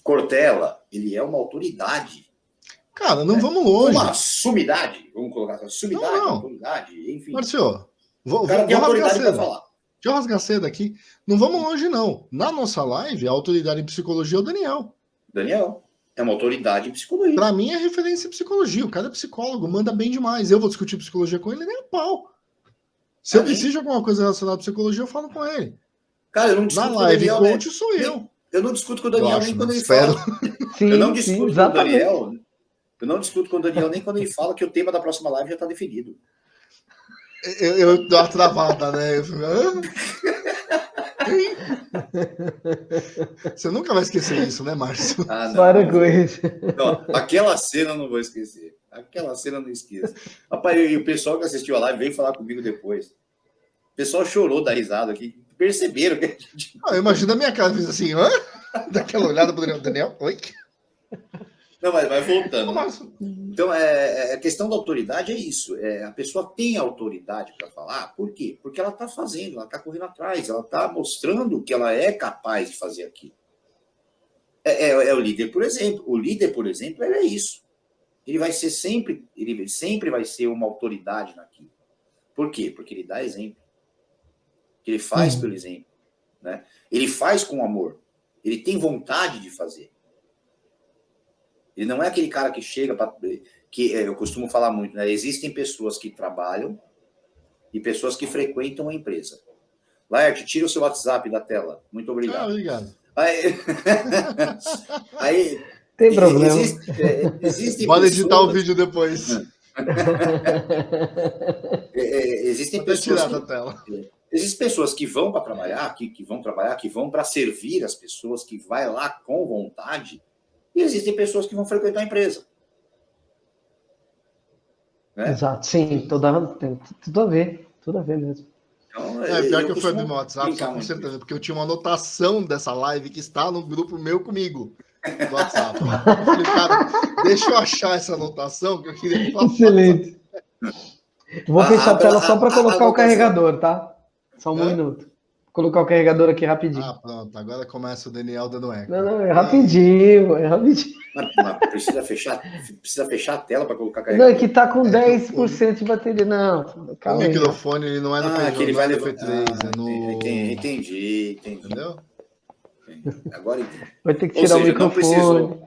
Cortella, ele é uma autoridade. Cara, não vamos longe. Uma sumidade, vamos colocar assim, sumidade, autoridade, enfim. Marcio, o cara tem autoridade para falar. Deixa eu rasgar cedo aqui. Não vamos longe, não. Na nossa live, a autoridade em psicologia é o Daniel. Daniel. É uma autoridade em psicologia. Para mim é referência em psicologia. O cara é psicólogo, manda bem demais. Eu vou discutir psicologia com ele, nem a pau. Se eu preciso de alguma coisa relacionada à psicologia, eu falo com ele. Cara, eu não discuto com o Daniel. Na live coach sou eu. Eu não discuto com o Daniel nem quando ele espero. fala. Eu não discuto com o Daniel. Eu não discuto com o Daniel nem quando ele fala que o tema da próxima live já está definido. Eu dou uma travada, né? Você nunca vai esquecer isso, né, Márcio? Para com isso. Aquela cena eu não vou esquecer. Aquela cena eu não esqueço. Rapaz, e o pessoal que assistiu a live veio falar comigo depois. O pessoal chorou da risada aqui. Perceberam que a gente... eu imagino a minha cara, fiz assim, daquela olhada pro Daniel. Oi? Não, mas vai voltando. Né? Então, a questão da autoridade é isso. A pessoa tem autoridade para falar. Por quê? Porque ela está fazendo, ela está correndo atrás, ela está mostrando que ela é capaz de fazer aquilo. O líder, por exemplo. O líder, por exemplo, ele é isso. Ele sempre vai ser uma autoridade naquilo. Por quê? Porque ele dá exemplo. Ele faz pelo exemplo. Né? Ele faz com amor. Ele tem vontade de fazer. Ele não é aquele cara que chega para... eu costumo falar muito, né? Existem pessoas que trabalham e pessoas que frequentam a empresa. Laerte, tira o seu WhatsApp da tela. Muito obrigado. Obrigado. Aí tem problema. Pode editar o vídeo depois. Existem pessoas tirar da tela. Existem pessoas que vão para trabalhar, que vão para servir as pessoas, que vai lá com vontade, e existem pessoas que vão frequentar a empresa. Né? Exato, sim, tem tudo a ver mesmo. Então, Pior que eu fui abrir meu WhatsApp, só com certeza, porque eu tinha uma anotação dessa live que está no grupo meu comigo, do WhatsApp. Eu falei, cara, deixa eu achar essa anotação que eu queria falar. Excelente. Vou fechar a tela só para colocar o carregador, tá? Só um minuto. Vou colocar o carregador aqui rapidinho. Ah, pronto. Agora começa o Daniel dando eco. Não, é rapidinho, Mas precisa fechar a tela para colocar carregador? Não, é que tá com 10% de bateria. Não, calma aí. O microfone ele não é no P3, é no... Entendi. Entendeu? Agora entendi. Vai ter que tirar o microfone.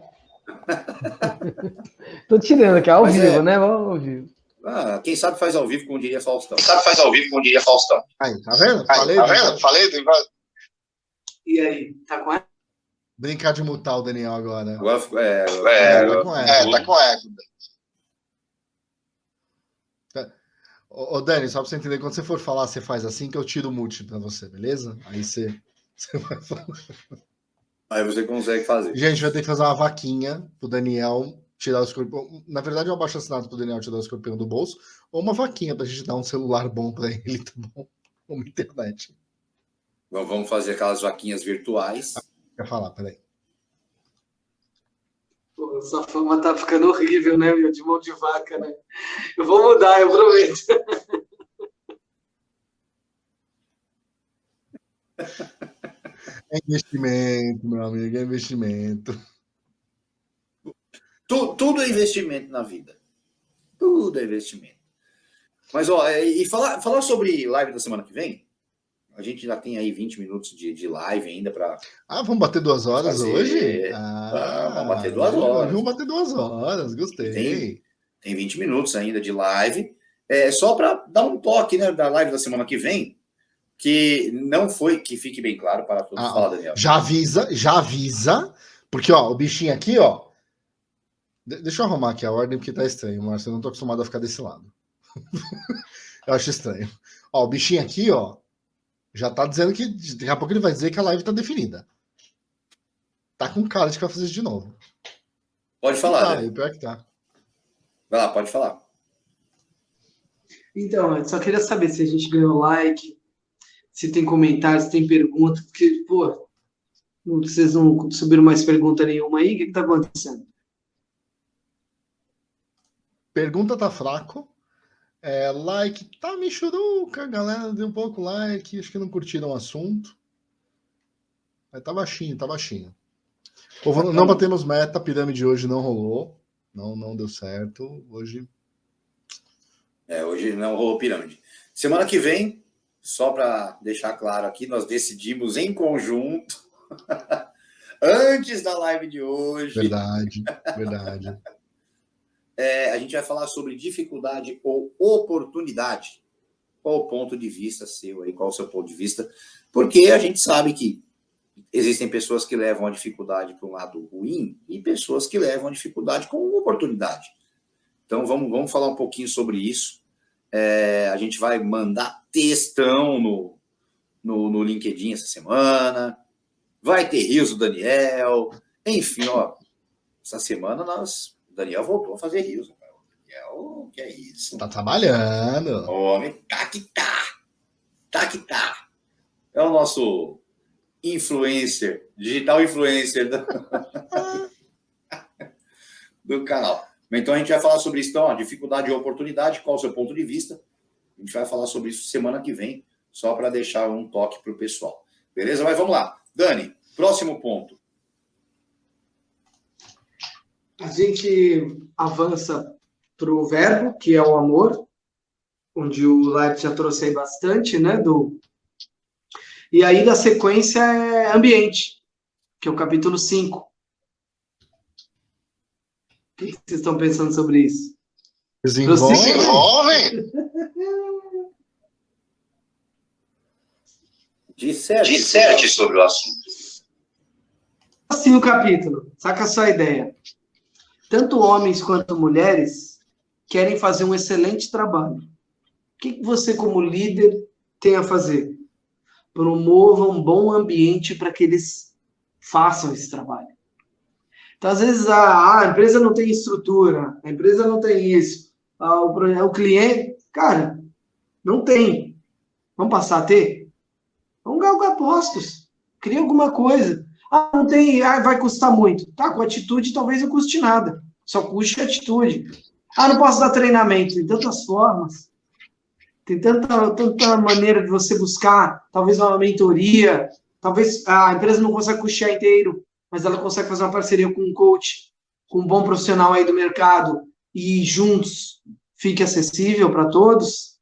Tô tirando aqui, ao vivo, né? Vamos ao vivo. Quem sabe faz ao vivo, como diria Faustão. Aí, tá vendo? Falei. E aí, tá com eco? Brincar de mutar o Daniel agora. Agora tá com eco. Ô, Dani, só pra você entender, quando você for falar, você faz assim que eu tiro o mute pra você, beleza? Aí você vai falar. Aí você consegue fazer. Gente, vai ter que fazer uma vaquinha pro Daniel tirar o escorpião. Na verdade, eu abaixo assinado pro Daniel tirar o escorpião do bolso, ou uma vaquinha pra gente dar um celular bom pra ele, tá bom? Uma internet. Vamos fazer aquelas vaquinhas virtuais. Quer falar, peraí. Pô, essa fama tá ficando horrível, né, meu? De mão de vaca, né? Eu vou mudar, eu prometo. É investimento, meu amigo, é investimento. Tudo é investimento na vida. Tudo é investimento. Mas, e falar sobre live da semana que vem, a gente já tem aí 20 minutos de live ainda para... vamos bater 2 horas hoje? Vamos bater 2 horas. Vamos bater 2 horas, gostei. Tem 20 minutos ainda de live. Só para dar um toque, né, da live da semana que vem, que não foi, que fique bem claro para todos. Fala, Daniel. Já avisa, porque, ó, o bichinho aqui, ó, deixa eu arrumar aqui a ordem, porque tá estranho, Márcio, eu não tô acostumado a ficar desse lado. Eu acho estranho. Ó, o bichinho aqui, ó, já tá dizendo que daqui a pouco ele vai dizer que a live tá definida. Tá com cara de que vai fazer isso de novo. Pode falar, né? Pior que tá. Vai lá, pode falar. Então, eu só queria saber se a gente ganhou like, se tem comentários, se tem pergunta, porque, pô, vocês não subiram mais pergunta nenhuma aí, o que tá acontecendo? Pergunta tá fraco. Like tá michuruca, galera deu um pouco like, acho que não curtiram o assunto. Mas tá baixinho. Não batemos meta, a pirâmide hoje não rolou, não deu certo, hoje não rolou pirâmide. Semana que vem, só para deixar claro aqui, nós decidimos em conjunto, antes da live de hoje. Verdade. A gente vai falar sobre dificuldade ou oportunidade. Qual o ponto de vista seu aí? Qual o seu ponto de vista? Porque a gente sabe que existem pessoas que levam a dificuldade para um lado ruim e pessoas que levam a dificuldade como oportunidade. Então, vamos falar um pouquinho sobre isso. A gente vai mandar textão no LinkedIn essa semana. Vai ter rios do Daniel. Enfim, essa semana Daniel voltou a fazer rios. Daniel, que é isso? Tá trabalhando. Homem, tá que tá. É o nosso digital influencer do canal. Então a gente vai falar sobre isso, dificuldade e oportunidade, qual o seu ponto de vista. A gente vai falar sobre isso semana que vem, só para deixar um toque para o pessoal. Beleza? Mas vamos lá. Dani, próximo ponto. A gente avança para o verbo, que é o amor, onde o Light já trouxe aí bastante, né? E aí, da sequência, é ambiente, que é o capítulo 5. O que vocês estão pensando sobre isso? Desenvolvem? Disserte sobre o assunto. Assim o capítulo, saca só a ideia. Tanto homens quanto mulheres querem fazer um excelente trabalho. O que você, como líder, tem a fazer? promova um bom ambiente para que eles façam esse trabalho. Então, às vezes, a empresa não tem estrutura, a empresa não tem isso, o cliente, cara, não tem. Vamos passar a ter? Vamos galgar postos. Cria alguma coisa. Não tem, vai custar muito. Tá, com atitude talvez não custe nada. Só custe atitude. Não posso dar treinamento. Tem tantas formas. Tem tanta maneira de você buscar, talvez uma mentoria, talvez a empresa não consiga custear inteiro, mas ela consegue fazer uma parceria com um coach, com um bom profissional aí do mercado, e juntos fique acessível para todos.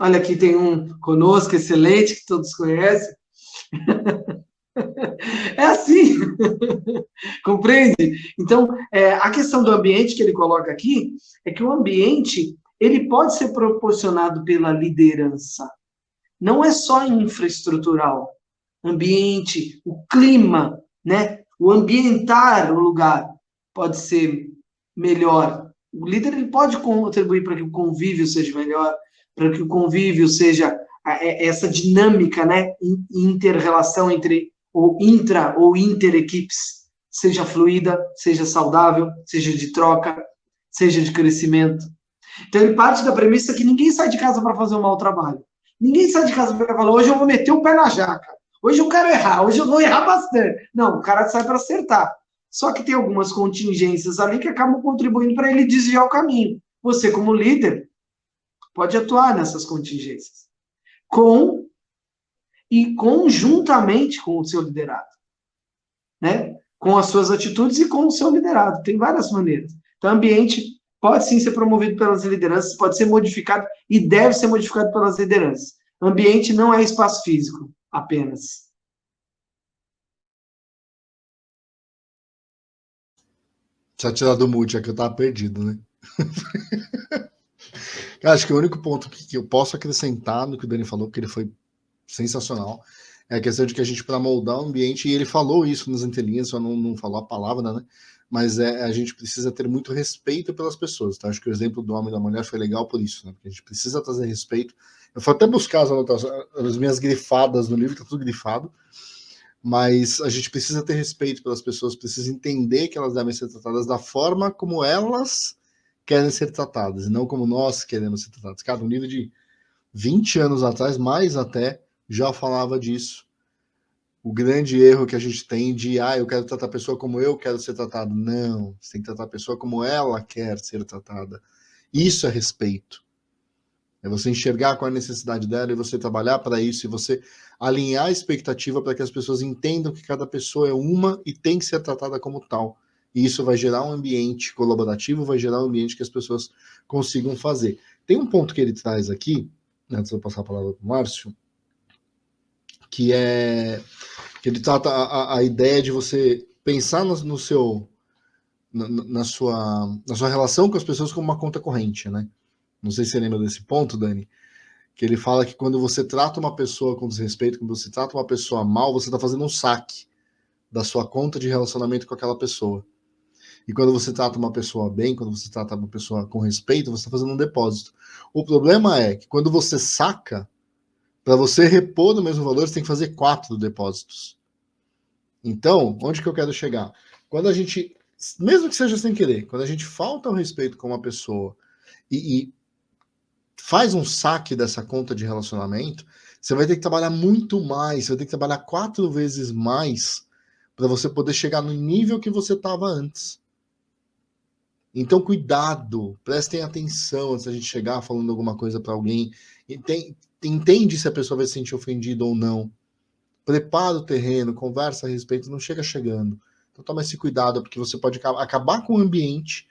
Olha, aqui tem um conosco, excelente, que todos conhecem. É assim, compreende? Então, a questão do ambiente que ele coloca aqui é que o ambiente ele pode ser proporcionado pela liderança. Não é só infraestrutural. Ambiente, o clima, né? O ambientar o lugar pode ser melhor. O líder ele pode contribuir para que o convívio seja melhor, para que o convívio seja essa dinâmica, né? Inter-relação entre ou intra ou inter-equipes seja fluida, seja saudável, seja de troca, seja de crescimento. Então, ele parte da premissa que ninguém sai de casa para fazer um mau trabalho. Ninguém sai de casa para falar, hoje eu vou meter o pé na jaca, hoje eu quero errar, hoje eu vou errar bastante. Não, o cara sai para acertar. Só que tem algumas contingências ali que acabam contribuindo para ele desviar o caminho. Você, como líder, pode atuar nessas contingências. E conjuntamente com o seu liderado. Né? Com as suas atitudes e com o seu liderado. Tem várias maneiras. Então, o ambiente pode sim ser promovido pelas lideranças, pode ser modificado e deve ser modificado pelas lideranças. Ambiente não é espaço físico, apenas. Precisa tirar do mute, é que eu tava perdido, né? Eu acho que o único ponto que eu posso acrescentar no que o Dani falou, porque ele foi sensacional, é a questão de que a gente, para moldar o ambiente, e ele falou isso nas entrelinhas, só não falou a palavra, né? Mas a gente precisa ter muito respeito pelas pessoas, tá? Acho que o exemplo do homem e da mulher foi legal por isso, né? Porque a gente precisa trazer respeito. Eu fui até buscar as anotações, as minhas grifadas no livro, tá tudo grifado, mas a gente precisa ter respeito pelas pessoas, precisa entender que elas devem ser tratadas da forma como elas querem ser tratadas, e não como nós queremos ser tratados. Cara, um livro de 20 anos atrás, mais até, já falava disso. O grande erro que a gente tem de, eu quero tratar a pessoa como eu quero ser tratado. Não, você tem que tratar a pessoa como ela quer ser tratada. Isso é respeito. É você enxergar qual é a necessidade dela e você trabalhar para isso e você alinhar a expectativa para que as pessoas entendam que cada pessoa é uma e tem que ser tratada como tal. E isso vai gerar um ambiente colaborativo, vai gerar um ambiente que as pessoas consigam fazer. Tem um ponto que ele traz aqui, antes de eu passar a palavra para o Márcio, que ele trata a ideia de você pensar na sua relação com as pessoas como uma conta corrente, né? Não sei se você lembra desse ponto, Dani, que ele fala que quando você trata uma pessoa com desrespeito, quando você trata uma pessoa mal, você está fazendo um saque da sua conta de relacionamento com aquela pessoa. E quando você trata uma pessoa bem, quando você trata uma pessoa com respeito, você está fazendo um depósito. O problema é que quando você saca, para você repor no mesmo valor, você tem que fazer 4 depósitos. Então, onde que eu quero chegar? Quando a gente, mesmo que seja sem querer, quando a gente falta o respeito com uma pessoa e faz um saque dessa conta de relacionamento, você vai ter que trabalhar muito mais, você vai ter que trabalhar 4 vezes mais para você poder chegar no nível que você estava antes. Então, cuidado, prestem atenção antes da gente chegar falando alguma coisa para alguém. Entende se a pessoa vai se sentir ofendida ou não. Prepara o terreno, conversa a respeito, não chega chegando. Então toma esse cuidado, porque você pode acabar com o ambiente,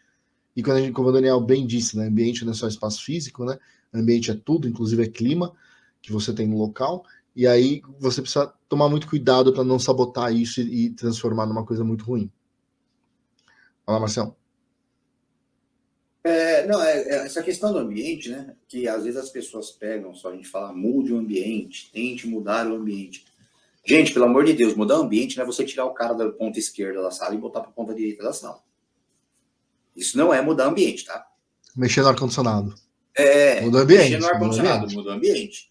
e como o Daniel bem disse, né, ambiente não é só espaço físico, né? Ambiente é tudo, inclusive é clima que você tem no local, e aí você precisa tomar muito cuidado para não sabotar isso e transformar numa coisa muito ruim. Fala, Marcelo. Essa questão do ambiente, né? Que às vezes as pessoas pegam só a gente fala, mude o ambiente, tente mudar o ambiente. Gente, pelo amor de Deus, mudar o ambiente não é você tirar o cara da ponta esquerda da sala e botar para a ponta direita da sala. Isso não é mudar o ambiente, tá? Mexer no ar-condicionado. Mudar o ambiente. Mexer no ar-condicionado, muda o ambiente.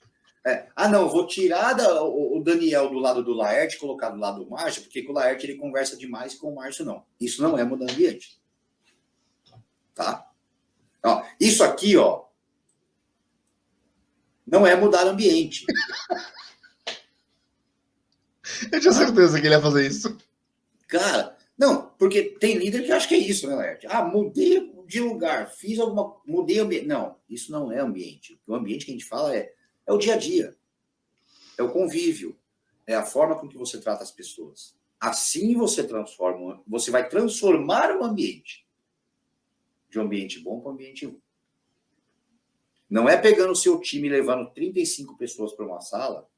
Não, vou tirar o Daniel do lado do Laerte e colocar do lado do Márcio, porque com o Laerte ele conversa demais e com o Márcio não. Isso não é mudar ambiente. Tá? Ó, isso aqui, ó, não é mudar ambiente. Eu tinha certeza que ele ia fazer isso. Cara, não, porque tem líder que acha que é isso, né, Laerte? Mudei de lugar, mudei ambiente. Não, isso não é ambiente. O ambiente que a gente fala é o dia a dia, é o convívio, é a forma com que você trata as pessoas. Assim você vai transformar o ambiente de um ambiente bom para um ambiente ruim. Não é pegando o seu time e levando 35 pessoas para uma sala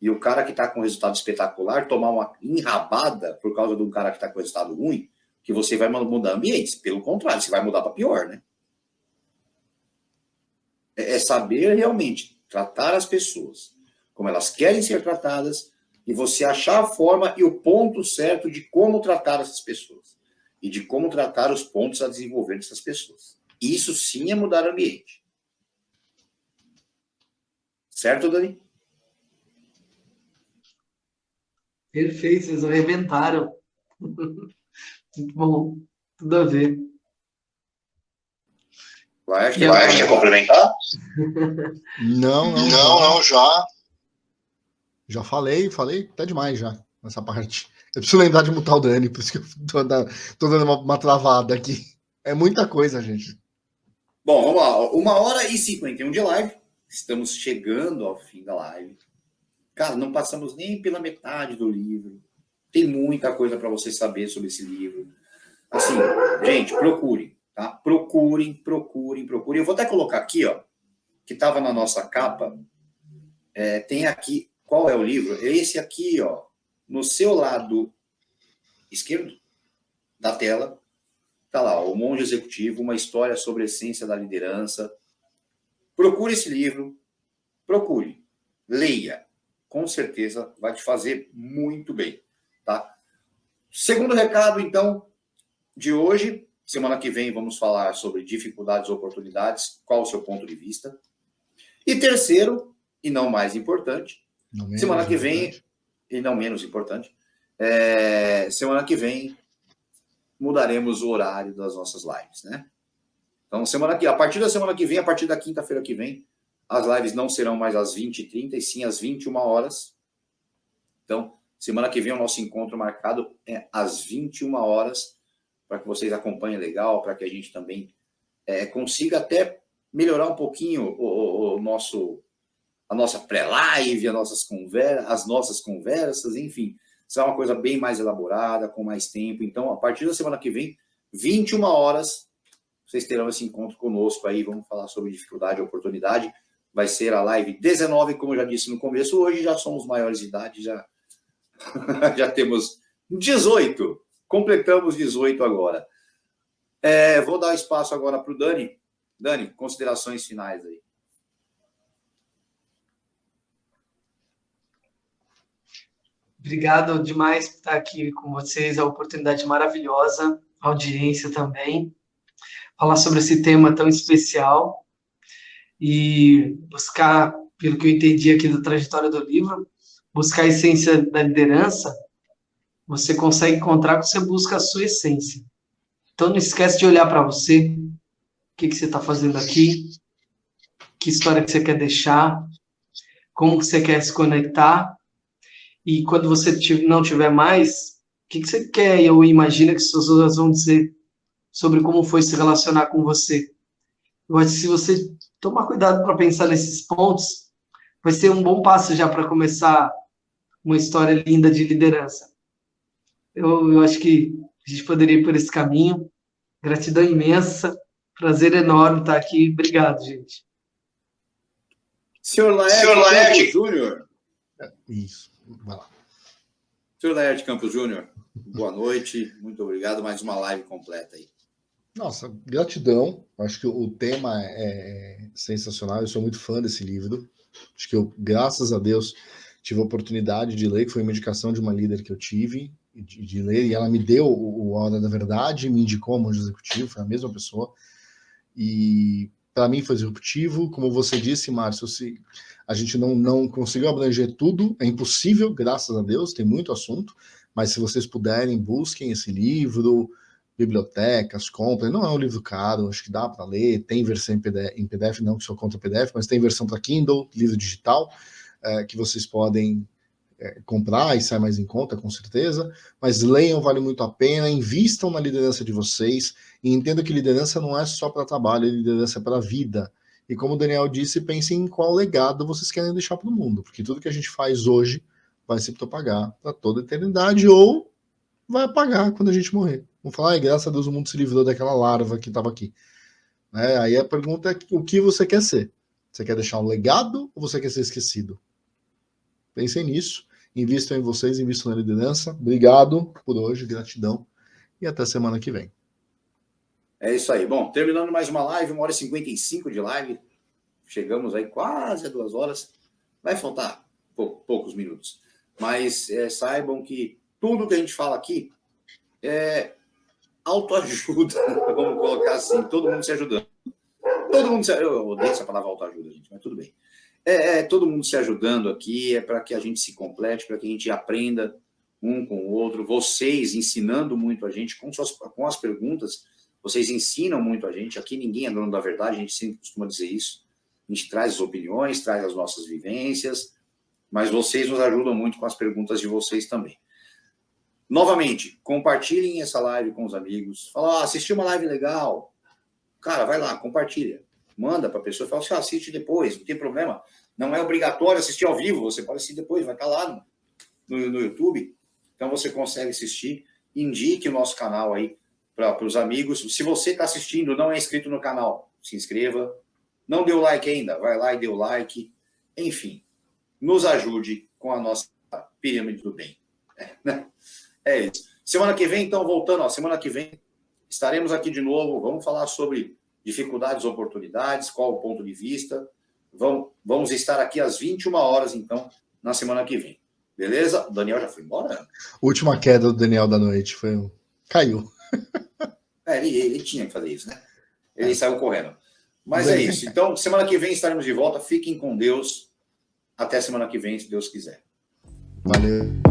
e o cara que está com resultado espetacular tomar uma enrabada por causa de um cara que está com resultado ruim, que você vai mudar ambientes. Pelo contrário, você vai mudar para pior, né? É saber realmente tratar as pessoas como elas querem ser tratadas e você achar a forma e o ponto certo de como tratar essas pessoas e de como tratar os pontos a desenvolver dessas pessoas. Isso sim é mudar ambiente. Certo, Dani? Perfeito, vocês arrebentaram. Muito bom, tudo a ver. Laerte, quer complementar? Não, já falei até demais já, nessa parte. Eu preciso lembrar de mutar o Dani, por isso que eu tô dando uma travada aqui. É muita coisa, gente. Bom, vamos lá. 1h51 de live. Estamos chegando ao fim da live. Cara, não passamos nem pela metade do livro. Tem muita coisa para você saber sobre esse livro. Assim, gente, procurem, tá? Procurem. Eu vou até colocar aqui, ó, que estava na nossa capa. Tem aqui, qual é o livro? É esse aqui, ó, no seu lado esquerdo da tela. Tá lá, O Monge Executivo, uma história sobre a essência da liderança. Procure esse livro, procure, leia. Com certeza vai te fazer muito bem, tá? Segundo recado, então, de hoje. Semana que vem vamos falar sobre dificuldades e oportunidades. Qual o seu ponto de vista? E terceiro, e não mais importante, semana que vem, e não menos importante, semana que vem mudaremos o horário das nossas lives, né? Então, a partir da semana que vem, a partir da quinta-feira que vem, as lives não serão mais às 20h30, e sim às 21 horas. Então, semana que vem o nosso encontro marcado é às 21 horas, para que vocês acompanhem legal, para que a gente também consiga até melhorar um pouquinho a nossa pré-live, as nossas conversas, enfim. Isso é uma coisa bem mais elaborada, com mais tempo. Então, a partir da semana que vem, 21 horas, vocês terão esse encontro conosco aí. Vamos falar sobre dificuldade e oportunidade. Vai ser a live 19, como eu já disse no começo. Hoje já somos maiores de idade, já temos 18. Completamos 18 agora. Vou dar espaço agora para o Dani. Dani, considerações finais aí. Obrigado demais por estar aqui com vocês, a oportunidade maravilhosa, a audiência também, falar sobre esse tema tão especial e buscar, pelo que eu entendi aqui da trajetória do livro, buscar a essência da liderança, você consegue encontrar quando você busca a sua essência. Então não esquece de olhar para você, o que você está fazendo aqui, que história que você quer deixar, como que você quer se conectar. E quando você não tiver mais, o que você quer ou imagina que as pessoas vão dizer sobre como foi se relacionar com você? Eu acho que se você tomar cuidado para pensar nesses pontos, vai ser um bom passo já para começar uma história linda de liderança. Eu acho que a gente poderia ir por esse caminho. Gratidão imensa, prazer enorme estar aqui. Obrigado, gente. Senhor Laerte Júnior. Isso. Vai lá. Senhor Laerte Campos Júnior, boa noite, muito obrigado, mais uma live completa aí. Nossa, gratidão, acho que o tema é sensacional, eu sou muito fã desse livro, acho que eu, graças a Deus, tive a oportunidade de ler, que foi uma indicação de uma líder que eu tive, de ler, e ela me deu o A Hora da Verdade, me indicou o Monge Executivo, foi a mesma pessoa, e para mim foi disruptivo. Como você disse, Márcio, se a gente não conseguiu abranger tudo, é impossível, graças a Deus, tem muito assunto, mas se vocês puderem, busquem esse livro, bibliotecas, comprem. Não é um livro caro, acho que dá para ler, tem versão em PDF, não que sou contra PDF, mas tem versão para Kindle, livro digital, que vocês podem comprar e sai mais em conta, com certeza, mas leiam, vale muito a pena, invistam na liderança de vocês e entendam que liderança não é só para trabalho, liderança é para a vida. E como o Daniel disse, pensem em qual legado vocês querem deixar para o mundo, porque tudo que a gente faz hoje vai se propagar para toda a eternidade ou vai apagar quando a gente morrer. Vamos falar, graças a Deus o mundo se livrou daquela larva que estava aqui. Aí a pergunta é o que você quer ser? Você quer deixar um legado ou você quer ser esquecido? Pensem nisso, invistam em vocês, invistam na liderança. Obrigado por hoje, gratidão e até semana que vem. É isso aí. Bom, terminando mais uma live, 1h55 de live. Chegamos aí quase a 2 horas. Vai faltar poucos minutos. Mas saibam que tudo que a gente fala aqui é autoajuda. Vamos colocar assim, todo mundo se ajudando. Eu odeio essa palavra autoajuda, gente, mas tudo bem. Todo mundo se ajudando aqui, é para que a gente se complete, para que a gente aprenda um com o outro, vocês ensinando muito a gente com as perguntas, vocês ensinam muito a gente, aqui ninguém é dono da verdade, a gente sempre costuma dizer isso, a gente traz as opiniões, traz as nossas vivências, mas vocês nos ajudam muito com as perguntas de vocês também. Novamente, compartilhem essa live com os amigos, fala, assisti uma live legal, cara, vai lá, compartilha. Manda para a pessoa e fala assim, assiste depois, não tem problema. Não é obrigatório assistir ao vivo, você pode assistir depois, vai estar lá no YouTube. Então você consegue assistir. Indique o nosso canal aí para os amigos. Se você está assistindo, não é inscrito no canal, se inscreva. Não deu like ainda, vai lá e dê o like. Enfim, nos ajude com a nossa pirâmide do bem. É isso. Semana que vem, então, voltando, semana que vem estaremos aqui de novo, vamos falar sobre dificuldades, oportunidades, qual o ponto de vista. Vamos estar aqui às 21 horas, então, na semana que vem. Beleza? O Daniel já foi embora? Última queda do Daniel da noite, caiu. Ele tinha que fazer isso, né? Ele saiu correndo. Mas é isso. Então, semana que vem estaremos de volta. Fiquem com Deus. Até semana que vem, se Deus quiser. Valeu.